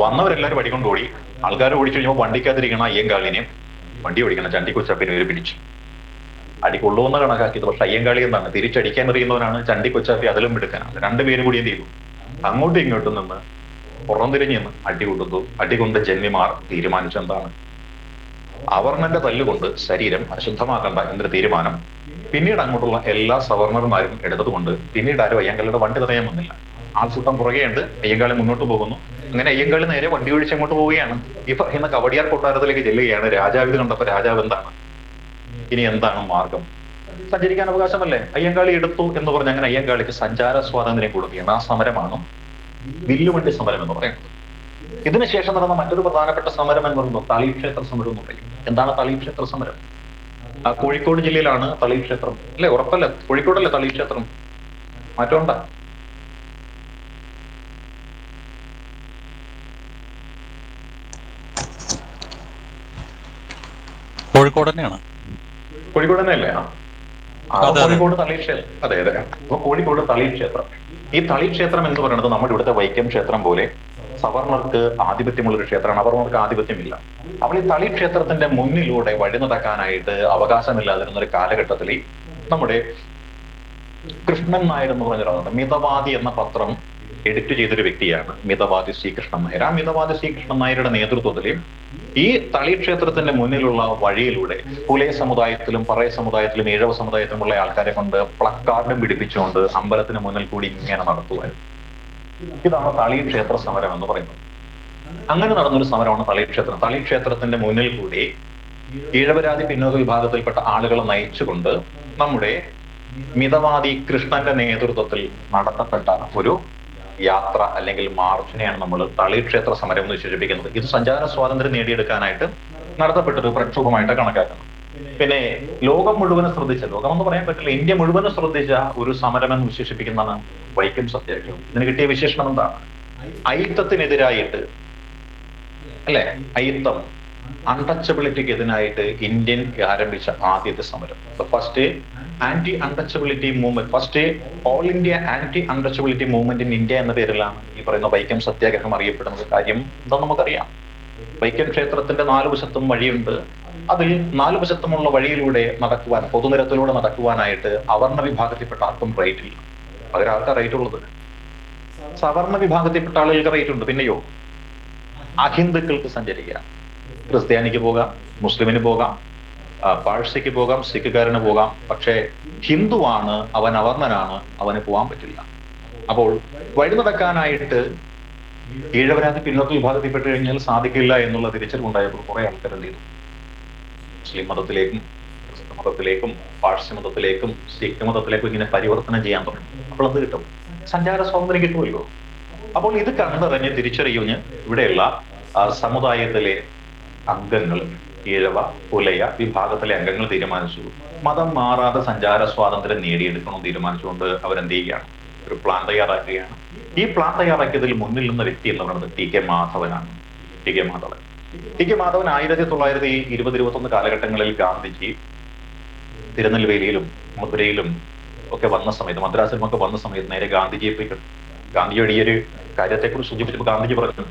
വന്നവരെല്ലാവരും വടികൊണ്ട് ഓടി. ആൾക്കാർ ഓടിച്ചു കഴിഞ്ഞപ്പോൾ വണ്ടിക്കകത്തിരിക്കണ അയ്യങ്കാളിനെ, വണ്ടി ഓടിക്കണം ചണ്ടി കൊച്ചാപ്പിനെ ഇവർ പിടിച്ചു. അടി കൊള്ളുമെന്ന് കണക്കാക്കിയത്. പക്ഷെ അയ്യങ്കാളി എന്താണ്? തിരിച്ചടിക്കാൻ അറിയുന്നവനാണ്. ചണ്ടി കൊച്ചാപ്പി അതിലും എടുക്കാനാണ്. രണ്ടുപേരും കൂടി എന്ത് ചെയ്തു? അങ്ങോട്ടും ഇങ്ങോട്ടും നിന്ന് പുറംതിരിഞ്ഞ് നിന്ന് അടി കൊണ്ടുന്നു. അടി കൊണ്ട് ജന്മിമാർ തീരുമാനിച്ചു എന്താണ്? അവർണന്റെ തല്ലുകൊണ്ട് ശരീരം അശുദ്ധമാക്കണ്ട എന്നൊരു തീരുമാനം പിന്നീട് അങ്ങോട്ടുള്ള എല്ലാ സവർണർമാരും എടുത്തതുകൊണ്ട് പിന്നീട് ആരും അയ്യങ്കാളിയുടെ വണ്ടി തടയാൻ വന്നില്ല. ആൾക്കൂട്ടം പുറകെയുണ്ട്. അയ്യങ്കാളി മുന്നോട്ട് പോകുന്നു. അങ്ങനെ അയ്യങ്കാളി നേരെ വണ്ടി ഒഴിച്ച് അങ്ങോട്ട് പോവുകയാണ്. ഈ പറയുന്ന കവടിയാർ കൊട്ടാരത്തിലേക്ക് ചെല്ലുകയാണ്. രാജാവ് ഇത് കണ്ടപ്പോ രാജാവ് എന്താണ്? ഇനി എന്താണ് മാർഗം? സഞ്ചരിക്കാൻ അവകാശമല്ലേ? അയ്യങ്കാളി എടുത്തു എന്ന് പറഞ്ഞ് അങ്ങനെ അയ്യങ്കാളിക്ക് സഞ്ചാര സ്വാതന്ത്ര്യം കൊടുക്കുകയാണ്. ആ സമരമാണ് വില്ലുവണ്ടി സമരം എന്ന് പറയുന്നത്. ഇതിനുശേഷം നടന്ന മറ്റൊരു പ്രധാനപ്പെട്ട സമരം എന്ന് പറയുന്നത് തളിക്ഷേത്ര സമരം എന്ന് പറയും. എന്താണ് തളിക്ഷേത്ര സമരം? കോഴിക്കോട് ജില്ലയിലാണ് തളിക്ഷേത്രം, അല്ലെ? ഉറപ്പല്ലേ? കോഴിക്കോടല്ലേ തളിക്ഷേത്രം? മാറ്റമുണ്ടാ? കോഴിക്കോട് തന്നെയാണ്. കോഴിക്കോട് തന്നെയല്ലേ? കോഴിക്കോട് തളിക്ഷേത്രം. അതെ അതെ. അപ്പൊ കോഴിക്കോട് തളിക്ഷേത്രം. ഈ തളിക്ഷേത്രം എന്ന് പറയുന്നത് നമ്മുടെ ഇവിടുത്തെ വൈക്കം ക്ഷേത്രം പോലെ സവർണർക്ക് ആധിപത്യമുള്ള ഒരു ക്ഷേത്രമാണ്. അവർണർക്ക് ആധിപത്യമില്ല. അവൾ ഈ തളിക്ഷേത്രത്തിന്റെ മുന്നിലൂടെ വഴി നടക്കാനായിട്ട് അവകാശമില്ലാതിരുന്ന ഒരു കാലഘട്ടത്തിൽ നമ്മുടെ കൃഷ്ണൻ നായർ എന്ന് പറഞ്ഞൊരാളുണ്ട്. മിതവാദി എന്ന പത്രം എഡിറ്റ് ചെയ്തൊരു വ്യക്തിയാണ് മിതവാദി ശ്രീ കൃഷ്ണൻ നായർ. ആ മിതവാദി ശ്രീ കൃഷ്ണൻ നായരുടെ നേതൃത്വത്തിൽ ഈ തളിക്ഷേത്രത്തിന്റെ മുന്നിലുള്ള വഴിയിലൂടെ പുലയ സമുദായത്തിലും പറയ സമുദായത്തിലും ഈഴവ സമുദായത്തിലുമുള്ള ആൾക്കാരെ കൊണ്ട് പ്ലക്കാർഡും പിടിപ്പിച്ചുകൊണ്ട് അമ്പലത്തിന് മുന്നിൽ കൂടി ഇങ്ങനെ നടത്തുമായിരുന്നു. ഇതാണ് തളിക്ഷേത്ര സമരം എന്ന് പറയുന്നത്. അങ്ങനെ നടന്നൊരു സമരമാണ് തളിക്ഷേത്രം. തളിക്ഷേത്രത്തിന്റെ മുന്നിൽ കൂടി ഈഴവരാതി പിന്നോക്ക വിഭാഗത്തിൽപ്പെട്ട ആളുകളെ നയിച്ചുകൊണ്ട് നമ്മുടെ മിതവാദി കൃഷ്ണന്റെ നേതൃത്വത്തിൽ നടത്തപ്പെട്ട ഒരു യാത്ര അല്ലെങ്കിൽ മാർച്ചിനെയാണ് നമ്മൾ തളിക്ഷേത്ര സമരം എന്ന് വിശേഷിപ്പിക്കുന്നത്. ഇത് സഞ്ചാര സ്വാതന്ത്ര്യം നേടിയെടുക്കാനായിട്ട് നടത്തപ്പെട്ടൊരു പ്രക്ഷോഭമായിട്ട് കണക്കാക്കുന്നത്. പിന്നെ ലോകം മുഴുവനും ശ്രദ്ധിച്ച, ലോകം എന്ന് പറയാൻ പറ്റില്ല, ഇന്ത്യ മുഴുവനും ശ്രദ്ധിച്ച ഒരു സമരം എന്ന് വിശേഷിപ്പിക്കുന്നതാണ് വൈക്കം സത്യാഗ്രഹം. ഇതിന് കിട്ടിയ വിശേഷണം എന്താണ്? അയിത്തത്തിനെതിരായിട്ട്, അല്ലെ? അയിത്തം, അൺടച്ചബിലിറ്റിക്ക് എതിരായിട്ട് ഇന്ത്യൻ ആരംഭിച്ച ആദ്യത്തെ സമരം. First anti untouchability movement, first all India anti untouchability movement in India എന്ന പേരിലാണ് ഈ പറയുന്ന വൈക്കം സത്യാഗ്രഹം അറിയപ്പെടുന്നത്. കാര്യം എന്താ നമുക്കറിയാം. വൈക്കം ക്ഷേത്രത്തിന്റെ 4 വശത്തും വഴിയുണ്ട്. അതിൽ 4 വശത്തുമുള്ള വഴിയിലൂടെ നടക്കുവാൻ, പൊതുനിരത്തിലൂടെ നടക്കുവാനായിട്ട് അവർണ വിഭാഗത്തിൽപ്പെട്ട ആർക്കും റൈറ്റ് ഇല്ല. അതിലാർക്കാ റൈറ്റ് ഉള്ളത്? സവർണ വിഭാഗത്തിൽപ്പെട്ട ആളുകൾക്ക് റൈറ്റ് ഉണ്ട്. പിന്നെയോ അഹിന്ദുക്കൾക്ക് സഞ്ചരിക്കാം. ക്രിസ്ത്യാനിക്ക് പോകാം, മുസ്ലിമിന് പോകാം, പാഴ്സിക്ക് പോകാം, സിഖുകാരന് പോകാം. പക്ഷേ ഹിന്ദുവാണ്, അവൻ അവർണനാണ്, അവന് പോകാൻ പറ്റില്ല. അപ്പോൾ വഴി നടക്കാനായിട്ട് ഈഴവരാതി പിന്നോക്ക വിഭാഗത്തിൽപ്പെട്ട് കഴിഞ്ഞാൽ സാധിക്കില്ല എന്നുള്ള തിരിച്ചറിവുണ്ടായപ്പോൾ കുറെ ആൾക്കാർ എന്ത് ചെയ്തു? മുസ്ലിം മതത്തിലേക്കും ക്രിസ്തു മതത്തിലേക്കും പാഴ്സി മതത്തിലേക്കും സിഖ് മതത്തിലേക്കും ഇങ്ങനെ പരിവർത്തനം ചെയ്യാൻ തുടങ്ങി. അപ്പോൾ എന്ത് കിട്ടും? സഞ്ചാര സ്വാതന്ത്ര്യം കിട്ടുമല്ലോ. അപ്പോൾ ഇത് കണ്ടറിഞ്ഞ് തിരിച്ചറിയുന്ന ഇവിടെയുള്ള സമുദായത്തിലെ അംഗങ്ങൾ, ഈഴവ പുലയ വിഭാഗത്തിലെ അംഗങ്ങൾ തീരുമാനിച്ചു മതം മാറാതെ സഞ്ചാര സ്വാതന്ത്ര്യം നേടിയെടുക്കണം തീരുമാനിച്ചുകൊണ്ട് അവരെന്ത് ചെയ്യുകയാണ്? ഒരു പ്ലാൻ തയ്യാറാക്കുകയാണ്. ഈ പ്ലാൻ തയ്യാറാക്കിയതിൽ മുന്നിൽ നിന്ന വ്യക്തി എന്ന് പറയുന്നത് ടി കെ മാധവനാണ്. ടി കെ മാധവൻ 1920-21 കാലഘട്ടങ്ങളിൽ ഗാന്ധിജി തിരുനെൽവേലിയിലും മധുരയിലും ഒക്കെ വന്ന സമയത്ത്, മദ്രാസിലും ഒക്കെ വന്ന സമയത്ത് നേരെ ഗാന്ധിജിയെ പോയി കണ്ടു. ഗാന്ധിജിയുടെ ഈ ഒരു കാര്യത്തെക്കുറിച്ച് സൂചിപ്പിച്ചപ്പോൾ ഗാന്ധിജി പറഞ്ഞു,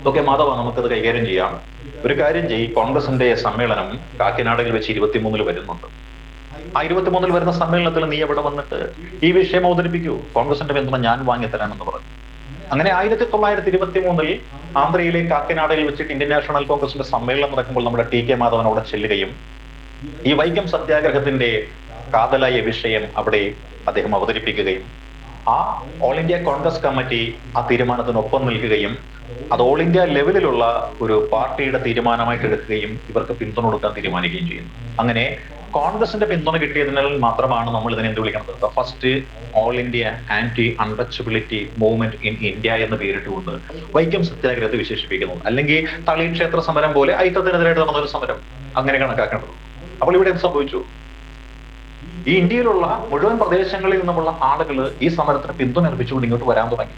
ഓക്കെ മാധവ, നമുക്കത് കൈകാര്യം ചെയ്യാം. ഒരു കാര്യം കോൺഗ്രസിന്റെ സമ്മേളനം കാക്കിനാടയിൽ വെച്ച് 23 വരുന്നുണ്ട്. ആ 23 വരുന്ന സമ്മേളനത്തിൽ നീ എവിടെ വന്നിട്ട് ഈ വിഷയം അവതരിപ്പിക്കൂ, കോൺഗ്രസിന്റെ പിന്തുണ ഞാൻ വാങ്ങിത്തരാമെന്ന് പറഞ്ഞു. അങ്ങനെ 1923 ആന്ധ്രയിലെ കാക്കിനാടയിൽ വെച്ചിട്ട് ഇന്ത്യൻ നാഷണൽ കോൺഗ്രസിന്റെ സമ്മേളനം നടക്കുമ്പോൾ നമ്മുടെ ടി കെ മാധവൻ അവിടെ ചെല്ലുകയും ഈ വൈക്കം സത്യാഗ്രഹത്തിന്റെ കാതലായ വിഷയം അവിടെ അദ്ദേഹം അവതരിപ്പിക്കുകയും ആ ഓൾ ഇന്ത്യ കോൺഗ്രസ് കമ്മിറ്റി ആ തീരുമാനത്തിനൊപ്പം നിൽക്കുകയും അത് ഓൾ ഇന്ത്യ ലെവലിലുള്ള ഒരു പാർട്ടിയുടെ തീരുമാനമായിട്ട് എടുക്കുകയും ഇവർക്ക് പിന്തുണ കൊടുക്കാൻ തീരുമാനിക്കുകയും ചെയ്യുന്നു. അങ്ങനെ കോൺഗ്രസിന്റെ പിന്തുണ കിട്ടിയതിനാൽ മാത്രമാണ് നമ്മൾ ഇതിനെ എന്ത് വിളിക്കുന്നത്, first all India anti untouchability movement in India എന്ന് പേരിട്ടുകൊണ്ട് വൈക്കം സത്യാഗ്രഹത്തെ വിശേഷിപ്പിക്കുന്നത്. അല്ലെങ്കിൽ തളി ക്ഷേത്ര സമരം പോലെ ഐക്യത്തിനെതിരായിട്ട് നടന്നൊരു സമരം അങ്ങനെ കണക്കാക്കേണ്ടത്. അപ്പോൾ ഇവിടെ എന്ത് സംഭവിച്ചു? ഈ ഇന്ത്യയിലുള്ള മുഴുവൻ പ്രദേശങ്ങളിൽ നിന്നുമുള്ള ആളുകൾ ഈ സമരത്തിന് പിന്തുണ അർപ്പിച്ചുകൊണ്ട് ഇങ്ങോട്ട് വരാൻ തുടങ്ങി.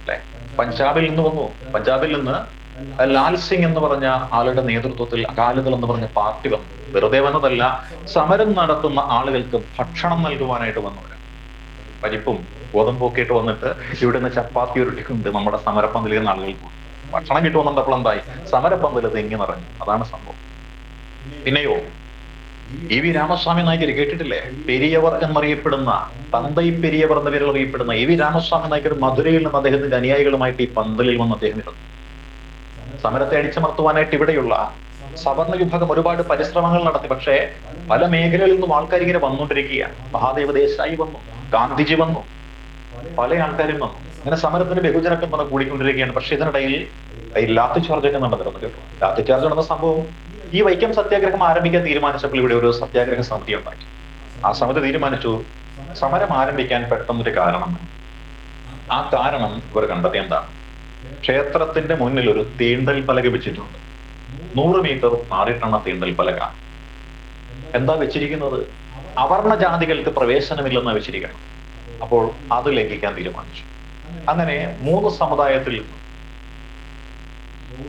അല്ലെ, പഞ്ചാബിൽ നിന്ന് വന്നു. പഞ്ചാബിൽ നിന്ന് ലാൽ സിംഗ് എന്ന് പറഞ്ഞ ആളുടെ നേതൃത്വത്തിൽ അകാലിദൾ എന്ന് പറഞ്ഞ പാർട്ടി വന്നു. വെറുതെ വന്നതല്ല, സമരം നടത്തുന്ന ആളുകൾക്ക് ഭക്ഷണം നൽകുവാനായിട്ട് വന്നവരാണ്. പരിപ്പും ഗോതമ്പൊക്കെ ഇട്ട് വന്നിട്ട് ഇവിടെ നിന്ന് ചപ്പാത്തി ഉരുട്ടിക്കൊണ്ട് നമ്മുടെ സമരപ്പന്തലിൽ നിന്ന് ആളുകൾക്ക് ഭക്ഷണം കിട്ടുമെന്നുണ്ടപ്പോൾ എന്തായി, സമരപ്പന്തൽ തെങ്ങി നിറഞ്ഞു. അതാണ് സംഭവം. പിന്നെയോ ഇ വി രാമസ്വാമി നായ്ക്കർ കേട്ടിട്ടില്ലേ? പെരിയവർ എന്നറിയപ്പെടുന്ന, തന്തൈ പെരിയവർ എന്ന പേരിൽ അറിയപ്പെടുന്ന ഇ വി രാമസ്വാമി നായ്ക്കർ മധുരയിൽ നിന്ന് അദ്ദേഹത്തിന്റെ അനുയായികളുമായിട്ട് ഈ പന്തലിൽ വന്ന് അദ്ദേഹം ഇരുന്നു. സമരത്തെ അടിച്ചമർത്തുവാനായിട്ട് ഇവിടെയുള്ള സവർണ വിഭാഗം ഒരുപാട് പരിശ്രമങ്ങൾ നടത്തി. പക്ഷേ പല മേഖലകളിൽ നിന്നും ആൾക്കാർ ഇങ്ങനെ വന്നുകൊണ്ടിരിക്കുകയാണ്. മഹാദേവ ദേശായി വന്നു, ഗാന്ധിജി വന്നു, പല ആൾക്കാരും വന്നു. അങ്ങനെ സമരത്തിന് ബഹുജന പിന്തുണ കൂടിക്കൊണ്ടിരിക്കുകയാണ്. പക്ഷെ ഇതിനിടയിൽ ഈ ലാത്തി ചാർജ് ഒക്കെ നടന്നിരുന്നു കേട്ടോ. ലാത്തി ചാർജ് നടന്ന സംഭവം ഈ വൈക്കം സത്യാഗ്രഹം ആരംഭിക്കാൻ തീരുമാനിച്ചപ്പോൾ ഇവിടെ ഒരു സത്യാഗ്രഹ സമിതി ഉണ്ടാക്കി. ആ സമിതി തീരുമാനിച്ചു സമരം ആരംഭിക്കാൻ പെട്ടെന്നൊരു കാരണം. ആ കാരണം ഇവർ കണ്ടെത്തിയ എന്താണ്? ക്ഷേത്രത്തിന്റെ മുന്നിൽ ഒരു തീണ്ടൽ പലക വെച്ചിട്ടുണ്ട്. 100 മീറ്റർ മാറിയിട്ടാണ് തീണ്ടൽ പലക. എന്താ വെച്ചിരിക്കുന്നത്? അവർണ ജാതികൾക്ക് പ്രവേശനമില്ലെന്ന് വെച്ചിരിക്കണം. അപ്പോൾ അത് ലംഘിക്കാൻ തീരുമാനിച്ചു. അങ്ങനെ 3 സമുദായത്തിൽ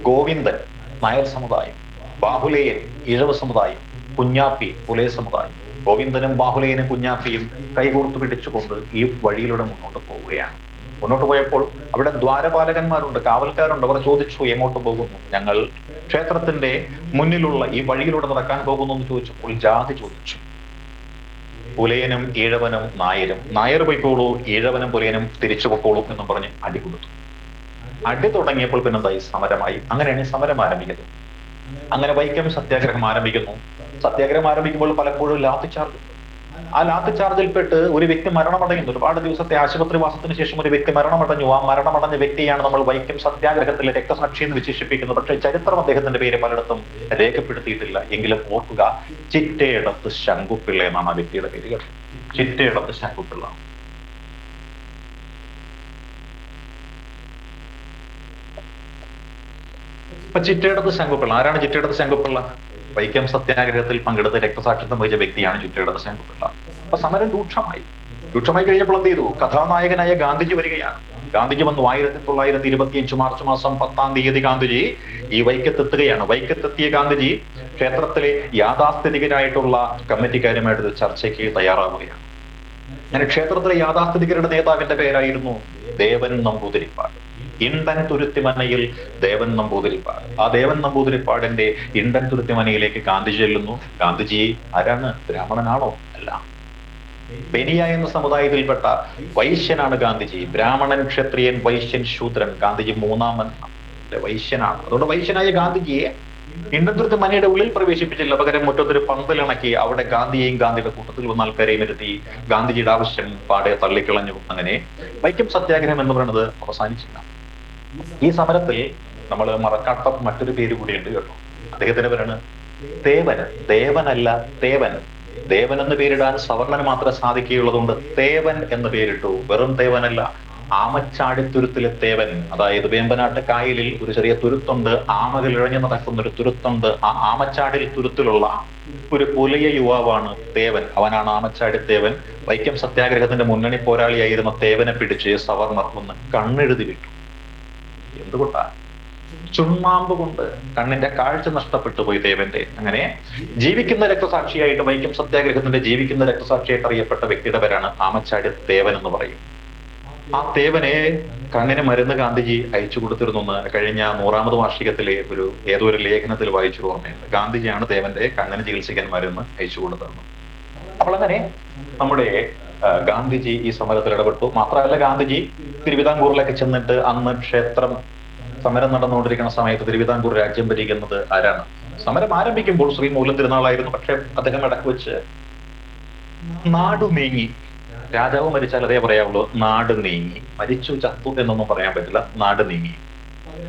ഗോവിന്ദൻ നായർ സമുദായം, ബാഹുലേയൻ ഇഴവ സമുദായം, കുഞ്ഞാപ്പി പുലയ സമുദായം. ഗോവിന്ദനും ബാഹുലേയനും കുഞ്ഞാപ്പിയും കൈകോർത്ത് പിടിച്ചുകൊണ്ട് ഈ വഴിയിലൂടെ മുന്നോട്ട് പോവുകയാണ്. മുന്നോട്ട് പോയപ്പോൾ അവിടെ ദ്വാരപാലകന്മാരുണ്ട്, കാവൽക്കാരുണ്ട്. അവർ ചോദിച്ചു എങ്ങോട്ട് പോകുന്നു? ഞങ്ങൾ ക്ഷേത്രത്തിന്റെ മുന്നിലുള്ള ഈ വഴിയിലൂടെ നടക്കാൻ പോകുന്നു എന്ന് ചോദിച്ചപ്പോൾ ജാതി ചോദിച്ചു. പുലയനും ഈഴവനും നായരും. നായർ പൊയ്ക്കോളൂ, ഈഴവനും പുലയനും തിരിച്ചു പൊക്കോളൂ എന്നും പറഞ്ഞ് അടി കൊടുത്തു. അടി തുടങ്ങിയപ്പോൾ പിന്നെന്തായി? സമരമായി. അങ്ങനെയാണ് ഈ സമരം ആരംഭിക്കുന്നത്. അങ്ങനെ വൈക്കം സത്യാഗ്രഹം ആരംഭിക്കുന്നു. സത്യാഗ്രഹം ആരംഭിക്കുമ്പോൾ പലപ്പോഴും ലാത്തി ചാർജ്. ആ ലാത്തി ചാർജിൽപ്പെട്ട് ഒരു വ്യക്തി മരണമടയുന്നു. ഒരുപാട് ദിവസത്തെ ആശുപത്രിവാസത്തിന് ശേഷം ഒരു വ്യക്തി മരണമടഞ്ഞു. ആ മരണമടഞ്ഞ വ്യക്തിയാണ് നമ്മൾ വൈക്കം സത്യാഗ്രഹത്തിലെ രക്തസാക്ഷി എന്ന് വിശേഷിപ്പിക്കുന്നത്. പക്ഷേ ചരിത്രം അദ്ദേഹത്തിന്റെ പേര് പലയിടത്തും രേഖപ്പെടുത്തിയിട്ടില്ല. എങ്കിലും ഓർക്കുക, ചിറ്റേടത്ത് ശങ്കുപിള്ള എന്നാണ് ആ വ്യക്തിയുടെ പേര് കേട്ടോ. ചിറ്റേടത്ത് ശങ്കുപിള്ള. അപ്പൊ ചിറ്റേടത്ത് ശങ്കുപിള്ള ആരാണ്? ചിറ്റേടത്ത് ശങ്കുപിള്ള വൈക്കം സത്യാഗ്രഹത്തിൽ പങ്കെടുത്ത് രക്തസാക്ഷിത്വം വഹിച്ച വ്യക്തിയാണ് ചിറ്റേടത്ത് ശങ്കുപിള്ള. അപ്പൊ സമരം രൂക്ഷമായി കഴിഞ്ഞപ്പോൾ എന്ത് ചെയ്തു? കഥാനായകനായ ഗാന്ധിജി വരികയാണ്. ഗാന്ധിജി വന്നു 1925 മാർച്ച് മാസം 10-ാം തീയതി ഗാന്ധിജി ഈ വൈക്കത്തെത്തുകയാണ്. വൈക്കത്തെത്തിയ ഗാന്ധിജി ക്ഷേത്രത്തിലെ യാഥാസ്ഥിതികരായിട്ടുള്ള കമ്മിറ്റിക്കാരുമായിട്ട് ചർച്ചയ്ക്ക് തയ്യാറാവുകയാണ്. അങ്ങനെ ക്ഷേത്രത്തിലെ യാഥാസ്ഥിതികരുടെ നേതാവിന്റെ പേരായിരുന്നു ദേവൻ നമ്പൂതിരിപ്പാട്. ഇണ്ടൻ തുരുത്തിമനയിൽ ദേവൻ നമ്പൂതിരിപ്പാട്. ആ ദേവൻ നമ്പൂതിരിപ്പാടിന്റെ ഇണ്ടൻ തുരുത്തിമനയിലേക്ക് ഗാന്ധിജി ചെല്ലുന്നു. ഗാന്ധിജി ആരാണ്? ബ്രാഹ്മണനാണോ? അല്ല, പെനിയ എന്ന സമുദായത്തിൽപ്പെട്ട വൈശ്യനാണ് ഗാന്ധിജി. ബ്രാഹ്മണൻ, ക്ഷത്രിയൻ, വൈശ്യൻ, ശൂദ്രൻ. ഗാന്ധിജി 3ാമൻ വൈശ്യനാണ്. അതുകൊണ്ട് വൈശ്യനായ ഗാന്ധിജിയെ ഇണ്ടൻ തുരുത്തിമനയുടെ ഉള്ളിൽ പ്രവേശിപ്പിച്ചില്ല. പകരം മുറ്റത്തൊരു പന്തലിണക്കി അവിടെ ഗാന്ധിയെയും ഗാന്ധിയുടെ കൂട്ടത്തിൽ വന്ന ആൾക്കാരെയും ഇരുത്തി ഗാന്ധിജിയുടെ ആവശ്യം പാടെ തള്ളിക്കളഞ്ഞു. അങ്ങനെ വൈക്കം സത്യാഗ്രഹം എന്ന് പറയുന്നത് അവസാനിച്ചില്ല. ഈ സമരത്തിൽ നമ്മൾ മറക്കാത്ത മറ്റൊരു പേര് കൂടിയുണ്ട് കേട്ടോ. അദ്ദേഹത്തിന്റെ പേരാണ് തേവൻ. ദേവനല്ല, തേവൻ. ദേവൻ എന്ന് പേരിടാൻ സവർണന് മാത്രമേ സാധിക്കുകയുള്ളതുകൊണ്ട് തേവൻ എന്ന് പേരിട്ടു. വെറും തേവനല്ല, ആമച്ചാടിത്തുരുത്തിലെ തേവൻ. അതായത് വേമ്പനാട്ട് കായലിൽ ഒരു ചെറിയ തുരുത്തുണ്ട്, ആമകൾ ഇഴഞ്ഞു നടക്കുന്ന ഒരു തുരുത്തുണ്ട്. ആ ആമച്ചാടിൽ തുരുത്തിലുള്ള ഒരു പുലയ യുവാവാണ് തേവൻ. അവനാണ് ആമച്ചാടി തേവൻ. വൈക്കം സത്യാഗ്രഹത്തിന്റെ മുന്നണി പോരാളിയായിരുന്ന തേവനെ പിടിച്ച് സവർണർ ഒന്ന് കണ്ണെഴുതി വിട്ടു. എന്തുകൊണ്ടാ? ചുണ്ണാമ്പ് കൊണ്ട് കണ്ണിന്റെ കാഴ്ച നഷ്ടപ്പെട്ടു പോയി ദേവന്റെ. അങ്ങനെ ജീവിക്കുന്ന രക്തസാക്ഷിയായിട്ട്, വൈക്കം സത്യാഗ്രഹത്തിന്റെ ജീവിക്കുന്ന രക്തസാക്ഷിയായിട്ട് അറിയപ്പെട്ട വ്യക്തിയുടെ പേരാണ് ആമച്ചാടി ദേവൻ എന്ന് പറയും. ആ തേവനെ കണ്ണിന് മരുന്ന് ഗാന്ധിജി അയച്ചു കൊടുത്തിരുന്നു എന്ന് കഴിഞ്ഞ 100ാമത് വാർഷികത്തിലെ ഏതോ ഒരു ലേഖനത്തിൽ വായിച്ചു ഓർമ്മയുണ്ട്. ഗാന്ധിജിയാണ് തേവന്റെ കണ്ണിന് ചികിത്സിക്കാൻ മരുന്ന് അയച്ചു കൊടുത്തതെന്ന്. അപ്പോൾ അങ്ങനെ നമ്മുടെ ഗാന്ധിജി ഈ സമരത്തിൽ ഇടപെട്ടു. മാത്രമല്ല, ഗാന്ധിജി തിരുവിതാംകൂറിലേക്ക് ചെന്നിട്ട് അന്ന് സമരം നടന്നുകൊണ്ടിരിക്കുന്ന സമയത്ത് തിരുവിതാംകൂർ രാജ്യം ഭരിക്കുന്നത് ആരാണ്? സമരം ആരംഭിക്കുമ്പോൾ ശ്രീ മൂലം തിരുനാളായിരുന്നു. പക്ഷെ അദ്ദേഹം ഇടക്ക് വെച്ച് നാടു നീങ്ങി. രാജാവ് മരിച്ചാൽ അതേ പറയാവുള്ളൂ, നാട് നീങ്ങി. മരിച്ചു ചത്തു എന്നൊന്നും പറയാൻ പറ്റില്ല, നാട് നീങ്ങി.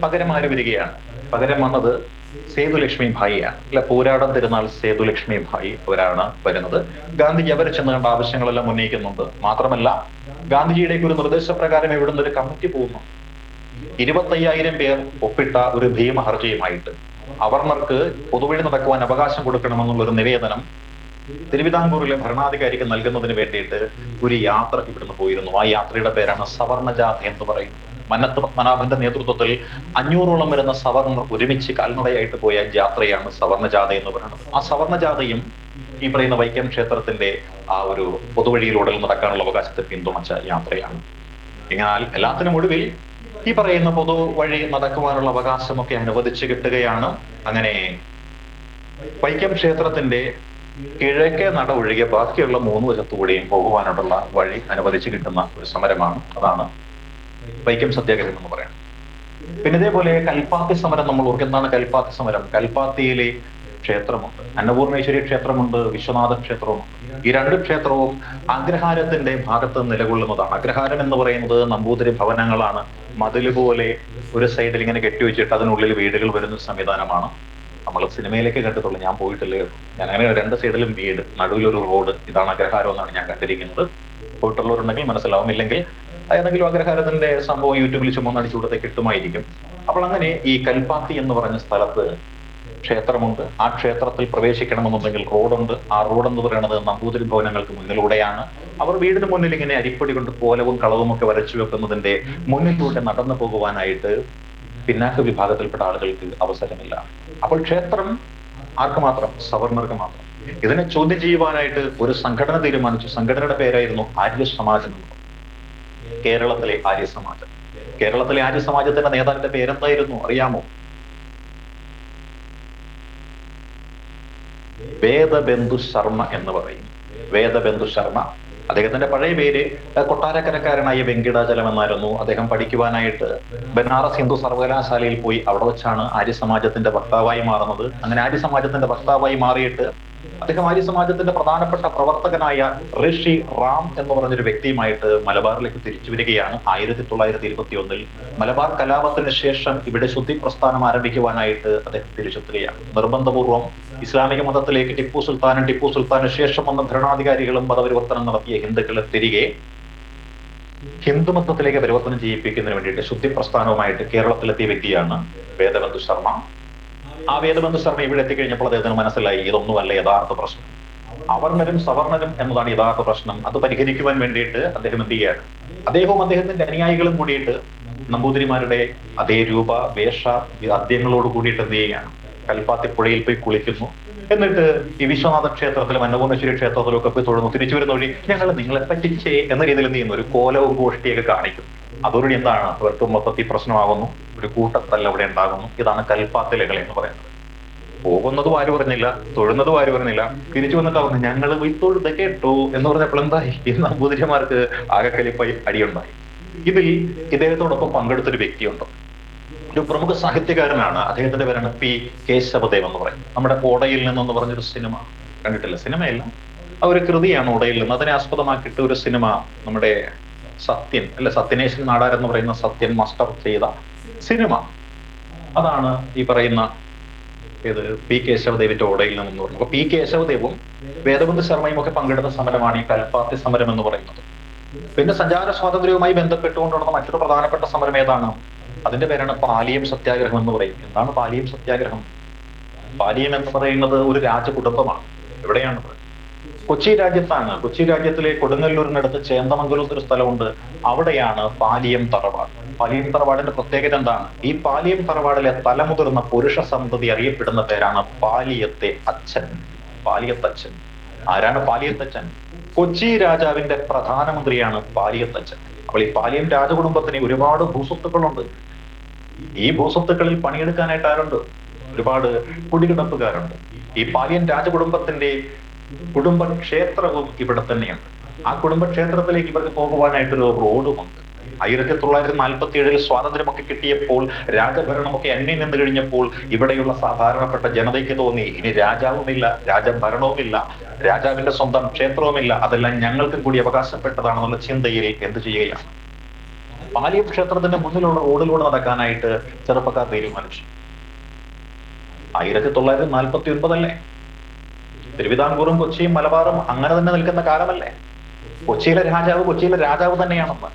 പകരം ആര് വരികയാണ്? പകരം വന്നത് സേതുലക്ഷ്മി ഭായിയാണ്. അല്ലെ, പോരാടം തിരുനാൾ സേതുലക്ഷ്മി ഭായി അവരാണ് വരുന്നത്. ഗാന്ധിജി അവരെ ചെന്ന് കണ്ട ആവശ്യങ്ങളെല്ലാം ഉന്നയിക്കുന്നുണ്ട്. മാത്രമല്ല, ഗാന്ധിജിയുടെ ഒരു നിർദ്ദേശപ്രകാരം ഇവിടുന്ന് ഒരു കമ്മിറ്റി പോകുന്നു. 25,000 പേർ ഒപ്പിട്ട ഒരു ഭീമ ഹർജിയുമായിട്ട് അവർണർക്ക് പൊതുവഴി നടക്കുവാൻ അവകാശം കൊടുക്കണമെന്നുള്ള ഒരു നിവേദനം തിരുവിതാംകൂറിലെ ഭരണാധികാരിക്ക് നൽകുന്നതിന് വേണ്ടിയിട്ട് ഒരു യാത്ര ഇവിടുന്ന് പോയിരുന്നു. ആ യാത്രയുടെ പേരാണ് സവർണജാഥ എന്ന് പറയുന്നത്. മന്നത്ത് പത്മനാഭന്റെ നേതൃത്വത്തിൽ 500ഓളം വരുന്ന സവർണർ ഒരുമിച്ച് കാൽനടയായിട്ട് പോയ യാത്രയാണ് സവർണജാഥ എന്ന് പറയുന്നത്. ആ സവർണജാഥയും ഈ പറയുന്ന വൈക്കം ക്ഷേത്രത്തിന്റെ ആ ഒരു പൊതുവഴിയിലൂടെ നടക്കാനുള്ള അവകാശത്തെ പിന്തുണച്ച യാത്രയാണ്. എന്നാൽ എല്ലാത്തിനും ഒടുവിൽ ഈ പറയുന്ന പൊതുവഴി നടക്കുവാനുള്ള അവകാശമൊക്കെ അനുവദിച്ചു കിട്ടുകയാണ്. അങ്ങനെ വൈക്കം ക്ഷേത്രത്തിന്റെ കിഴക്കേ നട ഒഴികെ ബാക്കിയുള്ള 3 വശത്തുകൂടിയും പോകുവാനുള്ള വഴി അനുവദിച്ചു കിട്ടുന്ന ഒരു സമരമാണ്. അതാണ് വൈക്കം സത്യാഗ്രഹം എന്ന് പറയുന്നത്. പിന്നെ ഇതേപോലെ കൽപ്പാത്തി സമരം നമ്മൾ ഓർക്കും. എന്താണ് കൽപ്പാത്തി സമരം? കൽപ്പാത്തിയിലെ ക്ഷേത്രമുണ്ട്, അന്നപൂർണേശ്വരി ക്ഷേത്രമുണ്ട്, വിശ്വനാഥ ക്ഷേത്രവുമുണ്ട്. ഈ 2 ക്ഷേത്രവും അഗ്രഹാരത്തിന്റെ ഭാഗത്ത് നിലകൊള്ളുന്നതാണ്. അഗ്രഹാരം എന്ന് പറയുന്നത് നമ്പൂതിരി ഭവനങ്ങളാണ്. മതില് പോലെ ഒരു സൈഡിൽ ഇങ്ങനെ കെട്ടിവെച്ചിട്ട് അതിനുള്ളിൽ വീടുകൾ വരുന്ന സംവിധാനമാണ്. നമ്മൾ സിനിമയിലേക്ക് കണ്ടിട്ടുള്ളൂ, ഞാൻ പോയിട്ടില്ലേ. ഞാൻ അങ്ങനെ 2 സൈഡിലും വീട്, നടുവിലൊരു റോഡ്. ഇതാണ് അഗ്രഹാരം എന്നാണ് ഞാൻ കണ്ടിരിക്കുന്നത്. പോയിട്ടുള്ളവരുണ്ടെങ്കിൽ മനസ്സിലാവും, ഇല്ലെങ്കിൽ ഏതെങ്കിലും അഗ്രഹാരത്തിന്റെ സംഭവം യൂട്യൂബിൽ ചുമന്നടിച്ചു കൊടുത്ത് കിട്ടുമായിരിക്കും. അപ്പോൾ അങ്ങനെ ഈ കൽപ്പാത്തി എന്ന് പറഞ്ഞ സ്ഥലത്ത് ക്ഷേത്രമുണ്ട്. ആ ക്ഷേത്രത്തിൽ പ്രവേശിക്കണമെന്നുണ്ടെങ്കിൽ റോഡുണ്ട്. ആ റോഡ് എന്ന് പറയുന്നത് നമ്പൂതിരി ഭവനങ്ങൾക്ക് മുന്നിലൂടെയാണ്. അവർ വീടിന് മുന്നിൽ ഇങ്ങനെ അരിപ്പൊടി കൊണ്ട് കോലവും കളവും ഒക്കെ വരച്ചു വെക്കുന്നതിന്റെ മുന്നിലൂടെ നടന്നു പോകുവാനായിട്ട് പിന്നാക്ക വിഭാഗത്തിൽപ്പെട്ട ആളുകൾക്ക് അവസരമില്ല. അപ്പോൾ ക്ഷേത്രം ആർക്ക് മാത്രം? സവർണർക്ക് മാത്രം. ഇതിനെ ചോദ്യം ചെയ്യുവാനായിട്ട് ഒരു സംഘടന തീരുമാനിച്ചു. സംഘടനയുടെ പേരായിരുന്നു ആര്യ സമാജം. കേരളത്തിലെ ആര്യ സമാജം. കേരളത്തിലെ ആര്യ സമാജത്തിന്റെ നേതാവിന്റെ പേരെന്തായിരുന്നു അറിയാമോ? വേദബന്ധു ശർമ്മ എന്ന് പറയും. വേദബന്ധു ശർമ്മ. അദ്ദേഹത്തിന്റെ പഴയ പേര് കൊട്ടാരക്കരക്കാരനായ വെങ്കിടാചലം എന്നായിരുന്നു. അദ്ദേഹം പഠിക്കുവാനായിട്ട് ബനാറസ് ഹിന്ദു സർവകലാശാലയിൽ പോയി. അവിടെ വെച്ചാണ് ആര്യ സമാജത്തിന്റെ വക്താവായി മാറുന്നത്. അങ്ങനെ ആര്യ സമാജത്തിന്റെ വക്താവായി മാറിയിട്ട് അദ്ദേഹം ആര്യ സമാജത്തിന്റെ പ്രധാനപ്പെട്ട പ്രവർത്തകനായ ഋഷി റാം എന്ന് പറഞ്ഞൊരു വ്യക്തിയുമായിട്ട് മലബാറിലേക്ക് തിരിച്ചു വരികയാണ്. 1921 മലബാർ കലാപത്തിന് ശേഷം ഇവിടെ ശുദ്ധി പ്രസ്ഥാനം ആരംഭിക്കുവാനായിട്ട് അദ്ദേഹം തിരിച്ചെത്തുകയാണ്. നിർബന്ധപൂർവ്വം ഇസ്ലാമിക മതത്തിലേക്ക് ടിപ്പു സുൽത്താന് ശേഷം വന്ന ഭരണാധികാരികളും മതപരിവർത്തനം നടത്തിയ ഹിന്ദുക്കളെ തിരികെ ഹിന്ദുമതത്തിലേക്ക് പരിവർത്തനം ചെയ്യിപ്പിക്കുന്നതിന് വേണ്ടിയിട്ട് ശുദ്ധി പ്രസ്ഥാനവുമായിട്ട് കേരളത്തിലെത്തിയ വ്യക്തിയാണ് വേദബന്ധു ശർമ്മ. ആ വേദബന്ധു ശർമ്മ ഇവിടെ എത്തിക്കഴിഞ്ഞപ്പോൾ അദ്ദേഹത്തിന് മനസ്സിലായി, ഇതൊന്നുമല്ല യഥാർത്ഥ പ്രശ്നം. അവർണരും സവർണരും എന്നതാണ് യഥാർത്ഥ പ്രശ്നം. അത് പരിഹരിക്കുവാൻ വേണ്ടിയിട്ട് അദ്ദേഹം എന്ത് ചെയ്യുകയാണ്? അദ്ദേഹവും അദ്ദേഹത്തിന്റെ അനുയായികളും കൂടിയിട്ട് നമ്പൂതിരിമാരുടെ അതേ രൂപ വേഷ അദ്യങ്ങളോട് കൂടിയിട്ട് എന്ത് ചെയ്യുകയാണ്? കൽപ്പാത്തി പുഴയിൽ പോയി കുളിക്കുന്നു. എന്നിട്ട് ഈ വിശ്വനാഥ ക്ഷേത്രത്തിലും അന്നപൂർണേശ്വരി ക്ഷേത്രത്തിലും ഒക്കെ പോയി തൊഴുന്നു. തിരിച്ചു വരുന്ന വഴി ഞങ്ങൾ നിങ്ങളെ പറ്റിച്ചേ എന്ന രീതിയിൽ എന്ത് ചെയ്യുന്നു? ഒരു കോലവും ഗോഷ്ടിയൊക്കെ കാണിക്കും. അതോടുകൂടി എന്താണ്? അവർക്ക് മൊത്തത്തിൽ പ്രശ്നമാകുന്നു. ഒരു കൂട്ടത്തല്ല അവിടെ ഉണ്ടാകുന്നു. ഇതാണ് കൽപ്പാത്തിലകൾ എന്ന് പറയുന്നത്. പോകുന്നതും ആരും പറഞ്ഞില്ല, തൊഴുന്നതും ആരും പറഞ്ഞില്ല. തിരിച്ചു വന്നിട്ടാവുന്നു ഞങ്ങൾ പോയി തൊഴുത കേട്ടോ എന്ന് പറഞ്ഞപ്പോൾ എന്തായി? ഈ നമ്പൂതിരിമാർക്ക് ആകെ കലിപ്പായി അടിയുണ്ടായി. ഇതിൽ ഇദ്ദേഹത്തോടൊപ്പം പങ്കെടുത്തൊരു വ്യക്തിയുണ്ട്, ഒരു പ്രമുഖ സാഹിത്യകാരനാണ്. അദ്ദേഹത്തിന്റെ പേരാണ് പി കേശവദേവ് എന്ന് പറയും. നമ്മുടെ ഓടയിൽ നിന്നെന്ന് പറഞ്ഞൊരു സിനിമ കണ്ടിട്ടില്ല? സിനിമയല്ല, ആ ഒരു കൃതിയാണ് ഓടയിൽ നിന്ന്. അതിനെ ആസ്പദമാക്കിയിട്ട് ഒരു സിനിമ നമ്മുടെ സത്യൻ അല്ലെ, സത്യനേശൻ നാടാർ എന്ന് പറയുന്ന സത്യൻ മാസ്റ്റർ ചെയ്ത സിനിമ. അതാണ് ഈ പറയുന്ന പി കേശവദേവിന്റെ ഓടയിൽ നിന്നെന്ന് പറയുന്നത്. അപ്പൊ പി കേശവദേവും വേദബന്ധു ശർമ്മയും ഒക്കെ പങ്കെടുത്ത സമരമാണ് ഈ കൽപ്പാത്തി സമരം എന്ന് പറയുന്നത്. പിന്നെ സഞ്ചാര സ്വാതന്ത്ര്യവുമായി ബന്ധപ്പെട്ടുകൊണ്ടുള്ള മറ്റൊരു പ്രധാനപ്പെട്ട സമരം ഏതാണ്? അതിന്റെ പേരാണ് പാലിയം സത്യാഗ്രഹം എന്ന് പറയും. എന്താണ് പാലിയം സത്യാഗ്രഹം? പാലിയം എന്ന് പറയുന്നത് ഒരു രാജകുടുംബമാണ്. എവിടെയാണ്? കൊച്ചി രാജ്യത്താണ്. കൊച്ചി രാജ്യത്തിലെ കൊടുങ്ങല്ലൂരിനടുത്ത് ചേന്ദമംഗലത്ത് ഒരു സ്ഥലമുണ്ട്. അവിടെയാണ് പാലിയം തറവാട്. പാലിയം തറവാടിന്റെ പ്രത്യേകത എന്താണ്? ഈ പാലിയം തറവാടിലെ തലമുതിർന്ന പുരുഷ സന്തതി അറിയപ്പെടുന്ന പേരാണ് പാലിയത്തെ അച്ഛൻ, പാലിയത്തച്ഛൻ. ആരാണ് പാലിയത്തച്ഛൻ? കൊച്ചി രാജാവിന്റെ പ്രധാനമന്ത്രിയാണ് പാലിയത്തച്ഛൻ. അപ്പോൾ ഈ പാലിയം രാജകുടുംബത്തിന് ഒരുപാട് ഭൂസ്വത്തുക്കളുണ്ട്. ഈ ഭൂസ്വത്തുക്കളിൽ പണിയെടുക്കാനായിട്ട് ആരുണ്ട്? ഒരുപാട് കുടികിടപ്പുകാരുണ്ട്. ഈ പാലിയൻ രാജകുടുംബത്തിന്റെ കുടുംബക്ഷേത്രവും ഇവിടെ തന്നെയുണ്ട്. ആ കുടുംബക്ഷേത്രത്തിലേക്ക് ഇവർക്ക് പോകുവാനായിട്ടൊരു റോഡുമുണ്ട്. 1947 സ്വാതന്ത്ര്യമൊക്കെ കിട്ടിയപ്പോൾ, രാജഭരണമൊക്കെ അന്യം നിന്ന് കഴിഞ്ഞപ്പോൾ ഇവിടെയുള്ള സാധാരണപ്പെട്ട ജനതയ്ക്ക് തോന്നി, ഇനി രാജാവുമില്ല, രാജഭരണവുമില്ല, രാജാവിന്റെ സ്വന്തം ക്ഷേത്രവുമില്ല, അതെല്ലാം ഞങ്ങൾക്കും കൂടി അവകാശപ്പെട്ടതാണെന്നുള്ള ചിന്തയിൽ എന്ത് ചെയ്യുകയാണ്, പാലിയം ക്ഷേത്രത്തിന്റെ മുന്നിലുള്ള റോഡിലൂടെ നടക്കാനായിട്ട് ചെറുപ്പക്കാർ തീരുമാനിച്ചു. 1949 അല്ലേ? തിരുവിതാംകൂറും കൊച്ചിയും മലബാറും അങ്ങനെ തന്നെ നിൽക്കുന്ന കാലമല്ലേ? കൊച്ചിയിലെ രാജാവ് തന്നെയാണെന്ന്.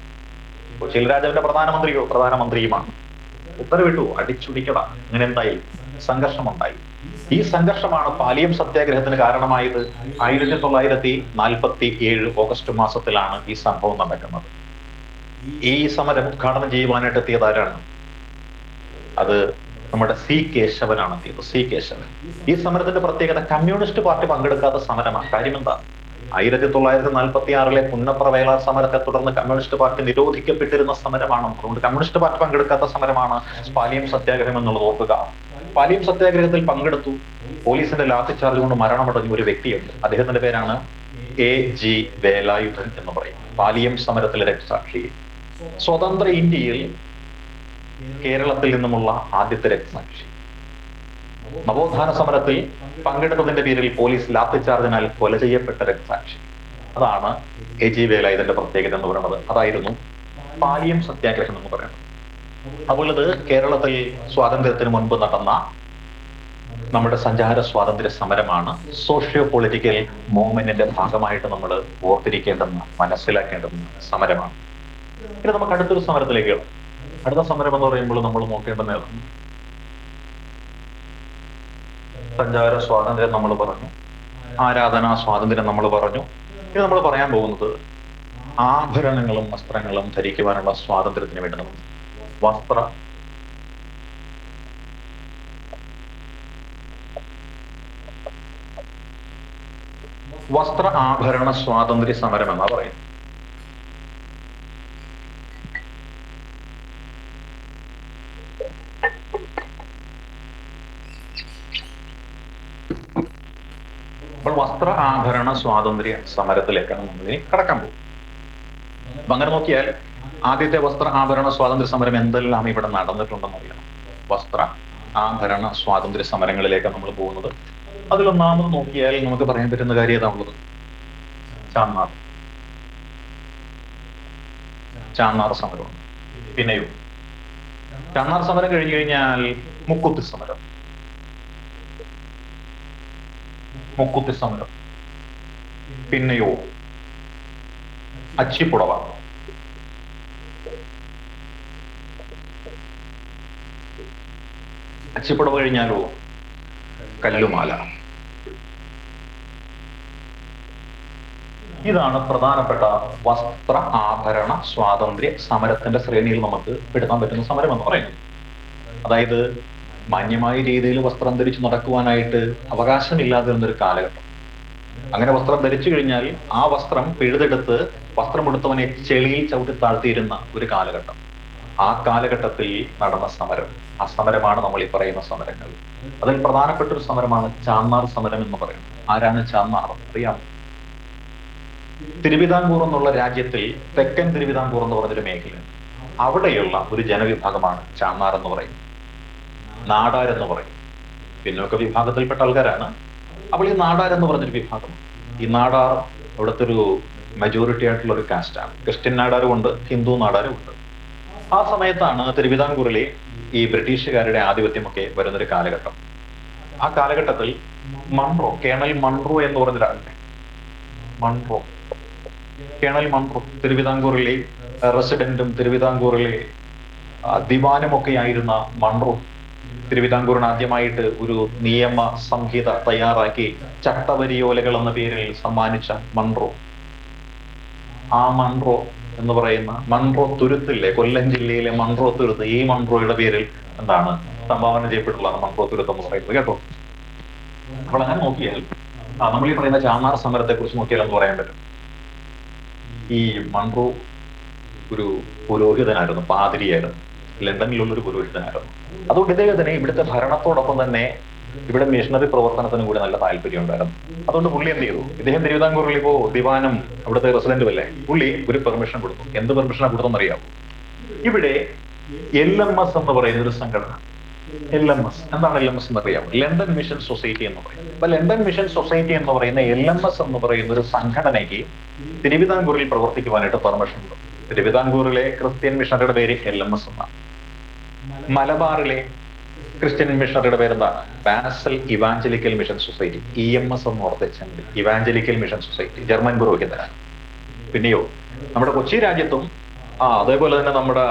കൊച്ചിയിലെ രാജാവിന്റെ പ്രധാനമന്ത്രിയുമാണ്. ഉത്തരവിട്ടു, അടിച്ചുടിക്കട. അങ്ങനെ എന്തായി? സംഘർഷമുണ്ടായി. ഈ സംഘർഷമാണ് പാലിയം സത്യാഗ്രഹത്തിന് കാരണമായത്. 1947 ഓഗസ്റ്റ് മാസത്തിലാണ് ഈ സംഭവം നടക്കുന്നത്. ഈ സമരം ഉദ്ഘാടനം ചെയ്യുവാനായിട്ട് എത്തിയത് ആരാണ്? അത് നമ്മുടെ സി കേശവനാണ് എത്തിയത്. സി കേശവൻ. ഈ സമരത്തിന്റെ പ്രത്യേകത, കമ്മ്യൂണിസ്റ്റ് പാർട്ടി പങ്കെടുക്കാത്ത സമരമാണ്. കാര്യം എന്താ? 1946 പുന്നപ്ര വയലാർ സമരത്തെ തുടർന്ന് കമ്മ്യൂണിസ്റ്റ് പാർട്ടി നിരോധിക്കപ്പെട്ടിരുന്ന സമരമാണ്. അതുകൊണ്ട് കമ്മ്യൂണിസ്റ്റ് പാർട്ടി പങ്കെടുക്കാത്ത സമരമാണ് പാലിയം സത്യാഗ്രഹം എന്നുള്ളത് ഓർക്കുക. പാലിയം സത്യാഗ്രഹത്തിൽ പങ്കെടുത്തു. പോലീസിന്റെ ലാത്തിച്ചാർജ് കൊണ്ട് മരണമടഞ്ഞ ഒരു വ്യക്തിയുണ്ട്. അദ്ദേഹത്തിന്റെ പേരാണ് AG വേലായുധൻ എന്ന് പറയും. പാലിയം സമരത്തിലെ രക്തസാക്ഷി. സ്വതന്ത്ര ഇന്ത്യയിൽ കേരളത്തിൽ നിന്നുമുള്ള ആദ്യത്തെ രക്തസാക്ഷി. നവോത്ഥാന സമരത്തിൽ പങ്കെടുത്തതിന്റെ പേരിൽ പോലീസ് ലാത്തിച്ചാർജിനാൽ കൊല ചെയ്യപ്പെട്ട രക്തസാക്ഷി. അതാണ് AG വേലായുധന്റെ പ്രത്യേകത എന്ന് പറയുന്നത്. അതായിരുന്നു പാലിയം സത്യാഗ്രഹം എന്ന് പറയുന്നത്. അപ്പോൾ ഇത് കേരളത്തിൽ സ്വാതന്ത്ര്യത്തിന് മുൻപ് നടന്ന നമ്മുടെ സഞ്ചാര സ്വാതന്ത്ര്യ സമരമാണ്. സോഷ്യോ പൊളിറ്റിക്കൽ മൂവ്മെന്റിന്റെ ഭാഗമായിട്ട് നമ്മൾ ഓർത്തിരിക്കേണ്ടുന്ന, മനസ്സിലാക്കേണ്ടുന്ന സമരമാണ്. ഇനി നമുക്ക് അടുത്തൊരു സമരത്തിലേക്ക്. അടുത്ത സമരം എന്ന് പറയുമ്പോൾ നമ്മൾ നോക്കേണ്ടുന്ന സഞ്ചാര സ്വാതന്ത്ര്യം നമ്മൾ പറഞ്ഞു, ആരാധനാ സ്വാതന്ത്ര്യം നമ്മൾ പറഞ്ഞു. ഇനി നമ്മൾ പറയാൻ പോകുന്നത് ആഭരണങ്ങളും വസ്ത്രങ്ങളും ധരിക്കുവാനുള്ള സ്വാതന്ത്ര്യത്തിന് വേണ്ടി നമ്മൾ വസ്ത്ര ആഭരണ സ്വാതന്ത്ര്യ സമരം എന്നാ പറയുന്നത്. അപ്പോൾ വസ്ത്ര ആഭരണ സ്വാതന്ത്ര്യ സമരത്തിലേക്കാണ് നമ്മളിനി കടക്കാൻ പോകും. അപ്പൊ അങ്ങനെ നോക്കിയാൽ ആദ്യത്തെ വസ്ത്ര ആഭരണ സ്വാതന്ത്ര്യ സമരം എന്തെല്ലാം ഇവിടെ നടന്നിട്ടുണ്ടെന്ന് അറിയണം. വസ്ത്ര ആഭരണ സ്വാതന്ത്ര്യ സമരങ്ങളിലേക്കാണ് നമ്മൾ പോകുന്നത്. അതിലൊന്നാമത് നോക്കിയാൽ നമുക്ക് പറയാൻ പറ്റുന്ന കാര്യം ഏതാണുള്ളത്? ചാന്നാർ സമരമാണ്. പിന്നെയോ ചാന്നാർ സമരം കഴിഞ്ഞു കഴിഞ്ഞാൽ മുക്കുത്തി സമരം. പിന്നെയോ അച്ചിപ്പുടവ. അച്ചിപ്പുടവ കഴിഞ്ഞാലോ കല്ലുമാല. ഇതാണ് പ്രധാനപ്പെട്ട വസ്ത്ര ആഭരണ സ്വാതന്ത്ര്യ സമരത്തിന്റെ ശ്രേണിയിൽ നമുക്ക് പെടുത്താൻ പറ്റുന്ന സമരം എന്ന് പറയുന്നത്. അതായത് മാന്യമായ രീതിയിൽ വസ്ത്രം ധരിച്ച് നടക്കുവാനായിട്ട് അവകാശമില്ലാതിരുന്നൊരു കാലഘട്ടം. അങ്ങനെ വസ്ത്രം ധരിച്ചു കഴിഞ്ഞാൽ ആ വസ്ത്രം പിഴുതെടുത്ത് വസ്ത്രമെടുത്തവനെ ചെളിയിൽ ചവിട്ടി താഴ്ത്തിയിരുന്ന ഒരു കാലഘട്ടം. ആ കാലഘട്ടത്തിൽ നടന്ന സമരം, ആ സമരമാണ് നമ്മൾ ഈ പറയുന്ന സമരങ്ങൾ. അതിൽ പ്രധാനപ്പെട്ട ഒരു സമരമാണ് ചാന്നാർ സമരം എന്ന് പറയുന്നത്. ആരാണ് ചാന്നാർ? അറിയാം. തിരുവിതാംകൂർ എന്നുള്ള രാജ്യത്തിൽ തെക്കൻ തിരുവിതാംകൂർ എന്ന് പറഞ്ഞൊരു മേഖലയുണ്ട്. അവിടെയുള്ള ഒരു ജനവിഭാഗമാണ് ചാന്നാർ എന്ന് പറയുന്നത്. നാടാർ എന്ന് പറയും. പിന്നോക്ക വിഭാഗത്തിൽപ്പെട്ട ആൾക്കാരാണ്. അപ്പോൾ ഈ നാടാർ എന്ന് പറഞ്ഞൊരു വിഭാഗം, ഈ നാടാർ ഇവിടുത്തെ ഒരു മെജോറിറ്റി ആയിട്ടുള്ള ഒരു കാസ്റ്റാണ്. ക്രിസ്ത്യൻ നാടാരും ഉണ്ട്, ഹിന്ദു നാടാരും ഉണ്ട്. ആ സമയത്താണ് തിരുവിതാംകൂറിലെ ഈ ബ്രിട്ടീഷുകാരുടെ ആധിപത്യമൊക്കെ വരുന്നൊരു കാലഘട്ടം. ആ കാലഘട്ടത്തിൽ കേണൽ മൺറോ എന്ന് പറഞ്ഞൊരാളുടെ കേണൽ മൺറോ തിരുവിതാംകൂറിലെ റെസിഡന്റും തിരുവിതാംകൂറിലെ ദിവാനുമൊക്കെ ആയിരുന്ന മൺറോ തിരുവിതാംകൂറിന് ആദ്യമായിട്ട് ഒരു നിയമ സംഹിത തയ്യാറാക്കി ചട്ടവരിയോലകൾ എന്ന പേരിൽ സമ്മാനിച്ച മൺറോ. ആ മൺറോ എന്ന് പറയുന്ന മൺറോ തുരുത്തില്ലേ, കൊല്ലം ജില്ലയിലെ മൺറോ തുരുത്ത്, ഈ മൺറോയുടെ പേരിൽ സംഭാവന ചെയ്യപ്പെട്ടുള്ളതാണ് മൺറോ തുരുത്ത് എന്ന് പറയുന്നത് കേട്ടോ. അപ്പോൾ അങ്ങനെ നോക്കിയാൽ നമ്മൾ ഈ പറയുന്ന ചാന്നാർ സമരത്തെ കുറിച്ച് നോക്കിയാൽ എന്ന് പറയാൻ പറ്റും. ഈ മൺറോ ഒരു പുരോഹിതനായിരുന്നു, പാതിരിയായിരുന്നു, ലണ്ടനിലുള്ള ഒരു പുരോഹിതനായിരുന്നു. അതുകൊണ്ട് ഇദ്ദേഹത്തിന് ഇവിടുത്തെ ഭരണത്തോടൊപ്പം തന്നെ ഇവിടെ മിഷണറി പ്രവർത്തനത്തിനും കൂടി നല്ല താല്പര്യം ഉണ്ടായിരുന്നു. അതുകൊണ്ട് പുള്ളി എന്ത് ചെയ്തു, ഇദ്ദേഹം തിരുവിതാംകൂറിൽ ഇപ്പോ ദിവാനും അവിടുത്തെ റെസിഡന്റും അല്ലേ, പുള്ളി ഒരു പെർമിഷൻ കൊടുത്തു. എന്ത് പെർമിഷനാണ് കൊടുത്തെന്ന് അറിയാമോ? ഇവിടെ LMS എന്ന് പറയുന്ന ഒരു സംഘടന, LMS എന്താണ് LMS എന്ന് അറിയാമോ? ലണ്ടൻ മിഷൻ സൊസൈറ്റി എന്ന് പറയും. അപ്പൊ ലണ്ടൻ മിഷൻ സൊസൈറ്റി എന്ന് പറയുന്ന LMS എന്ന് പറയുന്ന ഒരു സംഘടനയ്ക്ക് തിരുവിതാംകൂറിൽ പ്രവർത്തിക്കുവാനായിട്ട് പെർമിഷൻ ഉണ്ട്. തിരുവിതാംകൂറിലെ ക്രിസ്ത്യൻ മിഷണറിയുടെ പേര് LMS എന്നാണ്. മലബാറിലെ ക്രിസ്ത്യൻ മിഷണറിയുടെ പേരെന്താണ്? Basal evangelical mission society, EMS എന്ന് ഓർത്തിച്ചെങ്കിൽ ഇവാഞ്ചലിക്കൽ മിഷൻ സൊസൈറ്റി, ജർമ്മൻ പുരോഹിതനാണ്. പിന്നെയോ നമ്മുടെ കൊച്ചി രാജ്യത്തും അതേപോലെ തന്നെ നമ്മുടെ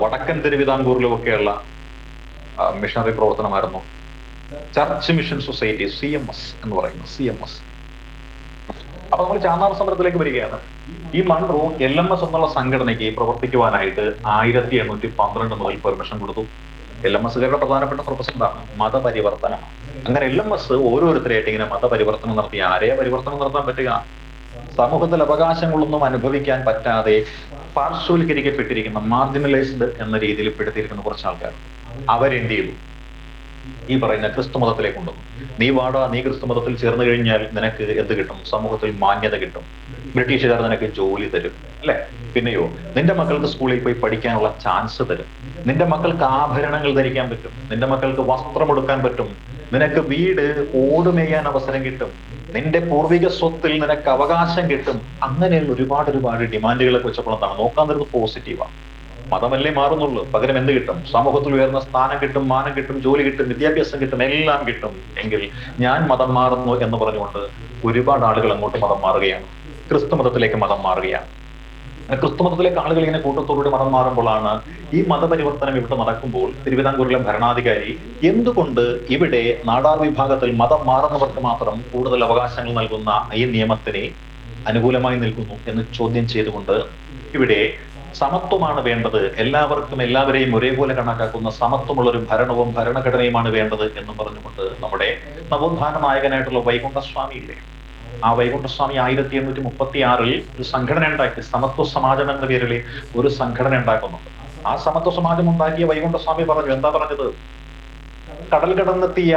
വടക്കൻ തിരുവിതാംകൂറിലും ഒക്കെയുള്ള മിഷണറി പ്രവർത്തനമായിരുന്നു ചർച്ച് മിഷൻ സൊസൈറ്റി, CMS എന്ന് പറയുന്നത്, CMS. അപ്പൊ നമ്മൾ ചാന്നാർ സമരത്തിലേക്ക് വരികയാണ്. ഈ മൺറോ LMS എന്നുള്ള സംഘടനയ്ക്ക് പ്രവർത്തിക്കുവാനായിട്ട് 1812 മുതൽ പെർമിഷൻ കൊടുത്തു. LMSകാരുടെ പ്രധാനപ്പെട്ട പർപ്പസ് എന്താണ്? മതപരിവർത്തനം. അങ്ങനെ LMS ഓരോരുത്തരായിട്ട് ഇങ്ങനെ മതപരിവർത്തനം നടത്തി. ആരെയാ പരിവർത്തനം നടത്താൻ പറ്റുക? സമൂഹത്തിൽ അവകാശങ്ങളൊന്നും അനുഭവിക്കാൻ പറ്റാതെ പാർശ്വവൽക്കരിക്കപ്പെട്ടിരിക്കുന്ന, മാർജിനലൈസ്ഡ് എന്ന രീതിയിൽ പെടുത്തിയിരിക്കുന്ന കുറച്ച് ആൾക്കാർ, അവരെന്ത് ചെയ്തു? ഈ പറയുന്ന ക്രിസ്തു മതത്തിലേക്ക് കൊണ്ടുവന്നു. നീ വാടാ, നീ ക്രിസ്തു മതത്തിൽ ചേർന്ന് കഴിഞ്ഞാൽ നിനക്ക് എന്ത് കിട്ടും? സമൂഹത്തിൽ മാന്യത കിട്ടും, ബ്രിട്ടീഷുകാർ നിനക്ക് ജോലി തരും, അല്ലെ? പിന്നെയോ നിന്റെ മക്കൾക്ക് സ്കൂളിൽ പോയി പഠിക്കാനുള്ള ചാൻസ് തരും, നിന്റെ മക്കൾക്ക് ആഭരണങ്ങൾ ധരിക്കാൻ പറ്റും, നിന്റെ മക്കൾക്ക് വസ്ത്രം എടുക്കാൻ പറ്റും, നിനക്ക് വീട് ഓടുമേയാൻ അവസരം കിട്ടും, നിന്റെ പൂർവിക സ്വത്തിൽ നിനക്ക് അവകാശം കിട്ടും. അങ്ങനെയുള്ള ഒരുപാട് ഡിമാൻഡുകളെ വെച്ചപ്പോൾ എന്താണ് നോക്കാൻ തരുന്നത്? പോസിറ്റീവാണ്. മതമല്ലേ മാറുന്നുള്ളൂ, പകരം എന്ത് കിട്ടും? സമൂഹത്തിൽ ഉയർന്ന സ്ഥാനം കിട്ടും, മാനം കിട്ടും, ജോലി കിട്ടും, വിദ്യാഭ്യാസം കിട്ടും, എല്ലാം കിട്ടും. എങ്കിൽ ഞാൻ മതം മാറുന്നു എന്ന് പറഞ്ഞുകൊണ്ട് ഒരുപാട് ആളുകൾ അങ്ങോട്ട് മതം മാറുകയാണ്, ക്രിസ്തു മതത്തിലേക്ക് മതം മാറുകയാണ്. ക്രിസ്തു മതത്തിലേക്ക് ആളുകൾ ഇങ്ങനെ കൂട്ടത്തോടുകൂടി മതം മാറുമ്പോഴാണ് ഈ മതപരിവർത്തനം ഇവിടെ നടക്കുമ്പോൾ തിരുവിതാംകൂറിലെ ഭരണാധികാരി എന്തുകൊണ്ട് ഇവിടെ നാടാർ വിഭാഗത്തിൽ മതം മാറുന്നവർക്ക് മാത്രം കൂടുതൽ അവകാശങ്ങൾ നൽകുന്ന ഈ നിയമത്തിന് അനുകൂലമായി നിൽക്കുന്നു എന്ന് ചോദ്യം ചെയ്തുകൊണ്ട് ഇവിടെ സമത്വമാണ് വേണ്ടത്, എല്ലാവർക്കും എല്ലാവരെയും ഒരേപോലെ കണക്കാക്കുന്ന സമത്വമുള്ള ഒരു ഭരണവും ഭരണഘടനയുമാണ് വേണ്ടത് എന്ന് പറഞ്ഞുകൊണ്ട് നമ്മുടെ നവോത്ഥാന നായകനായിട്ടുള്ള വൈകുണ്ഠസ്വാമി ഇല്ലേ, ആ വൈകുണ്ഠസ്വാമി 1836 ഒരു സംഘടന ഉണ്ടാക്കി, സമത്വ സമാജം എന്ന പേരിൽ ഒരു സംഘടന ഉണ്ടാക്കുന്നുണ്ട്. ആ സമത്വ സമാജം ഉണ്ടാക്കിയ വൈകുണ്ഠസ്വാമി പറഞ്ഞു, എന്താ പറഞ്ഞത്? കടൽ കടന്നെത്തിയ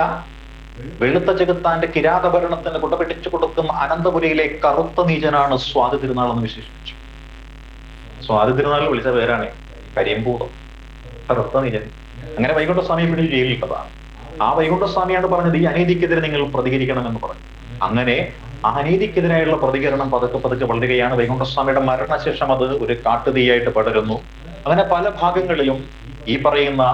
വെളുത്ത ചെകുത്താന്റെ കിരാതഭരണത്തിന് കുടപിടിച്ചു കൊടുക്കുന്ന അനന്തപുരിയിലെ കറുത്ത നീചനാണ് സ്വാതി തിരുനാൾ എന്ന് വിശേഷിപ്പിച്ചു. സ്വാതി തിരുനാളിൽ വിളിച്ച പേരാണ് കരിയമ്പൂതം, കറുത്ത നീചൻ. അങ്ങനെ വൈകുണ്ഠസ്വാമിയെ പിടിച്ച് ജയിലിട്ടതാണ്. ആ വൈകുണ്ഠസ്വാമിയാണ് പറഞ്ഞത്, ഈ അനീതിക്കെതിരെ നിങ്ങൾ പ്രതികരിക്കണമെന്ന് പറഞ്ഞു. അങ്ങനെ ആ അനീതിക്കെതിരായുള്ള പ്രതികരണം പതുക്കെ വളരുകയാണ്. വൈകുണ്ഠസ്വാമിയുടെ മരണശേഷം അത് ഒരു കാട്ടുതീയായിട്ട് പടരുന്നു. അങ്ങനെ പല ഭാഗങ്ങളിലും ഈ പറയുന്ന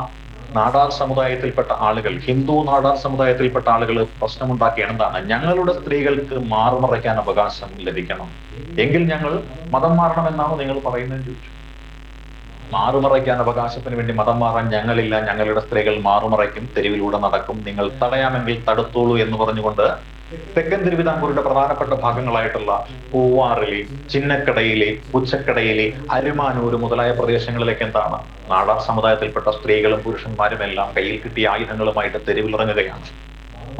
നാടാർ സമുദായത്തിൽപ്പെട്ട ആളുകൾ, ഹിന്ദു നാടാർ സമുദായത്തിൽപ്പെട്ട ആളുകൾ പ്രശ്നമുണ്ടാക്കിയാണ്. എന്താണ്? ഞങ്ങളുടെ സ്ത്രീകൾക്ക് മാറുമറയ്ക്കാൻ അവകാശം ലഭിക്കണം, എങ്കിൽ ഞങ്ങൾ മതം മാറണമെന്നാണ് നിങ്ങൾ പറയുന്നതെന്ന് ചോദിച്ചു. മാറുമറയ്ക്കാൻ അവകാശത്തിന് വേണ്ടി മതം മാറാൻ ഞങ്ങളില്ല, ഞങ്ങളുടെ സ്ത്രീകൾ മാറുമറയ്ക്കും, തെരുവിലൂടെ നടക്കും, നിങ്ങൾ തടയാമെങ്കിൽ തടുത്തോളൂ എന്ന് പറഞ്ഞുകൊണ്ട് തെക്കൻ തിരുവിതാംകൂറിന്റെ പ്രധാനപ്പെട്ട ഭാഗങ്ങളായിട്ടുള്ള പൂവാറിലെ, ചിന്നക്കടയിലെ, പുച്ചക്കടയിലെ, അരുമാനൂര് മുതലായ പ്രദേശങ്ങളിലേക്ക് എന്താണ് നാടാർ സമുദായത്തിൽപ്പെട്ട സ്ത്രീകളും പുരുഷന്മാരും എല്ലാം കയ്യിൽ കിട്ടിയ ആയുധങ്ങളുമായിട്ട് തെരുവിലിറങ്ങുകയാണ്.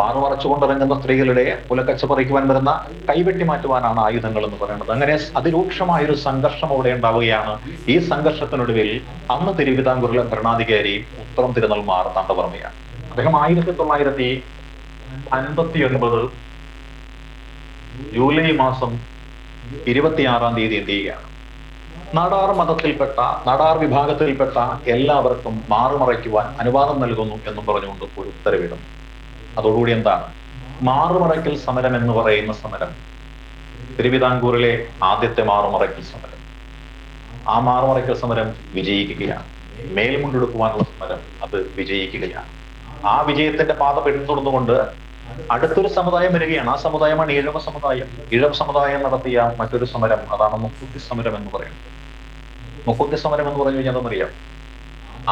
മാറുമറച്ചുകൊണ്ടിറങ്ങുന്ന സ്ത്രീകളുടെ പുലക്കച്ച പറിക്കുവാൻ വരുന്ന കൈവെട്ടി മാറ്റുവാനാണ് ആയുധങ്ങൾ എന്ന് പറയുന്നത്. അങ്ങനെ അതിരൂക്ഷമായൊരു സംഘർഷം അവിടെ ഉണ്ടാവുകയാണ്. ഈ സംഘർഷത്തിനൊടുവിൽ അന്ന് തിരുവിതാംകൂറിലെ ഭരണാധികാരി ഉത്തരം തിരുനാൾ മാർത്താണ്ഡവർമ്മയാണ്. അദ്ദേഹം 1959 ജൂലൈ മാസം 26-ാം തീയതി എന്ത് ചെയ്യുകയാണ്? നാടാർ മതത്തിൽപ്പെട്ട, നാടാർ വിഭാഗത്തിൽപ്പെട്ട എല്ലാവർക്കും മാറുമറയ്ക്കുവാൻ അനുവാദം നൽകുന്നു എന്നും പറഞ്ഞുകൊണ്ട് ഒരു ഉത്തരവിടുന്നു. അതോടുകൂടി എന്താണ്? മാറുമറയ്ക്കൽ സമരം എന്ന് പറയുന്ന സമരം, തിരുവിതാംകൂറിലെ ആദ്യത്തെ മാറുമറയ്ക്കൽ സമരം, ആ മാറുമറയ്ക്കൽ സമരം വിജയിക്കുകയാണ്. മേൽമുണ്ടെടുക്കുവാനുള്ള സമരം അത് വിജയിക്കുകയാണ്. ആ വിജയത്തിന്റെ പാത പിന്തുടർന്നുകൊണ്ട് അടുത്തൊരു സമുദായം വരികയാണ്. ആ സമുദായമാണ് ഈഴവ സമുദായം. ഈഴവ സമുദായം നടത്തിയ മറ്റൊരു സമരം, അതാണ് മുക്കുത്തി സമരം എന്ന് പറയുന്നത്. മുക്കുത്തി സമരം എന്ന് പറഞ്ഞു കഴിഞ്ഞാൽ അതറിയാം,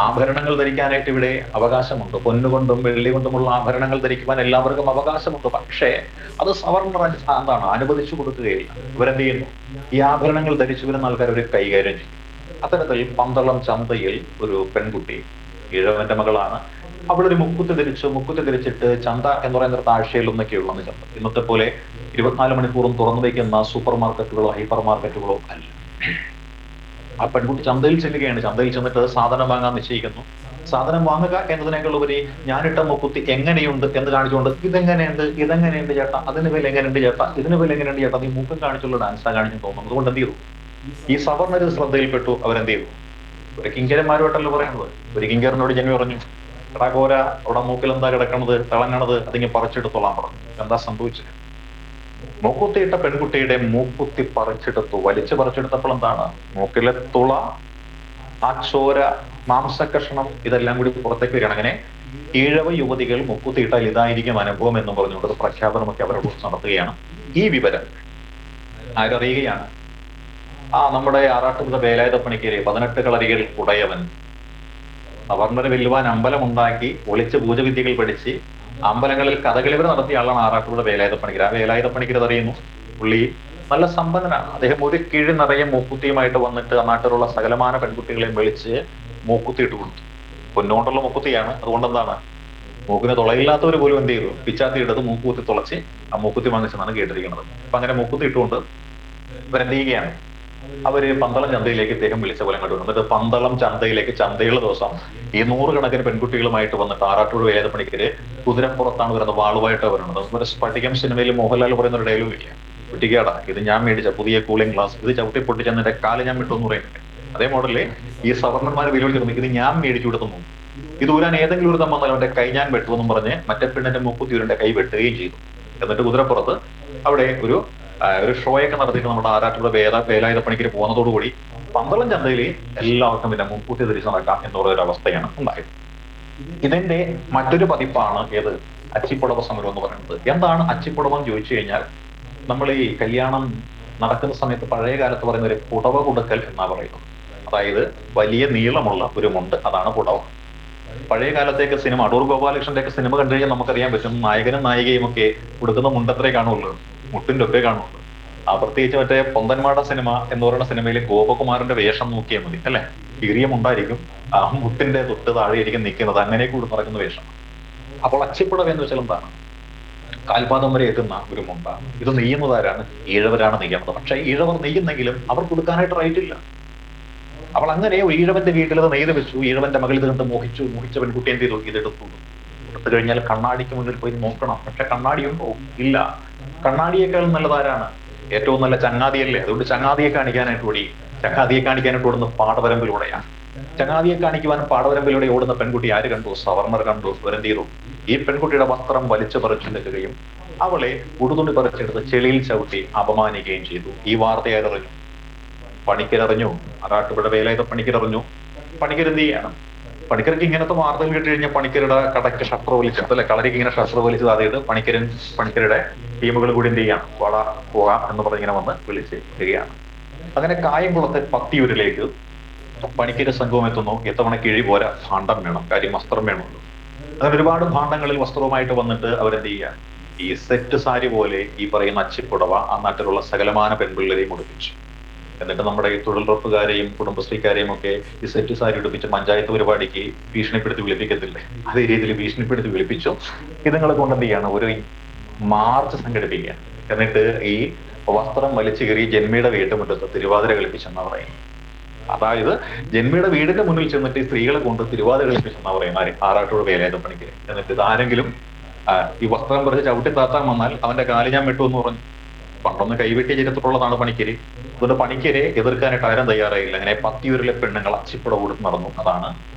ആഭരണങ്ങൾ ധരിക്കാനായിട്ട് ഇവിടെ അവകാശമുണ്ട്. പൊന്നുകൊണ്ടും വെള്ളി കൊണ്ടുമുള്ള ആഭരണങ്ങൾ ധരിക്കുവാൻ എല്ലാവർക്കും അവകാശമുണ്ട്. പക്ഷേ അത് സവർണർ എന്താണ് അനുവദിച്ചു കൊടുക്കുകയില്ല. ഇവരെന്ത് ചെയ്യുന്നു? ഈ ആഭരണങ്ങൾ ധരിച്ചു വരുന്ന ആൾക്കാർ ഒരു കൈകാര്യം ചെയ്യും. അത്തരത്തിൽ പന്തളം ചന്തയിൽ ഒരു പെൺകുട്ടി, ഈഴവന്റെ മകളാണ്, അവളൊരു മുക്കുത്തി ധരിച്ചിട്ട് ചന്ത എന്ന് പറയുന്ന താഴ്ചയിലൊന്നൊക്കെയുള്ള ചന്ത. ഇന്നത്തെ പോലെ 24 മണിക്കൂറും തുറന്നു വയ്ക്കുന്ന സൂപ്പർ മാർക്കറ്റുകളോ ഹൈപ്പർ മാർക്കറ്റുകളോ അല്ല. ആ പെൺകുട്ടി ചന്തയിൽ ചെല്ലുകയാണ്. ചന്തയിൽ ചെന്നിട്ട് സാധനം വാങ്ങാൻ നിശ്ചയിക്കുന്നു. സാധനം വാങ്ങുക എന്നതിനേക്കാൾ ഉപരി ഞാനിട്ട മുക്കുത്തി എങ്ങനെയുണ്ട് എന്ന് കാണിച്ചുകൊണ്ട് ഇതെങ്ങനെയുണ്ട് ചേട്ടാ, അതിന് വില എങ്ങനെയുണ്ട് ചേട്ടാ, ഇതിന് വില എങ്ങനെയുണ്ട് ചേട്ടാ, നീ മൂക്കം കാണിച്ചുള്ള ഡാൻസാ കാണിച്ചു തോന്നുന്നു. അതുകൊണ്ട് എന്ത് ചെയ്തു, ഈ സവർണര് ശ്രദ്ധയിൽപ്പെട്ടു. അവരെന്ത് ചെയ്തു, ഒരു കിങ്കരന്മാരുമായിട്ടല്ലോ പറയുന്നത്. ഒരു കിങ്കരനോട് ജന്മി പറഞ്ഞു, എടാ കോര, അവിടെ മൂക്കിൽ എന്താ കിടക്കണത്, തിളങ്ങണത്, അതിങ്ങനെ പറിച്ചെടുത്തോളാൻ പറഞ്ഞു. എന്താ സംഭവിച്ചത്? മൂക്കുത്തിയിട്ട പെൺകുട്ടിയുടെ മൂക്കുത്തി പറിച്ചെടുത്തു. വലിച്ചു പറിച്ചെടുത്തപ്പോൾ എന്താണ്, മൂക്കിലെ തുള, ആ ചോര, മാംസകഷ്ണം ഇതെല്ലാം കൂടി പുറത്തേക്ക് വരികയാണ്. അങ്ങനെ ഈഴവ യുവതികൾ മുക്കുത്തിയിട്ടാൽ ഇതായിരിക്കും അനുഭവം എന്നും പറഞ്ഞുകൊണ്ട് പ്രഖ്യാപനമൊക്കെ അവരുടെ കുറിച്ച് നടത്തുകയാണ്. ഈ വിവരം ആരറിയുകയാണ്? നമ്മുടെ ആറാട്ടുപുഴ വേലായുധപ്പണിക്കര് 18 കളരികൾ ഉടയവൻ, സവർണര് വെല്ലുവാൻ അമ്പലമുണ്ടാക്കി ഒളിച്ച് പൂജവിദ്യകൾ പഠിച്ച് അമ്പലങ്ങളിൽ കഥകളിവർ നടത്തിയ ആളാണ് ആറാട്ടുപുഴ വേലായുധപ്പണിക്കര്. ആ വേലായുധപ്പണിക്കര് അറിയുന്നു, പുള്ളി നല്ല സമ്പന്നനാണ്. അദ്ദേഹം ഒരു കീഴ് നിറയെ മൂക്കുത്തിയുമായിട്ട് വന്നിട്ട് ആ നാട്ടിലുള്ള സകലമാന പെൺകുട്ടികളെയും വിളിച്ച് മൂക്കുത്തി ഇട്ട് കൊടുത്തു. പൊന്നുകൊണ്ടുള്ള മൂക്കുത്തിയാണ്. അതുകൊണ്ട് എന്താണ്, മൂക്കിന് തുളയില്ലാത്തവർ പോലും എന്ത് ചെയ്തു, പിച്ചാത്തി ഇട്ടത് മൂക്കുത്തി തുളച്ച് ആ മൂക്കുത്തി വാങ്ങിച്ചെന്നാണ് കേട്ടിരിക്കുന്നത്. അപ്പൊ അങ്ങനെ മൂക്കുത്തി ഇട്ടുകൊണ്ട് ഇവരെന്ത് ചെയ്യുകയാണ്, അവര് പന്തളം ചന്തയിലേക്ക് ഇദ്ദേഹം വിളിച്ച പോലെ കണ്ടു. എന്നിട്ട് പന്തളം ചന്തയിലേക്ക് ചന്തയുള്ള ദിവസം ഈ 100 കണക്കിന് പെൺകുട്ടികളുമായിട്ട് വന്നിട്ട് ആറാട്ടുപുഴ വേലായുധപ്പണിക്കര് കുതിരപ്പുറത്താണ് വരുന്നത്, വാളുമായിട്ട് വരുന്നത്. അതുപോലെ സ്ഫടികം സിനിമയിൽ മോഹൻലാൽ പറയുന്ന ഒരു ഡയലോഗ് ഇല്ല, കുട്ടിക്കാടാ ഇത് ഞാൻ മേടിച്ച പുതിയ കൂളിംഗ് ഗ്ലാസ്, ഇത് ചവിട്ടി പൊട്ടിച്ചെന്ന് എന്റെ കാല് ഞാൻ വിട്ടു എന്ന് പറയുന്നുണ്ട്. അതേ മോഡലില് ഈ സവർണന്മാർ വെല്ലുവിളിക്കുന്നു, ഇത് ഞാൻ മേടിച്ചു കൊടുത്തു, ഇത് ഊരാൻ ഏതെങ്കിലും ഒരു തമ്മെന്നാലും അവന്റെ കൈ ഞാൻ വെട്ടുമെന്നും പറഞ്ഞ് മറ്റേ പെണ്ണിന്റെ മൂക്കുത്തിയൂരിന്റെ കൈ വെട്ടുകയും ചെയ്തു. എന്നിട്ട് കുതിരപ്പുറത്ത് അവിടെ ഒരു ഷോയൊക്കെ നടത്തിയിട്ട് നമ്മുടെ ആറാട്ടുപുഴ വേലായുധപ്പണിക്കര് പോകുന്നതോടുകൂടി പന്തളം ചന്തയിൽ എല്ലാവർക്കും പിന്നെ മുൻകൂട്ടി ധരിച്ച് നടക്കാം എന്ന് പറയുന്ന അവസ്ഥയാണ് ഉണ്ടായത്. ഇതിന്റെ മറ്റൊരു പതിപ്പാണ് ഏത്, അച്ചിപ്പുടവ സമരം എന്ന് പറയുന്നത്. എന്താണ് അച്ചിപ്പുടവം എന്ന് ചോദിച്ചു കഴിഞ്ഞാൽ, നമ്മൾ ഈ കല്യാണം നടക്കുന്ന സമയത്ത് പഴയ കാലത്ത് പറയുന്ന ഒരു പുടവ കൊടുക്കൽ എന്നാ പറയുന്നത്. അതായത് വലിയ നീളമുള്ള ഒരു മുണ്ട്, അതാണ് പുടവ. പഴയ കാലത്തേക്ക് സിനിമ, അടൂർ ഗോപാലകൃഷ്ണന്റെ ഒക്കെ സിനിമ കണ്ടു കഴിഞ്ഞാൽ നമുക്കറിയാൻ പറ്റും, നായകനും നായികയും ഒക്കെ കൊടുക്കുന്ന മുണ്ടത്രേ കാണുള്ളൂ, മുട്ടിന്റെ ഒക്കെ കാണുള്ളൂ. പ്രത്യേകിച്ച് മറ്റേ പൊന്തന്മാട സിനിമ എന്ന് പറയുന്ന സിനിമയിൽ ഗോപകുമാറിന്റെ വേഷം നോക്കിയാൽ മതി അല്ലെ, കീറിയ മുണ്ടായിരിക്കും, ആ മുട്ടിന്റെ തൊട്ട് താഴെയായിരിക്കും നിൽക്കുന്നത്, അങ്ങനെ കൂടി നടക്കുന്ന വേഷം. അപ്പോൾ അച്ചിപ്പുടവ എന്ന് വെച്ചാൽ എന്താണ്, കാൽപാദം വരെ എത്തുന്ന ഒരു മുണ്ടാണ്. ഇത് നെയ്യുന്നതാരാണ്, ഈഴവരാണ് നെയ്യുന്നത്. പക്ഷെ ഈഴവർ നെയ്യുന്നെങ്കിലും അവർ കൊടുക്കാനായിട്ട് റൈറ്റ് ഇല്ല. അവൾ അങ്ങനെ ഈഴവന്റെ വീട്ടിൽ അത് നെയ്ത് വെച്ചു. ഈഴവന്റെ മകൾ ഇത് കണ്ട് മോഹിച്ച പെൺകുട്ടി എന്ത് ചെയ്തു, ഇതെടുത്തു. എടുത്തു കഴിഞ്ഞാൽ കണ്ണാടിക്ക് മുന്നിൽ പോയി നോക്കണം. പക്ഷെ കണ്ണാടിയുണ്ടോ, ഇല്ല. കണ്ണാടിയേക്കാൾ നല്ലതാരാണ്, ഏറ്റവും നല്ല ചങ്ങാതിയല്ലേ. അതുകൊണ്ട് ചങ്ങാതിയെ കാണിക്കാനായിട്ട് ഓടുന്ന പാടവരമ്പിലൂടെയാണ്. ചങ്ങാതിയെ കാണിക്കുവാനും പാടവരമ്പിലൂടെ ഓടുന്ന പെൺകുട്ടി ആര് കണ്ടു, സവർണർ കണ്ടു. ഇവരെന്ത് ചെയ്തു, ഈ പെൺകുട്ടിയുടെ വസ്ത്രം വലിച്ചു പറിച്ചെടുക്കുകയും അവളെ ഉടുതുണി പറിച്ചെടുത്ത് ചെളിയിൽ ചവിട്ടി അപമാനിക്കുകയും ചെയ്തു. ഈ വാർത്ത ആരറിഞ്ഞു, പണിക്കരറിഞ്ഞു. ആറാട്ടുപുഴ വേലായുധപ്പണിക്കരറിഞ്ഞു. പണിക്കർ എന്ത് ചെയ്യണം, പണിക്കർക്ക് ഇങ്ങനത്തെ വാർത്തകൾ കിട്ടി കഴിഞ്ഞാൽ പണിക്കരുടെ കടയ്ക്ക് ഷട്ടർ വലിച്ചത് അല്ലെ, കളരിക്ക് ഇങ്ങനെ ഷട്ടർ വലിച്ചത് അതായത് പണിക്കരുടെ ടീമുകൾ കൂടി എന്ത് ചെയ്യണം, പോകാം എന്ന് പറഞ്ഞിങ്ങനെ വന്ന് വിളിച്ച് വരികയാണ്. അങ്ങനെ കായംകുളത്തെ പത്തിയൂരിലേക്ക് പണിക്കര് സംഘവും എത്തുന്നു. എത്തവണ കിഴി പോരാ, ഭാണ്ഡം വേണം, കാര്യം വസ്ത്രം വേണമല്ലോ. അങ്ങനെ ഒരുപാട് ഭാണ്ഡങ്ങളിൽ വസ്ത്രവുമായിട്ട് വന്നിട്ട് അവരെന്ത് ചെയ്യുക, ഈ സെറ്റ് സാരി പോലെ ഈ പറയുന്ന അച്ചിപ്പുടവ ആ നാട്ടിലുള്ള സകലമാന പെൺപിള്ളേരെയും ഉടുപ്പിച്ചു. എന്നിട്ട് നമ്മുടെ ഈ തൊഴിലുറപ്പുകാരെയും കുടുംബശ്രീക്കാരെയും ഒക്കെ ഈ സെറ്റ് സാരി ഉടുപ്പിച്ച് പഞ്ചായത്ത് പരിപാടിക്ക് ഭീഷണിപ്പെടുത്തി വിളിപ്പിക്കത്തില്ലേ, അതേ രീതിയിൽ ഭീഷണിപ്പെടുത്തി വിളിപ്പിച്ചു. ഇതുങ്ങളെ കൊണ്ട് എന്ത് ചെയ്യാണ്, ഒരു മാർച്ച് സംഘടിപ്പിക്കുക. എന്നിട്ട് ഈ വസ്ത്രം വലിച്ചു കയറി ജന്മിയുടെ വീട്ടുമുറ്റത്ത് തിരുവാതിര കളിപ്പിച്ചെന്നാ പറയുന്നത്. അതായത് ജന്മിയുടെ വീടിന്റെ മുന്നിൽ ചെന്നിട്ട് ഈ സ്ത്രീകളെ കൊണ്ട് തിരുവാതിര കളിപ്പിച്ചെന്നാ പറയുന്നത് ആറാട്ടുപുഴ വേലായുധപ്പണിക്കര്. എന്നിട്ട് ഇതാരെങ്കിലും ഈ വസ്ത്രം പറിച്ച് ചവിട്ടി താത്താൻ വന്നാൽ അവന്റെ കാല് ഞാൻ വിട്ടു എന്ന് പറഞ്ഞു. പണ്ടൊന്ന് കൈവെട്ടിയ ചരിത്രമുള്ളതാണ് പണിക്കര്. അതുകൊണ്ട് പണിക്കരെ എതിർക്കാനായിട്ട് ആരും തയ്യാറായില്ല. അങ്ങനെ പത്തിയൂരിലെ പെണ്ണുങ്ങൾ അച്ചിപ്പുടവ കൊടുത്ത് നടന്നു. അതാണ്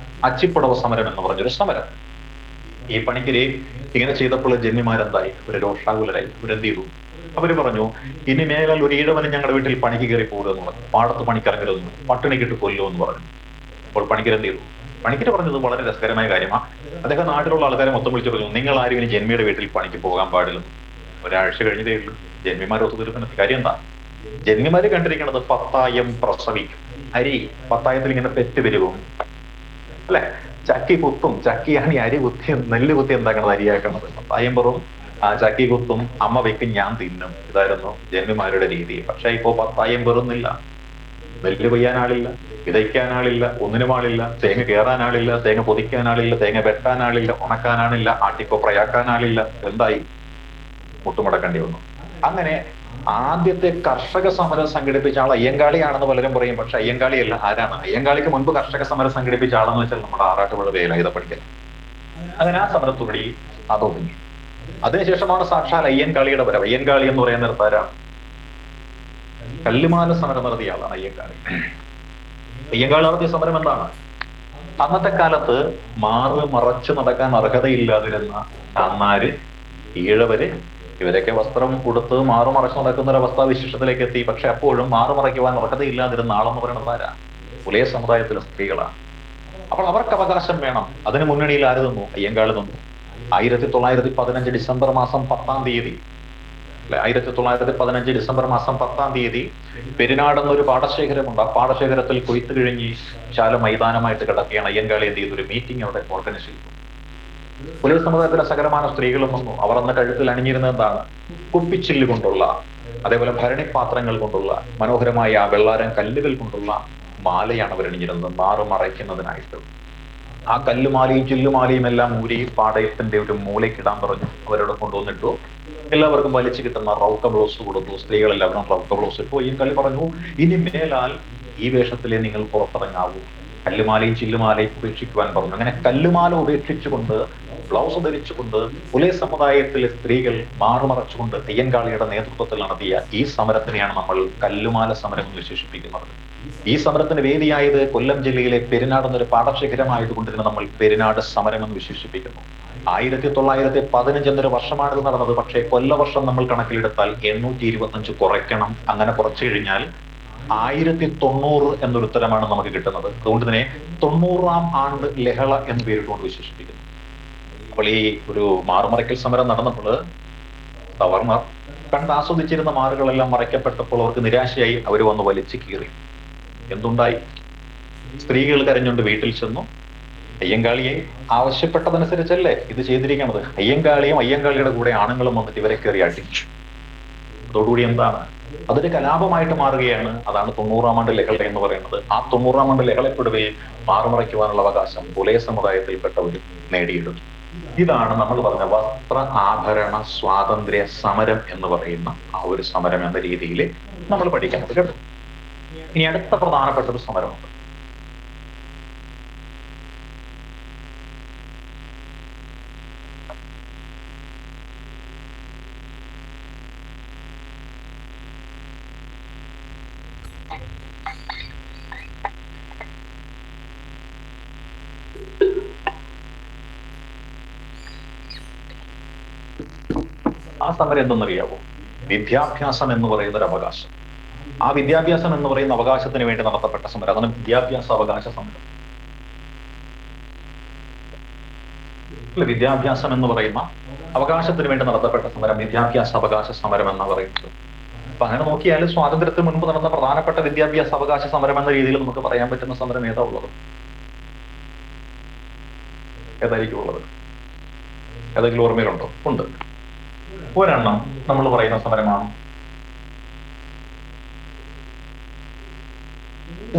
അച്ചിപ്പുടവ സമരം എന്ന് പറഞ്ഞൊരു സമരം. ഈ പണിക്കര് ഇങ്ങനെ ചെയ്തപ്പോൾ ജന്മിമാരെന്തായി, ഒരു രോഷാകുലരായി. ഇവരെന്ത് ചെയ്തു, അവര് പറഞ്ഞു, ഇനി മേലാൽ ഒരു ഈഴവനും ഞങ്ങളുടെ വീട്ടിൽ പണിക്ക് കയറി പോകുമെന്ന് പറഞ്ഞു, പാടത്ത് പണിക്കിറങ്ങരുതെന്ന്, പട്ടിണിക്കിട്ട് കൊല്ലുമെന്ന് പറഞ്ഞു. അപ്പോൾ പണിക്കരെന്ത് ചെയ്തു, പണിക്കര് പറഞ്ഞത് വളരെ രസകരമായ കാര്യമാണ്. അദ്ദേഹം നാട്ടിലുള്ള ആൾക്കാരെ മൊത്തം വിളിച്ചു പറഞ്ഞു, നിങ്ങൾ ആരും ഇനി ജന്മിയുടെ വീട്ടിൽ പണിക്ക് പോകാൻ പാടില്ലെന്ന്. ഒരാഴ്ച കഴിഞ്ഞതേ ഉള്ളൂ. ജന്മിമാർ ഒത്തുതീർപ്പിന്റെ കാര്യം എന്താ, ജന്മിമാര് കണ്ടിരിക്കുന്നത് പത്തായം പ്രസവിക്കും, അരി പത്തായത്തിൽ ഇങ്ങനെ പെറ്റ് വരുവും അല്ലെ, ചക്കി കുത്തും, ചക്കിയാണ് ഈ അരി കുത്തി നെല്ല് കുത്തി എന്താക്കണത്, അരിയാക്കണത്. പത്തായം പെറും, ചക്കി കുത്തും, അമ്മ വെക്കും, ഞാൻ തിന്നും. ഇതായിരുന്നു ജന്മിമാരുടെ രീതി. പക്ഷെ ഇപ്പോ പത്തായം പെറുന്നില്ല, നെല്ല് പെയ്യാൻ ആളില്ല, വിതയ്ക്കാനാളില്ല, ഒന്നിനും ആളില്ല, തേങ്ങ കയറാനാളില്ല, തേങ്ങ പൊതിക്കാനാളില്ല, തേങ്ങ വെട്ടാനാളില്ല, ഉണക്കാനാളില്ല, ആട്ടിക്കൊപ്രയാക്കാനാളില്ല. എന്തായി? മുട്ടുമടക്കേണ്ടി വന്നു. അങ്ങനെ ആദ്യത്തെ കർഷക സമരം സംഘടിപ്പിച്ച ആൾ അയ്യങ്കാളിയാണെന്ന് പലരും പറയും. പക്ഷെ അയ്യങ്കാളിയല്ല. ആരാണ്? അയ്യങ്കാളിക്ക് മുൻപ് കർഷക സമരം സംഘടിപ്പിച്ച ആളെന്ന് വെച്ചാൽ നമ്മുടെ ആറാട്ടുപുഴ വേലായുധപ്പണിക്കർ. അങ്ങനെ ആ സമരത്തോടി അതൊതുങ്ങി. അതിനുശേഷമാണ് സാക്ഷാൽ അയ്യൻകാളിയുടെ വരവ്. അയ്യൻകാളി എന്ന് പറയുന്ന നിർത്താരാണ് കല്ലുമാല സമരം നടത്തിയ ആളാണ് അയ്യങ്കാളി. അയ്യങ്കാളി നടത്തിയ സമരം എന്താണ്? അന്നത്തെ കാലത്ത് മറച്ചു നടക്കാൻ അർഹതയില്ലാതിരുന്ന അന്നാര്, ഈഴവര്, ഇവരൊക്കെ വസ്ത്രം കൊടുത്ത് മറച്ചു നടക്കുന്ന ഒരു അവസ്ഥാവിശേഷത്തിലേക്ക് എത്തി. പക്ഷെ അപ്പോഴും മറയ്ക്കുവാൻ അർഹതയില്ലാതിരുന്ന ആളെന്ന് പറയുന്നത് ആരാ? പുലയ സമുദായത്തിലെ സ്ത്രീകളാണ്. അപ്പോൾ അവർക്ക് അവകാശം വേണം. അതിന് മുന്നണിയിൽ ആര് നിന്നു? അയ്യങ്കാളി നിന്നു. 1915 ഡിസംബർ മാസം 10-ാം തീയതി 1915 ഡിസംബർ മാസം 10-ാം തീയതി പെരിനാട് എന്നൊരു പാടശേഖരമുണ്ട്. ആ പാടശേഖരത്തിൽ കൊയ്ത്ത് കഴിഞ്ഞ് വിശാല മൈതാനമായിട്ട് കിടക്കുകയാണ്. അയ്യങ്കാളി എന്ത് ചെയ്തു? ഒരു മീറ്റിംഗ് അവിടെ ഓർഗനൈസ് ചെയ്തു. പുലയ സമുദായത്തിലെ സകലമാന സ്ത്രീകളും വന്നു. അവർ അന്ന് കഴുത്തിൽ അണിഞ്ഞിരുന്നത് എന്താണ്? കുപ്പിച്ചില്ല് കൊണ്ടുള്ള, അതേപോലെ ഭരണിപാത്രങ്ങൾ കൊണ്ടുള്ള, മനോഹരമായ വെള്ളാരം കല്ലുകൾ കൊണ്ടുള്ള മാലയാണ് അവർ അണിഞ്ഞിരുന്നത്, മറയ്ക്കുന്നതിനായിട്ട്. ആ കല്ലുമാലയും ചില്ലുമാലയും എല്ലാം ഊരി പാടയത്തിന്റെ ഒരു മൂലയ്ക്കിടാൻ പറഞ്ഞു. അവരോട് കൊണ്ടുവന്നിട്ടു. എല്ലാവർക്കും വലിച്ചു കിട്ടുന്ന റൗക്ക ബ്ലൗസ് കൊടുത്തു. സ്ത്രീകളെല്ലാവരും റൗക്ക ബ്ലൗസ് ഇട്ടു. അയ്യങ്കാളി പറഞ്ഞു, ഇനി മേലാൽ ഈ വേഷത്തിലെ നിങ്ങൾ പുറത്തിറങ്ങാവൂ. കല്ലുമാലയും ചില്ലുമാലയും ഉപേക്ഷിക്കുവാൻ പറഞ്ഞു. അങ്ങനെ കല്ലുമാല ഉപേക്ഷിച്ചുകൊണ്ട്, ബ്ലൗസ് ധരിച്ചുകൊണ്ട്, പുലയ സമുദായത്തിലെ സ്ത്രീകൾ മറച്ചുകൊണ്ട് അയ്യങ്കാളിയുടെ നേതൃത്വത്തിൽ നടത്തിയ ഈ സമരത്തിനെയാണ് നമ്മൾ കല്ലുമാല സമരം എന്ന് വിശേഷിപ്പിക്കുന്നത്. ഈ സമരത്തിന് വേദിയായത് കൊല്ലം ജില്ലയിലെ പെരിനാട് എന്നൊരു പാടശേഖരമായതുകൊണ്ട് തന്നെ നമ്മൾ പെരിനാട് സമരം എന്ന് വിശേഷിപ്പിക്കുന്നു. 1915 എന്നൊരു വർഷമാണിത് നടന്നത്. പക്ഷേ കൊല്ലവർഷം നമ്മൾ കണക്കിലെടുത്താൽ 825 കുറയ്ക്കണം. അങ്ങനെ കുറച്ചു കഴിഞ്ഞാൽ 1090 എന്നൊരു ഉത്തരമാണ് നമുക്ക് കിട്ടുന്നത്. അതുകൊണ്ട് തന്നെ 90-ാം ആണ്ട് ലഹള എന്ന് പേരിട്ടുകൊണ്ട് വിശേഷിപ്പിക്കുന്നു. അപ്പോൾ ഈ ഒരു മാറുമറയ്ക്കൽ സമരം നടന്നപ്പോൾ സവർണർ കണ്ടാസ്വദിച്ചിരുന്ന മാറുകളെല്ലാം മറയ്ക്കപ്പെട്ടപ്പോൾ അവർക്ക് നിരാശയായി. അവർ വന്ന് വലിച്ചു കീറി. എന്തുണ്ടായി? സ്ത്രീകൾ കരഞ്ഞുകൊണ്ട് വീട്ടിൽ ചെന്നു. അയ്യങ്കാളിയെ ആവശ്യപ്പെട്ടതനുസരിച്ചല്ലേ ഇത് ചെയ്തിരിക്കുന്നത്. അയ്യങ്കാളിയും അയ്യങ്കാളിയുടെ കൂടെ ആണുങ്ങളും വന്നിട്ട് ഇവരെ കയറി അടിച്ചു. അതോടുകൂടി എന്താണ്? അതൊരു കലാപമായിട്ട് മാറുകയാണ്. അതാണ് 90-ാം ആണ്ട് ലഹള എന്ന് പറയുന്നത്. ആ 90-ാം ആണ്ട് ലഹളപ്പെടുകയിൽ മാറുമറയ്ക്കുവാനുള്ള അവകാശം പുലയ സമുദായത്തിൽപ്പെട്ടവർ നേടിയെടുത്തു. ഇതാണ് നമ്മൾ പറഞ്ഞ വസ്ത്ര ആഭരണ സ്വാതന്ത്ര്യ സമരം എന്ന് പറയുന്ന ആ ഒരു സമരം എന്ന രീതിയിൽ നമ്മൾ പഠിക്കുന്നത് കേട്ടോ. ഇനി അടുത്ത പ്രധാനപ്പെട്ട ഒരു സമരമുണ്ട്. ആ സമരം എന്തെന്നറിയാവോ? വിദ്യാഭ്യാസം എന്ന് പറയുന്ന ഒരു അവകാശം. ആ വിദ്യാഭ്യാസം എന്ന് പറയുന്ന അവകാശത്തിന് വേണ്ടി നടത്തപ്പെട്ട സമരം. അതാണ് വിദ്യാഭ്യാസ അവകാശ സമരം. വിദ്യാഭ്യാസം എന്ന് പറയുന്ന അവകാശത്തിന് വേണ്ടി നടത്തപ്പെട്ട സമരം വിദ്യാഭ്യാസ അവകാശ സമരം എന്ന് പറയുന്നത്. അപ്പൊ അങ്ങനെ നോക്കിയാൽ സ്വാതന്ത്ര്യത്തിന് മുൻപ് നടന്ന പ്രധാനപ്പെട്ട വിദ്യാഭ്യാസ അവകാശ സമരം എന്ന രീതിയിൽ നമുക്ക് പറയാൻ പറ്റുന്ന സമരം ഏതാ ഉള്ളത്? ഏതായിരിക്കും ഉള്ളത്? ഏതെങ്കിലും ഓർമ്മയിലുണ്ടോ? ഉണ്ട്. ഒരെണ്ണം നമ്മൾ പറയുന്ന സമരമാണ്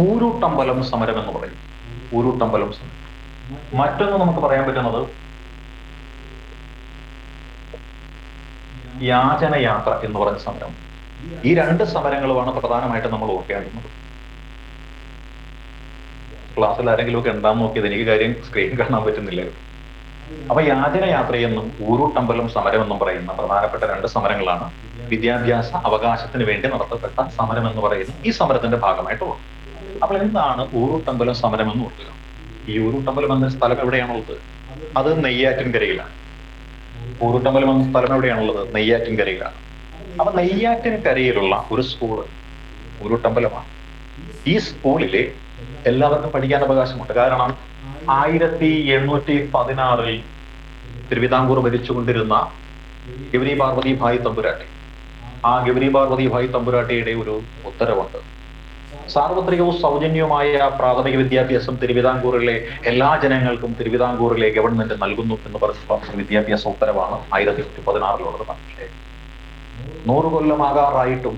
ഊരൂട്ടമ്പലം സമരം എന്ന് പറയും. ഊരൂട്ടമ്പലം സമരം. മറ്റൊന്ന് നമുക്ക് പറയാൻ പറ്റുന്നത് യാചനയാത്ര എന്ന് പറഞ്ഞ സമരം. ഈ രണ്ട് സമരങ്ങളുമാണ് പ്രധാനമായിട്ട് നമ്മൾ ഓർക്കേണ്ടുന്നത്. ക്ലാസ്സിൽ ആരെങ്കിലും ഒക്കെ ഉണ്ടാന്ന് നോക്കിയത്, എനിക്ക് കാര്യം സ്ക്രീൻ കാണാൻ പറ്റുന്നില്ല. അപ്പൊ യാചനയാത്രയെന്നും ഊരൂട്ടമ്പലം സമരം എന്നും പറയുന്ന പ്രധാനപ്പെട്ട രണ്ട് സമരങ്ങളാണ് വിദ്യാഭ്യാസ അവകാശത്തിന് വേണ്ടി നടത്തപ്പെട്ട സമരം എന്ന് പറയുന്ന ഈ സമരത്തിന്റെ ഭാഗമായിട്ടുള്ളത്. അപ്പോൾ എന്താണ് ഊരൂട്ടമ്പലം സമരം എന്ന് ഓർക്കുക? ഈ ഊരൂട്ടമ്പലം എന്ന സ്ഥലം എവിടെയാണുള്ളത്? അത് നെയ്യാറ്റിൻകരയിലാണ്. ഊരൂട്ടമ്പലം എന്ന സ്ഥലം എവിടെയാണുള്ളത്? നെയ്യാറ്റിൻകരയിലാണ്. അപ്പൊ നെയ്യാറ്റിൻകരയിലുള്ള ഒരു സ്കൂള് ഊരൂട്ടമ്പലമാണ്. ഈ സ്കൂളില് എല്ലാവർക്കും പഠിക്കാൻ അവകാശമുണ്ട്. കാരണം 1816 തിരുവിതാംകൂർ ഭരിച്ചുകൊണ്ടിരുന്ന ഗൗരി പാർവതി ഭായ് തമ്പുരാട്ടി, ആ ഗൗരി പാർവതി ഭായ് തമ്പുരാട്ടിയുടെ ഒരു ഉത്തരവുണ്ട്. സാർവത്രികവും സൗജന്യവുമായ പ്രാഥമിക വിദ്യാഭ്യാസം തിരുവിതാംകൂറിലെ എല്ലാ ജനങ്ങൾക്കും തിരുവിതാംകൂറിലെ ഗവൺമെന്റ് നൽകുന്നു എന്ന് പറഞ്ഞ വിദ്യാഭ്യാസ ഉത്തരവാണ് 1816 പക്ഷേ 100 കൊല്ലമാകാറായിട്ടും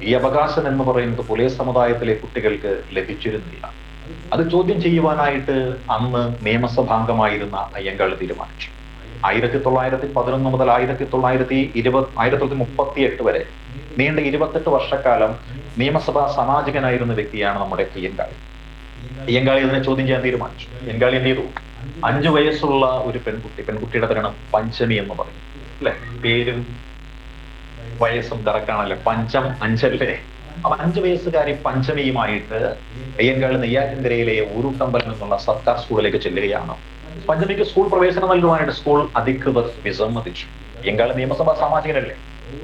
ഈ അവകാശം എന്ന് പറയുന്നത് പുലയ സമുദായത്തിലെ കുട്ടികൾക്ക് ലഭിച്ചിരുന്നില്ല. അത് ചോദ്യം ചെയ്യുവാനായിട്ട് അന്ന് നിയമസഭാംഗമായിരുന്ന അയ്യങ്കാളി തീരുമാനിച്ചു. 1911 മുതൽ 1938 വരെ നീണ്ട 28 വർഷക്കാലം നിയമസഭാ സാമാജികനായിരുന്ന വ്യക്തിയാണ് നമ്മുടെ അയ്യങ്കാളി. അയ്യങ്കാളി അതിനെ ചോദ്യം ചെയ്യാൻ തീരുമാനിച്ചു. അയ്യങ്കാളി എന്ത് ചെയ്തു? 5 വയസ്സുള്ള ഒരു പെൺകുട്ടിയുടെ പേരാണ് പഞ്ചമി എന്ന് പറയും, അല്ലെ? പേരും വയസ്സും കറക്റ്റാണല്ലേ, പഞ്ചം 5 അല്ലേ? അപ്പൊ 5 വയസ്സുകാരി പഞ്ചമിയുമായിട്ട് അയ്യങ്കാളി നെയ്യാറ്റിൻകരയിലെ ഊരുട്ടമ്പലം എന്നുള്ള സർക്കാർ സ്കൂളിലേക്ക് ചെല്ലുകയാണ്. പഞ്ചമിക്ക് സ്കൂൾ പ്രവേശനം നൽകുവാനായിട്ട് സ്കൂൾ അധികൃതർ വിസമ്മതിച്ചു. അയ്യങ്കാളി നിയമസഭാ സാമാജികനല്ലേ,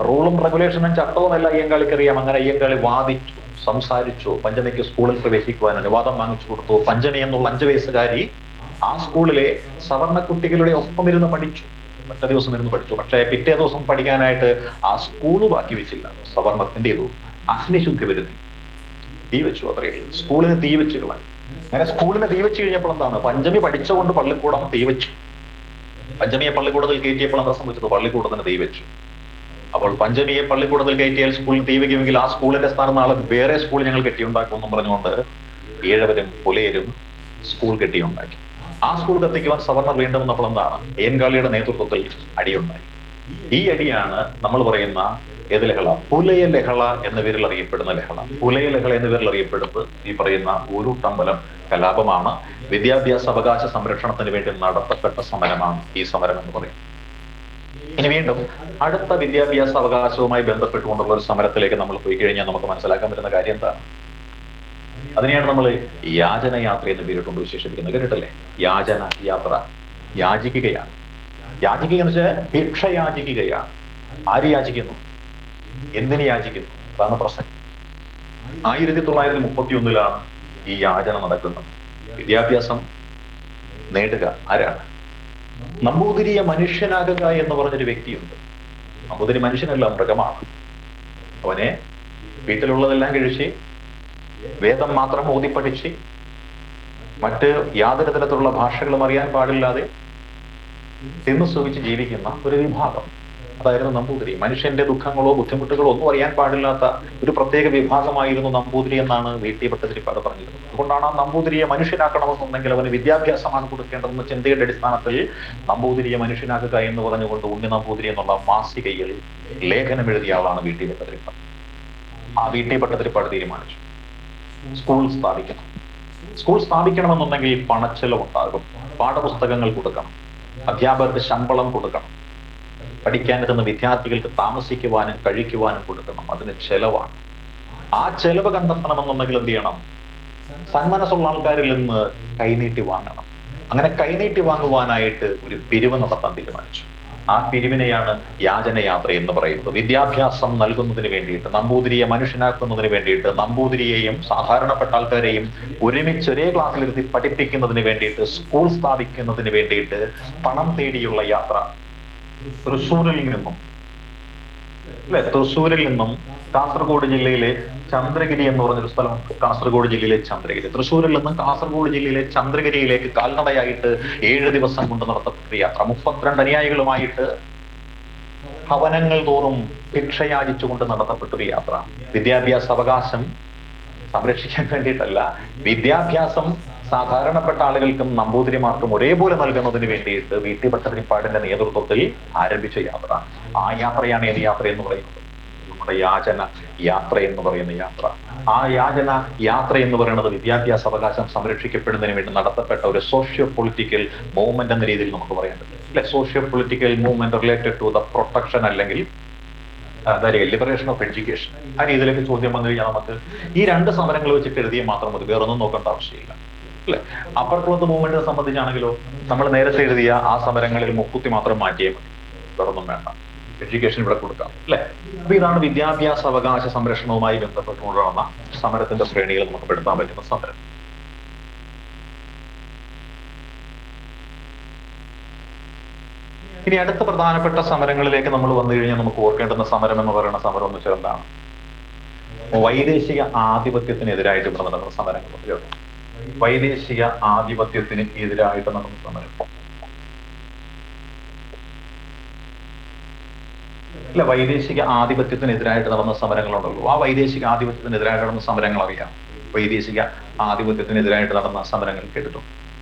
റൂളും റെഗുലേഷനും ചട്ടവും എല്ലാം അയ്യങ്കാളിക്ക് അറിയാം. അങ്ങനെ അയ്യങ്കാളി വാദിച്ചു, സംസാരിച്ചു, പഞ്ചമിക്ക് സ്കൂളിൽ പ്രവേശിക്കുവാൻ അനുവാദം വാങ്ങിച്ചു കൊടുത്തു. പഞ്ചമി എന്നുള്ള 5 വയസ്സുകാരി ആ സ്കൂളിലെ സവർണ കുട്ടികളുടെ ഒപ്പം ഇരുന്ന് പഠിച്ചു. ഒറ്റ ദിവസം ഇരുന്ന് പഠിച്ചു. പക്ഷേ പിറ്റേ ദിവസം പഠിക്കാനായിട്ട് ആ സ്കൂള് ബാക്കി വെച്ചില്ല. സവർണത്തിന്റെ ചെയ്തു, അഗ്നിശുദ്ധി വരുത്തി തീ വെച്ചു. അത്രയേ ഉള്ളൂ. സ്കൂളിന് തീ വെച്ച് കളഞ്ഞു. അങ്ങനെ സ്കൂളിന് തീ വെച്ച് കഴിഞ്ഞപ്പോൾ എന്താണ്, പഞ്ചമി പഠിച്ചുകൊണ്ട് പള്ളിക്കൂടം തീ വെച്ചു. പഞ്ചമിയെ പള്ളിക്കൂടത്തിൽ കയറ്റിയപ്പോൾ എന്താ സംഭവിച്ചത്? പള്ളിക്കൂടത്തിന് തീ വെച്ചു. അപ്പോൾ പഞ്ചമിയെ പള്ളിക്കൂടത്തിൽ കയറ്റിയാൽ സ്കൂളിൽ തീ വയ്ക്കുമെങ്കിൽ ആ സ്കൂളിന്റെ സ്ഥാനം നാളെ വേറെ സ്കൂൾ ഞങ്ങൾ കെട്ടിയുണ്ടാക്കുമെന്നും പറഞ്ഞുകൊണ്ട് ഈഴവരും പുലയരും സ്കൂൾ കെട്ടിയുണ്ടാക്കി. ആ സ്കൂൾ കത്തിക്കുവാൻ സവർണർ വീണ്ടും വന്നപ്പോൾ എന്താണ്, അയ്യങ്കാളിയുടെ നേതൃത്വത്തിൽ അടിയുണ്ടായി. ഈ അടിയാണ് നമ്മൾ പറയുന്ന ഏത് ലഹള? പുലയ ലഹള എന്ന പേരിൽ അറിയപ്പെടുന്ന ലഹള. പുലയ ലഹള എന്ന പേരിൽ അറിയപ്പെടുന്നത് ഈ പറയുന്ന ഊരുട്ടമ്പലം കലാപമാണ്. വിദ്യാഭ്യാസ അവകാശ സംരക്ഷണത്തിന് വേണ്ടി നടത്തപ്പെട്ട സമരമാണ് ഈ സമരം എന്ന് പറയുന്നത്. ഇനി വീണ്ടും അടുത്ത വിദ്യാഭ്യാസ അവകാശവുമായി ബന്ധപ്പെട്ടുകൊണ്ടുള്ള ഒരു സമരത്തിലേക്ക് നമ്മൾ പോയി കഴിഞ്ഞാൽ നമുക്ക് മനസ്സിലാക്കാൻ പറ്റുന്ന കാര്യം എന്താണ്? അതിനെയാണ് നമ്മൾ യാചനയാത്ര എന്ന് പേരിട്ടുകൊണ്ട് വിശേഷിപ്പിക്കുന്നത്. കേട്ടിട്ടല്ലേ? യാചന യാത്ര, യാചിക്കുകയാണ്. യാചിക്കുക എന്ന് വെച്ചാൽ ഭിക്ഷ യാചിക്കുകയാണ്. ആര് യാചിക്കുന്നു? എന്തിന് യാചിക്കുന്നു? അതാണ് പ്രസക്തി. 1931 ഈ യാചന നടക്കുന്നത്. വിദ്യാഭ്യാസം നേടുക ആരാണ്? നമ്പൂതിരിയെ മനുഷ്യനാകുക എന്ന് പറഞ്ഞൊരു വ്യക്തിയുണ്ട്. നമ്പൂതിരി മനുഷ്യനല്ല, മൃഗമാണ്. അവനെ വീട്ടിലുള്ളതെല്ലാം കഴിച്ച് വേദം മാത്രം ഓതി പഠിച്ച് മറ്റ് യാതൊരു തരത്തിലുള്ള ഭാഷകളും അറിയാൻ പാടില്ലാതെ തിന്നു സുഖിച്ച് ജീവിക്കുന്ന ഒരു വിഭാഗം, അതായിരുന്നു നമ്പൂതിരി. മനുഷ്യന്റെ ദുഃഖങ്ങളോ ബുദ്ധിമുട്ടുകളോ ഒന്നും അറിയാൻ പാടില്ലാത്ത ഒരു പ്രത്യേക വിഭാഗമായിരുന്നു നമ്പൂതിരി എന്നാണ് വി.ടി. ഭട്ടതിരിപ്പാട് പറഞ്ഞിരുന്നത്. അതുകൊണ്ടാണ് ആ നമ്പൂതിരിയെ മനുഷ്യനാക്കണമെന്നുണ്ടെങ്കിൽ അവന് വിദ്യാഭ്യാസമാണ് കൊടുക്കേണ്ടതെന്ന ചിന്തയുടെ അടിസ്ഥാനത്തിൽ നമ്പൂതിരിയെ മനുഷ്യനാക്കുക എന്ന് പറഞ്ഞുകൊണ്ട് ഉണ്ണി നമ്പൂതിരി എന്നുള്ള മാസികയിൽ ലേഖനം എഴുതിയ ആളാണ് വി.ടി. ഭട്ടതിരിപ്പാട്. ആ വി.ടി. ഭട്ടതിരിപ്പാട് തീരുമാനിച്ചു, സ്കൂൾ സ്ഥാപിക്കണം. സ്കൂൾ സ്ഥാപിക്കണമെന്നുണ്ടെങ്കിൽ പണച്ചെലവുണ്ടാകും. പാഠപുസ്തകങ്ങൾ കൊടുക്കണം, അധ്യാപകർക്ക് ശമ്പളം കൊടുക്കണം, പഠിക്കാനെത്തുന്ന വിദ്യാർത്ഥികൾക്ക് താമസിക്കുവാനും കഴിക്കുവാനും കൊടുക്കണം. അതിന് ചെലവാണ്. ആ ചെലവ് കണ്ടെത്തണമെന്നുണ്ടെങ്കിൽ എന്ത് ചെയ്യണം? സന്മനസ്സുള്ള ആൾക്കാരിൽ നിന്ന് കൈനീട്ടി വാങ്ങണം. അങ്ങനെ കൈനീട്ടി വാങ്ങുവാനായിട്ട് ഒരു പിരിവ് നടത്താൻ തീരുമാനിച്ചു. ആ പിരിവിനെയാണ് യാചനയാത്ര എന്ന് പറയുന്നത്. വിദ്യാഭ്യാസം നൽകുന്നതിന് വേണ്ടിയിട്ട്, നമ്പൂതിരിയെ മനുഷ്യനാക്കുന്നതിന് വേണ്ടിയിട്ട്, നമ്പൂതിരിയെയും സാധാരണപ്പെട്ട ആൾക്കാരെയും ഒരുമിച്ച് ഒരേ ക്ലാസ്സിലിരുത്തി പഠിപ്പിക്കുന്നതിന് വേണ്ടിയിട്ട്, സ്കൂൾ സ്ഥാപിക്കുന്നതിന് വേണ്ടിയിട്ട് പണം തേടിയുള്ള യാത്ര. തൃശ്ശൂരിൽ നിന്നും കാസർഗോഡ് ജില്ലയിലെ ചന്ദ്രഗിരി എന്ന് പറഞ്ഞൊരു സ്ഥലം. കാസർഗോഡ് ജില്ലയിലെ ചന്ദ്രഗിരി, തൃശ്ശൂരിൽ നിന്നും കാസർഗോഡ് ജില്ലയിലെ ചന്ദ്രഗിരിയിലേക്ക് കാൽനടയായിട്ട് 7 ദിവസം കൊണ്ട് നടത്തപ്പെട്ട യാത്ര. 32 അനുയായികളുമായിട്ട് ഭവനങ്ങൾ തോറും ഭിക്ഷയാചിച്ചുകൊണ്ട് നടത്തപ്പെട്ടൊരു യാത്ര. വിദ്യാഭ്യാസ അവകാശം സംരക്ഷിക്കാൻ വേണ്ടിയിട്ടല്ല, വിദ്യാഭ്യാസം സാധാരണപ്പെട്ട ആളുകൾക്കും നമ്പൂതിരിമാർക്കും ഒരേപോലെ നൽകുന്നതിന് വേണ്ടിയിട്ട് വി.ടി. ഭട്ടതിരിപ്പാടിന്റെ നേതൃത്വത്തിൽ ആരംഭിച്ച യാത്ര. ആ യാത്രയാണ് ഏത് യാത്ര എന്ന് പറയുന്നത്? നമ്മുടെ യാചന യാത്ര എന്ന് പറയുന്ന യാത്ര. ആ യാചന യാത്ര എന്ന് പറയുന്നത് വിദ്യാഭ്യാസ അവകാശം സംരക്ഷിക്കപ്പെടുന്നതിന് വേണ്ടി നടത്തപ്പെട്ട ഒരു സോഷ്യോ പൊളിറ്റിക്കൽ മൂവ്മെന്റ് എന്ന രീതിയിൽ നമുക്ക് പറയാൻ പറ്റും, അല്ലെ? Socio political movement related to the protection അല്ലെങ്കിൽ ലിബറേഷൻ ഓഫ് എഡ്യൂക്കേഷൻ. ആ രീതിയിലേക്ക് ചോദ്യം വന്നു കഴിഞ്ഞാൽ നമുക്ക് ഈ 2 സമരങ്ങൾ വെച്ചിട്ട് എഴുതിയാൽ മാത്രം മതി, വേറൊന്നും നോക്കേണ്ട ആവശ്യമില്ല, അല്ലെ? അപ്പർ ക്ലോത്ത് മൂവ്മെന്റിനെ സംബന്ധിച്ചാണെങ്കിലോ നമ്മൾ നേരത്തെ എഴുതിയ ആ സമരങ്ങളിൽ മുക്കുത്തി മാത്രം മാറ്റിയേ മതി, വേറൊന്നും വേണ്ട. എഡ്യൂക്കേഷൻ ഇവിടെ കൊടുക്കാം, അല്ലെ? അപ്പൊ ഇതാണ് വിദ്യാഭ്യാസ അവകാശ സംരക്ഷണവുമായി ബന്ധപ്പെട്ടുകൊണ്ടുള്ള സമരത്തിന്റെ ശ്രേണികൾ നമുക്ക് പെടുത്താൻ പറ്റുന്ന സമരം. ഇനി അടുത്ത പ്രധാനപ്പെട്ട സമരങ്ങളിലേക്ക് നമ്മൾ വന്നു കഴിഞ്ഞാൽ നമുക്ക് ഓർക്കേണ്ടുന്ന സമരം എന്ന് പറയുന്ന സമരം എന്ന് വെച്ചാൽ എന്താണ്? വൈദേശിക ആധിപത്യത്തിനെതിരായിട്ട് ഇവിടെ നടക്കുന്ന സമരങ്ങൾ. വൈദേശിക ആധിപത്യത്തിന് എതിരായിട്ട് നടന്ന സമരം. ഇല്ല, വൈദേശിക ആധിപത്യത്തിനെതിരായിട്ട് നടന്ന സമരങ്ങളുണ്ടല്ലോ. ആ വൈദേശിക ആധിപത്യത്തിനെതിരായിട്ട് നടന്ന സമരങ്ങൾ അറിയാം. വൈദേശിക ആധിപത്യത്തിനെതിരായിട്ട് നടന്ന സമരങ്ങൾ കേട്ടിട്ടുണ്ട്.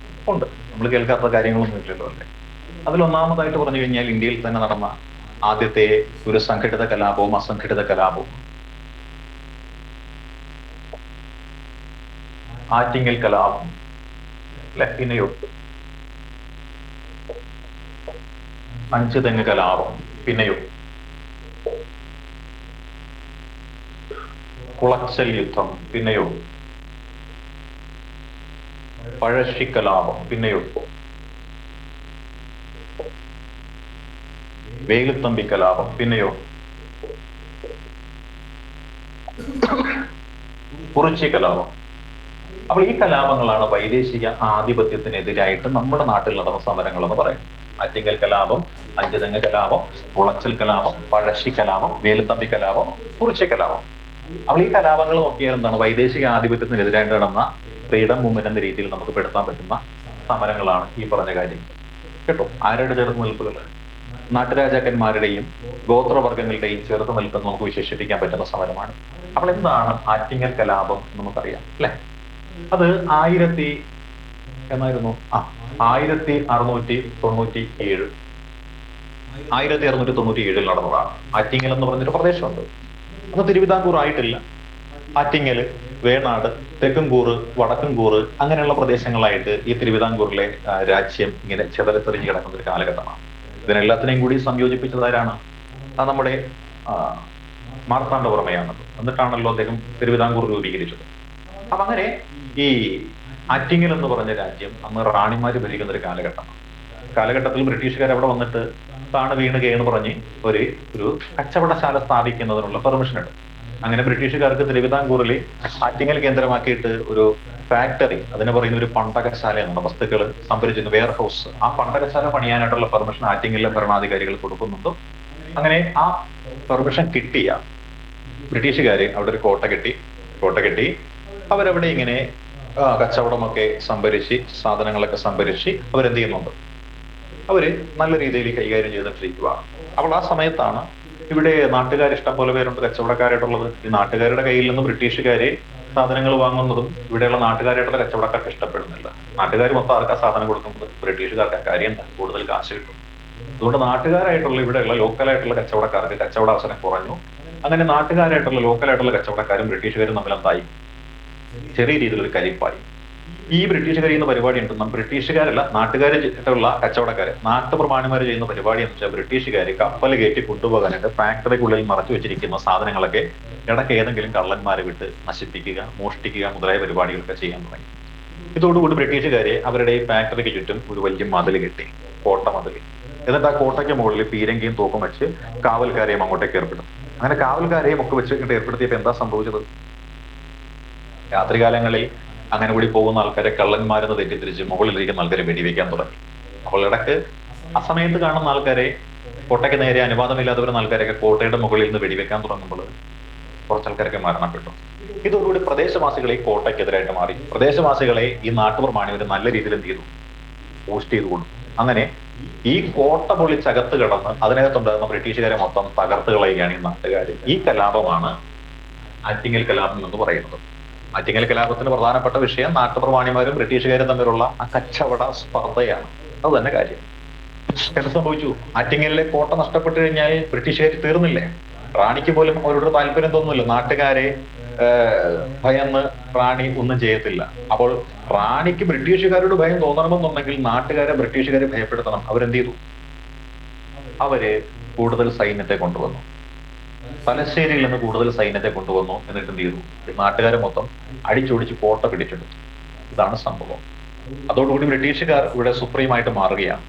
ഉണ്ട്. നമ്മൾ കേൾക്കാത്ത കാര്യങ്ങളൊന്നും ഇല്ലല്ലോ അല്ലേ. അതിലൊന്നാമതായിട്ട് പറഞ്ഞു കഴിഞ്ഞാൽ ഇന്ത്യയിൽ തന്നെ നടന്ന ആദ്യത്തെ ഒരു സംഘടിത കലാപവും അസംഘടിത കലാപവും ആറ്റിങ്ങൽ കലാപം അല്ലെ. പിന്നെയോ അഞ്ചുതെങ്ങ് കലാപം. പിന്നെയോ കുളച്ചൽ യുദ്ധം. പിന്നെയോ പഴശ്ശി കലാപം. പിന്നെയോ വേലുത്തമ്പി കലാപം. പിന്നെയോ കുറിച്ചി കലാപം. അപ്പോൾ ഈ കലാപങ്ങളാണ് വൈദേശിക ആധിപത്യത്തിനെതിരായിട്ട് നമ്മുടെ നാട്ടിൽ നടന്ന സമരങ്ങൾ എന്ന് പറയുന്നത്. ആറ്റിങ്ങൽ കലാപം, അഞ്ചുതെങ്ങ് കലാപം, കുളച്ചൽ കലാപം, പഴശ്ശി കലാപം, വേലുത്തമ്പി കലാപം, കുറിച്ചി കലാപം. അപ്പോൾ ഈ കലാപങ്ങൾ നോക്കിയാൽ എന്താണ്, വൈദേശിക ആധിപത്യത്തിനെതിരായിട്ട് നടന്ന ഫ്രീഡം മൂവ്മെന്റ് എന്ന രീതിയിൽ നമുക്ക് പെടുത്താൻ പറ്റുന്ന സമരങ്ങളാണ് ഈ പറഞ്ഞ കാര്യം കേട്ടോ. ആരുടെ ചേർത്ത് നിൽപ്പുകൾ? നാട്ടുരാജാക്കന്മാരുടെയും ഗോത്രവർഗങ്ങളുടെയും ചേർത്ത് നിൽപ്പെന്ന് നമുക്ക് വിശേഷിപ്പിക്കാൻ പറ്റുന്ന സമരമാണ്. അപ്പോൾ എന്താണ് ആറ്റിങ്ങൽ കലാപം നമുക്കറിയാം അല്ലെ. അത് 1697 1697 നടന്നതാണ്. ആറ്റിങ്ങൽ എന്ന് പറഞ്ഞൊരു പ്രദേശമുണ്ട്. അന്ന് തിരുവിതാംകൂർ ആയിട്ടില്ല. ആറ്റിങ്ങൽ, വേണാട്, തെക്കുംകൂറ്, വടക്കുംകൂറ് അങ്ങനെയുള്ള പ്രദേശങ്ങളായിട്ട് ഈ തിരുവിതാംകൂറിലെ രാജ്യം ഇങ്ങനെ ചിതറിത്തെറിഞ്ഞ് കിടക്കുന്ന ഒരു കാലഘട്ടമാണ്. ഇതിനെല്ലാത്തിനെയും കൂടി സംയോജിപ്പിച്ചതാരാണ്? അത് നമ്മുടെ മാർത്താണ്ഡവർമ്മയാണ്. എന്നിട്ടാണല്ലോ അദ്ദേഹം തിരുവിതാംകൂർ രൂപീകരിച്ചത്. അപ്പൊ അങ്ങനെ ഈ ആറ്റിങ്ങൽ എന്ന് പറഞ്ഞ രാജ്യം അന്ന് റാണിമാര് ഭരിക്കുന്ന ഒരു കാലഘട്ടമാണ്. കാലഘട്ടത്തിൽ ബ്രിട്ടീഷുകാർ അവിടെ വന്നിട്ട് താണ് വീണുകയെന്ന് പറഞ്ഞ് ഒരു കച്ചവടശാല സ്ഥാപിക്കുന്നതിനുള്ള പെർമിഷൻ ഉണ്ട്. അങ്ങനെ ബ്രിട്ടീഷുകാർക്ക് തിരുവിതാംകൂറിൽ ആറ്റിങ്ങൽ കേന്ദ്രമാക്കിയിട്ട് ഒരു ഫാക്ടറി, അതിനെ പറയുന്ന ഒരു പണ്ടകശാല എന്നാണ്, വസ്തുക്കൾ സംഭരിച്ചിരുന്ന വെയർ ഹൗസ്, ആ പണ്ടകശാല പണിയാനായിട്ടുള്ള പെർമിഷൻ ആറ്റിങ്ങലിലെ ഭരണാധികാരികൾ കൊടുക്കുന്നുണ്ട്. അങ്ങനെ ആ പെർമിഷൻ കിട്ടിയ ബ്രിട്ടീഷുകാര് അവിടെ ഒരു കോട്ട കെട്ടി അവരവിടെ ഇങ്ങനെ കച്ചവടമൊക്കെ സംഭരിച്ച്, സാധനങ്ങളൊക്കെ സംഭരിച്ച് അവരെന്ത് ചെയ്യുന്നുണ്ട്, അവര് നല്ല രീതിയിൽ കൈകാര്യം ചെയ്തിട്ടിരിക്കുകയാണ്. അപ്പോൾ ആ സമയത്താണ് ഇവിടെ നാട്ടുകാർ ഇഷ്ടം പോലെ പേരുണ്ട്, കച്ചവടക്കാരായിട്ടുള്ളത്. ഈ നാട്ടുകാരുടെ കയ്യിൽ നിന്ന് ബ്രിട്ടീഷുകാരെ സാധനങ്ങൾ വാങ്ങുന്നതും ഇവിടെയുള്ള നാട്ടുകാരായിട്ടുള്ള കച്ചവടക്കാർക്ക് ഇഷ്ടപ്പെടുന്നില്ല. നാട്ടുകാർ മൊത്തം ആർക്കാ സാധനം കൊടുക്കുന്നത്? ബ്രിട്ടീഷുകാർക്ക്. കാര്യം കൂടുതൽ കാശ് കിട്ടും. അതുകൊണ്ട് നാട്ടുകാരായിട്ടുള്ള ഇവിടെയുള്ള ലോക്കലായിട്ടുള്ള കച്ചവടക്കാർക്ക് കച്ചവട അവസരം കുറഞ്ഞു. അങ്ങനെ നാട്ടുകാരായിട്ടുള്ള ലോക്കലായിട്ടുള്ള കച്ചവടക്കാരും ബ്രിട്ടീഷുകാരും തമ്മിൽ എന്തായി? ചെറിയ രീതിയിലൊരു കലിപ്പായി. ഈ ബ്രിട്ടീഷുകാർ ചെയ്യുന്ന പരിപാടി ഉണ്ട്, ബ്രിട്ടീഷുകാരല്ല നാട്ടുകാരുള്ള കച്ചവടക്കാര്, നാട്ടുപ്രമാണിമാര് ചെയ്യുന്ന പരിപാടി എന്ന് വെച്ചാൽ ബ്രിട്ടീഷുകാര് കപ്പൽ കയറ്റി കൊണ്ടുപോകാനായിട്ട് ഫാക്ടറിക്കുള്ളിൽ മറച്ചു വെച്ചിരിക്കുന്ന സാധനങ്ങളൊക്കെ ഇടയ്ക്ക് ഏതെങ്കിലും കള്ളന്മാരെ വിട്ട് നശിപ്പിക്കുക, മോഷ്ടിക്കുക മുതലായ പരിപാടികളൊക്കെ ചെയ്യാൻ തുടങ്ങി. ഇതോടുകൂടി ബ്രിട്ടീഷുകാരെ അവരുടെ ഈ ഫാക്ടറിക്ക് ചുറ്റും ഒരു വലിയ മതിൽ കെട്ടി, കോട്ട മതിൽ. എന്നിട്ട് ആ കോട്ടയ്ക്ക് മുകളിൽ പീരങ്കിയും തോക്കും വെച്ച് കാവൽക്കാരെയും അങ്ങോട്ടേക്ക് ഏർപ്പെടും. അങ്ങനെ കാവൽക്കാരെയും ഒക്കെ വെച്ച് ഇങ്ങോട്ട് ഏർപ്പെടുത്തിയപ്പോൾ എന്താ സംഭവിച്ചത്? രാത്രികാലങ്ങളിൽ അങ്ങനെ കൂടി പോകുന്ന ആൾക്കാരെ കള്ളന്മാരെന്ന് തെറ്റിദ്ധരിച്ച് മുകളിലിരിക്കുന്ന ആൾക്കാരെ വെടിവെക്കാൻ തുടങ്ങി. അപ്പോൾ ഇടയ്ക്ക് ആ സമയത്ത് കാണുന്ന ആൾക്കാരെ, കോട്ടയ്ക്ക് നേരെ അനുവാദമില്ലാതെ വരുന്ന ആൾക്കാരൊക്കെ കോട്ടയുടെ മുകളിൽ നിന്ന് വെടിവെക്കാൻ തുടങ്ങുമ്പോൾ കുറച്ചാൾക്കാരൊക്കെ മരണപ്പെട്ടു. ഇതോടുകൂടി പ്രദേശവാസികളെ ഈ കോട്ടയ്ക്കെതിരായിട്ട് മാറി. പ്രദേശവാസികളെ ഈ നാട്ടുപ്രമാണിവർ നല്ല രീതിയിൽ എന്ത് ചെയ്തു? പോസ്റ്റ് ചെയ്തു കൊടുത്തു. അങ്ങനെ ഈ കോട്ട പൊളിച്ചകത്ത് കിടന്ന് അതിനകത്തുണ്ടാകുന്ന ബ്രിട്ടീഷുകാരെ മൊത്തം തകർത്ത് കളയുകയാണ് ഈ നാട്ടുകാർ. ഈ കലാപമാണ് ആറ്റിങ്ങൽ കലാപം എന്ന് പറയുന്നത്. ആറ്റിങ്ങൽ കലാപത്തിന് പ്രധാനപ്പെട്ട വിഷയം നാട്ടുപ്രമാണിമാരും ബ്രിട്ടീഷുകാരും തമ്മിലുള്ള ആ കച്ചവട സ്പർദ്ധയാണ്. അത് തന്നെ കാര്യം. എന്ത് സംഭവിച്ചു? ആറ്റിങ്ങലിലെ കോട്ട നഷ്ടപ്പെട്ടു കഴിഞ്ഞാൽ ബ്രിട്ടീഷുകാർ തീർന്നില്ലേ? റാണിക്ക് പോലും അവരോട് താല്പര്യം തോന്നുന്നില്ല. നാട്ടുകാരെ ഭയന്ന് റാണി ഒന്നും ചെയ്യത്തില്ല. അപ്പോൾ റാണിക്ക് ബ്രിട്ടീഷുകാരോട് ഭയം തോന്നണമെന്നുണ്ടെങ്കിൽ നാട്ടുകാരെ ബ്രിട്ടീഷുകാരെ ഭയപ്പെടുത്തണം. അവരെന്ത് ചെയ്തു? അവര് കൂടുതൽ സൈന്യത്തെ കൊണ്ടുവന്നു. തലശ്ശേരിയിൽ നിന്ന് കൂടുതൽ സൈന്യത്തെ കൊണ്ടുവന്നു. എന്നിട്ട് എന്ത് ചെയ്തു? നാട്ടുകാരെ മൊത്തം അടിച്ചൊടിച്ച് കോട്ട പിടിച്ചെടുത്തു. ഇതാണ് സംഭവം. അതോടുകൂടി ബ്രിട്ടീഷുകാർ ഇവിടെ സുപ്രീമായിട്ട് മാറുകയാണ്.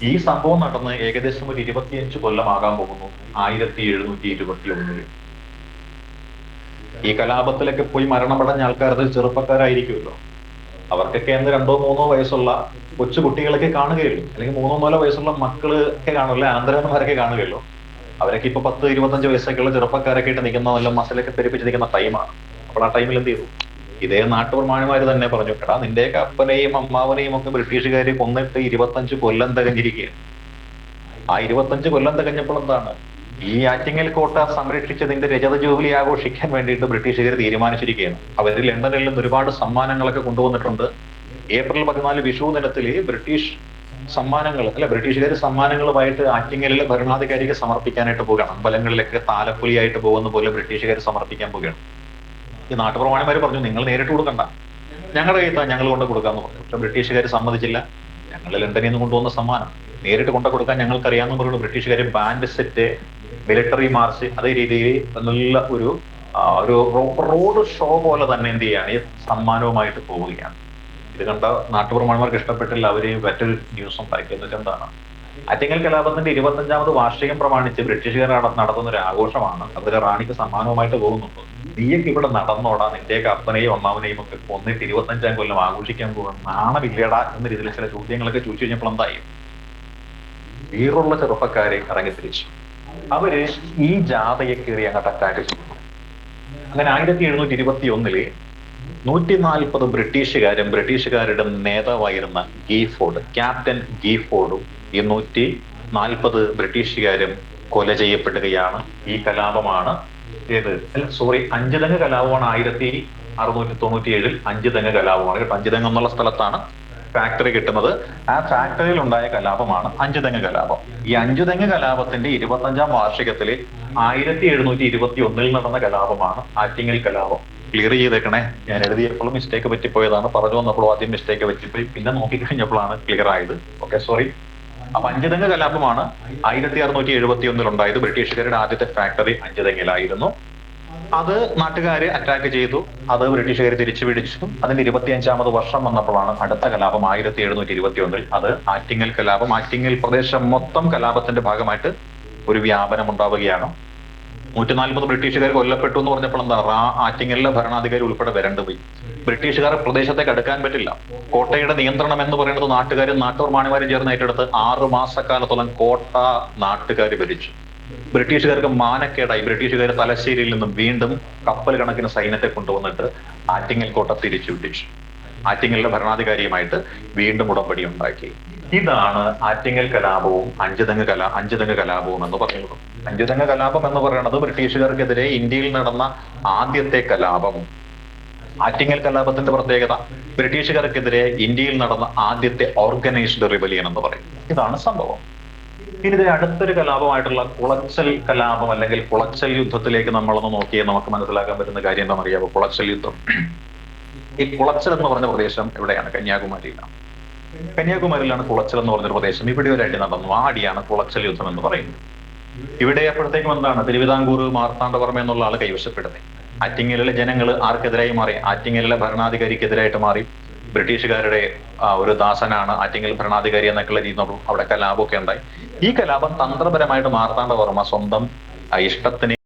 ഈ സംഭവം നടന്ന് ഏകദേശം ഒരു 25 കൊല്ലമാകാൻ പോകുന്നു. 1721. ഈ കലാപത്തിലൊക്കെ പോയി മരണമടഞ്ഞ ആൾക്കാർ അതിൽ ചെറുപ്പക്കാരായിരിക്കുമല്ലോ. അവർക്കൊക്കെ എന്ത് 2-3 വയസ്സുള്ള കൊച്ചു കുട്ടികളൊക്കെ കാണുകയുള്ളൂ, അല്ലെങ്കിൽ 3-4 വയസ്സുള്ള മക്കള് ഒക്കെ കാണുമല്ലോ, അനന്തരവന്മാരൊക്കെ കാണുകയുള്ളൂ. അവരൊക്കെ ഇപ്പൊ 10-25 വയസ്സൊക്കെയുള്ള ചെറുപ്പക്കാരൊക്കെ ആയിട്ട് നിൽക്കുന്ന നല്ല മസിലൊക്കെ പെരുപ്പിച്ച് നിൽക്കുന്ന ടൈമാണ്. അപ്പോൾ ആ ടൈമിൽ എന്ത് ചെയ്തു? ഇതേ നാട്ടുപ്രമാണിമാര് തന്നെ പറഞ്ഞു, എടാ നിന്റെയൊക്കെ അപ്പനെയും അമ്മാവനെയും ഒക്കെ ബ്രിട്ടീഷുകാര് കൊന്നിട്ട് 25 കൊല്ലം തികഞ്ഞിരിക്കുകയാണ്. ആ 25 കൊല്ലം തികഞ്ഞപ്പോൾ എന്താണ്? ഈ ആറ്റിങ്ങൽ കോട്ട സംരക്ഷിച്ചതിന്റെ രജത ജൂബിലി ആഘോഷിക്കാൻ വേണ്ടിയിട്ട് ബ്രിട്ടീഷുകാർ തീരുമാനിച്ചിരിക്കുകയാണ്. അവർ ലണ്ടനിൽ നിന്ന് ഒരുപാട് സമ്മാനങ്ങളൊക്കെ കൊണ്ടുവന്നിട്ടുണ്ട്. ഏപ്രിൽ 14 വിഷു ദിനത്തിൽ ബ്രിട്ടീഷ് സമ്മാനങ്ങൾ ബ്രിട്ടീഷുകാർ സമ്മാനങ്ങളുമായിട്ട് ആറ്റിങ്ങലിലെ ഭരണാധികാരിക്ക് സമർപ്പിക്കാനായിട്ട് പോവുകയാണ്. അമ്പലങ്ങളിലൊക്കെ താലപ്പൊലിയായിട്ട് പോകുന്ന പോലെ ബ്രിട്ടീഷുകാർ സമർപ്പിക്കാൻ പോവുകയാണ്. ഈ നാട്ടുപ്രമാണിമാർ പറഞ്ഞു, നിങ്ങൾ നേരിട്ട് കൊടുക്കണ്ട, ഞങ്ങളുടെ കയ്യിൽ ഞങ്ങൾ കൊണ്ട് കൊടുക്കാന്ന് പറഞ്ഞു. പക്ഷെ ബ്രിട്ടീഷുകാർ സമ്മതിച്ചില്ല. ഞങ്ങൾ ലണ്ടനിൽ നിന്ന് കൊണ്ടുവന്ന സമ്മാനം നേരിട്ട് കൊണ്ടു കൊടുക്കാൻ ഞങ്ങൾക്ക് അറിയാമെന്ന് പറഞ്ഞു. ബ്രിട്ടീഷുകാർ ബാൻഡ് സെറ്റ്, മിലിറ്ററി മാർച്ച്, അതേ രീതിയിൽ നല്ല ഒരു റോഡ് ഷോ പോലെ തന്നെ എന്ത് ചെയ്യാണ്, ഈ സമ്മാനവുമായിട്ട് പോവുകയാണ്. ഇത് കണ്ട നാട്ടുപ്രമാണിമാർക്ക് ഇഷ്ടപ്പെട്ടില്ല. അവര് മറ്റൊരു ന്യൂസ് ഉണ്ടാക്കിയത് എന്താണ്, ആറ്റിങ്ങൽ കലാപത്തിന്റെ 25ാമത് വാർഷികം പ്രമാണിച്ച് ബ്രിട്ടീഷുകാർ നടത്തുന്ന ഒരു ആഘോഷമാണ്. അതിൽ റാണിക്ക് സമ്മാനവുമായിട്ട് പോകുന്നുണ്ട്. നീയൊക്കെ ഇവിടെ നടന്നോടാ, നിന്റെയൊക്കെ അപ്പനെയും അമ്മാവനെയും ഒക്കെ കൊന്നിട്ട് 25ാം കൊല്ലം ആഘോഷിക്കാൻ പോകുന്ന നാണമില്ലടാ എന്ന രീതിയിൽ ചില ചോദ്യങ്ങളൊക്കെ ചോദിച്ചു കഴിഞ്ഞപ്പോൾ എന്തായി, വീറുള്ള ചെറുപ്പക്കാരെ ഇറങ്ങിത്തിരിച്ചു. അവര് ഈ ജാഥയെ കയറി അങ്ങോട്ട് അറ്റാക്ക് ചെയ്തു. അങ്ങനെ 1721 140 ബ്രിട്ടീഷുകാരും ബ്രിട്ടീഷുകാരുടെ നേതാവായിരുന്ന ഗീഫോർഡ്, ക്യാപ്റ്റൻ ഗീഫോർഡും ഈ 140 ബ്രിട്ടീഷുകാരും കൊല ചെയ്യപ്പെടുകയാണ്. ഈ കലാപമാണ് അഞ്ചുതെങ്ങ് കലാപമാണ്. 1697 അഞ്ചുതെങ്ങ് കലാപമാണ്. അഞ്ചുതെങ്ങ് എന്നുള്ള സ്ഥലത്താണ് ഫാക്ടറി കിട്ടുന്നത്. ആ ഫാക്ടറിയിൽ ഉണ്ടായ കലാപമാണ് അഞ്ചുതെങ്ങ് കലാപം. ഈ അഞ്ചുതെങ്ങ് കലാപത്തിന്റെ 25ാം വാർഷികത്തില് 1721 നടന്ന കലാപമാണ് ആറ്റിങ്ങൽ കലാപം. ക്ലിയർ ചെയ്തേക്കണേ. ഞാൻ എഴുതിയപ്പോഴും മിസ്റ്റേക്ക് പറ്റിപ്പോയതാണ്. പറഞ്ഞു വന്നപ്പോഴും ആദ്യം മിസ്റ്റേക്ക് പറ്റിപ്പോയി, പിന്നെ നോക്കിക്കഴിഞ്ഞപ്പോഴാണ് ക്ലിയർ ആയത്. Okay, sorry. അപ്പൊ അഞ്ചുതെങ്ങ് കലാപമാണ് 1671 ഉണ്ടായത്. ബ്രിട്ടീഷുകാരുടെ ആദ്യത്തെ ഫാക്ടറി അഞ്ചുതെങ്ങിലായിരുന്നു. അത് നാട്ടുകാര് അറ്റാക്ക് ചെയ്തു. അത് ബ്രിട്ടീഷുകാർ തിരിച്ചു പിടിച്ചു. അതിന്റെ 25ാമത് വർഷം വന്നപ്പോഴാണ് അടുത്ത കലാപം 1721. അത് ആറ്റിങ്ങൽ കലാപം. ആറ്റിങ്ങൽ പ്രദേശം മൊത്തം കലാപത്തിന്റെ ഭാഗമായിട്ട് ഒരു വ്യാപനം ഉണ്ടാവുകയാണ്. 140 ബ്രിട്ടീഷുകാർ കൊല്ലപ്പെട്ടു എന്ന് പറഞ്ഞപ്പോൾ എന്താ, ആറ്റിങ്ങലിലെ ഭരണാധികാരി ഉൾപ്പെടെ വരണ്ടുപോയി. ബ്രിട്ടീഷുകാർ പ്രദേശത്തേക്ക് അടുക്കാൻ പറ്റില്ല. കോട്ടയുടെ നിയന്ത്രണം എന്ന് പറയുന്നത് നാട്ടുകാരും നാട്ടുപ്രമാണിമാരും ചേർന്ന് ഏറ്റെടുത്ത് 6 മാസക്കാലത്തോളം കോട്ട നാട്ടുകാർ ഭരിച്ചു. ബ്രിട്ടീഷുകാർക്ക് മാനക്കേടായി. ബ്രിട്ടീഷുകാർ തലശ്ശേരിയിൽ നിന്നും വീണ്ടും കപ്പൽ കണക്കിന് സൈന്യത്തെ കൊണ്ടുവന്നിട്ട് ആറ്റിങ്ങൽ കോട്ട തിരിച്ചു പിടിച്ചു. ആറ്റിങ്ങലിലെ ഭരണാധികാരിയുമായിട്ട് വീണ്ടും ഉടമ്പടി ഉണ്ടാക്കി. ഇതാണ് ആറ്റിങ്ങൽ കലാപവും അഞ്ചുതെങ്ങ് കലാപവും എന്ന് പറയുന്നത്. അഞ്ചുതെങ്ങ് കലാപം എന്ന് പറയുന്നത് ബ്രിട്ടീഷുകാർക്കെതിരെ ഇന്ത്യയിൽ നടന്ന ആദ്യത്തെ കലാപം. ആറ്റിങ്ങൽ കലാപത്തിന്റെ പ്രത്യേകത ബ്രിട്ടീഷുകാർക്കെതിരെ ഇന്ത്യയിൽ നടന്ന ആദ്യത്തെ ഓർഗനൈസ്ഡ് റിബലിയൻ എന്ന് പറയും. ഇതാണ് സംഭവം. ഇനി ഇതിന്റെ അടുത്തൊരു കലാപമായിട്ടുള്ള കുളച്ചൽ കലാപം അല്ലെങ്കിൽ കുളച്ചൽ യുദ്ധത്തിലേക്ക് നമ്മളൊന്ന് നോക്കിയാൽ നമുക്ക് മനസ്സിലാക്കാൻ പറ്റുന്ന കാര്യം എന്താണെന്നറിയാമോ? കുളച്ചൽ യുദ്ധം. ഈ കുളച്ചൽ എന്ന് പറഞ്ഞ പ്രദേശം എവിടെയാണ്? കന്യാകുമാരിയിലാണ്. കന്യാകുമാരിയിലാണ് കുളച്ചൽ എന്ന് പറഞ്ഞൊരു പ്രദേശം. ഇവിടെ ഒരു അടി നടന്നു. ആ അടിയാണ് കുളച്ചൽ യുദ്ധം എന്ന് പറയുന്നത്. ഇവിടെ അപ്പോഴത്തേക്കും എന്താണ്, തിരുവിതാംകൂർ മാർത്താണ്ഡവർമ്മ എന്നുള്ള ആള് കൈവശപ്പെടുന്നത്. ആറ്റിങ്ങലിലെ ജനങ്ങൾ ആർക്കെതിരായി മാറി? ആറ്റിങ്ങലിലെ ഭരണാധികാരിക്കെതിരായിട്ട് മാറി. ബ്രിട്ടീഷുകാരുടെ ഒരു ദാസനാണ് ആറ്റിങ്ങൽ ഭരണാധികാരി എന്നൊക്കെയുള്ള രീതിയിൽ അവിടെ കലാപമൊക്കെ ഉണ്ടായി. ഈ കലാപം തന്ത്രപരമായിട്ട് മാർത്താണ്ഡവർമ്മ സ്വന്തം ഇഷ്ടത്തിന്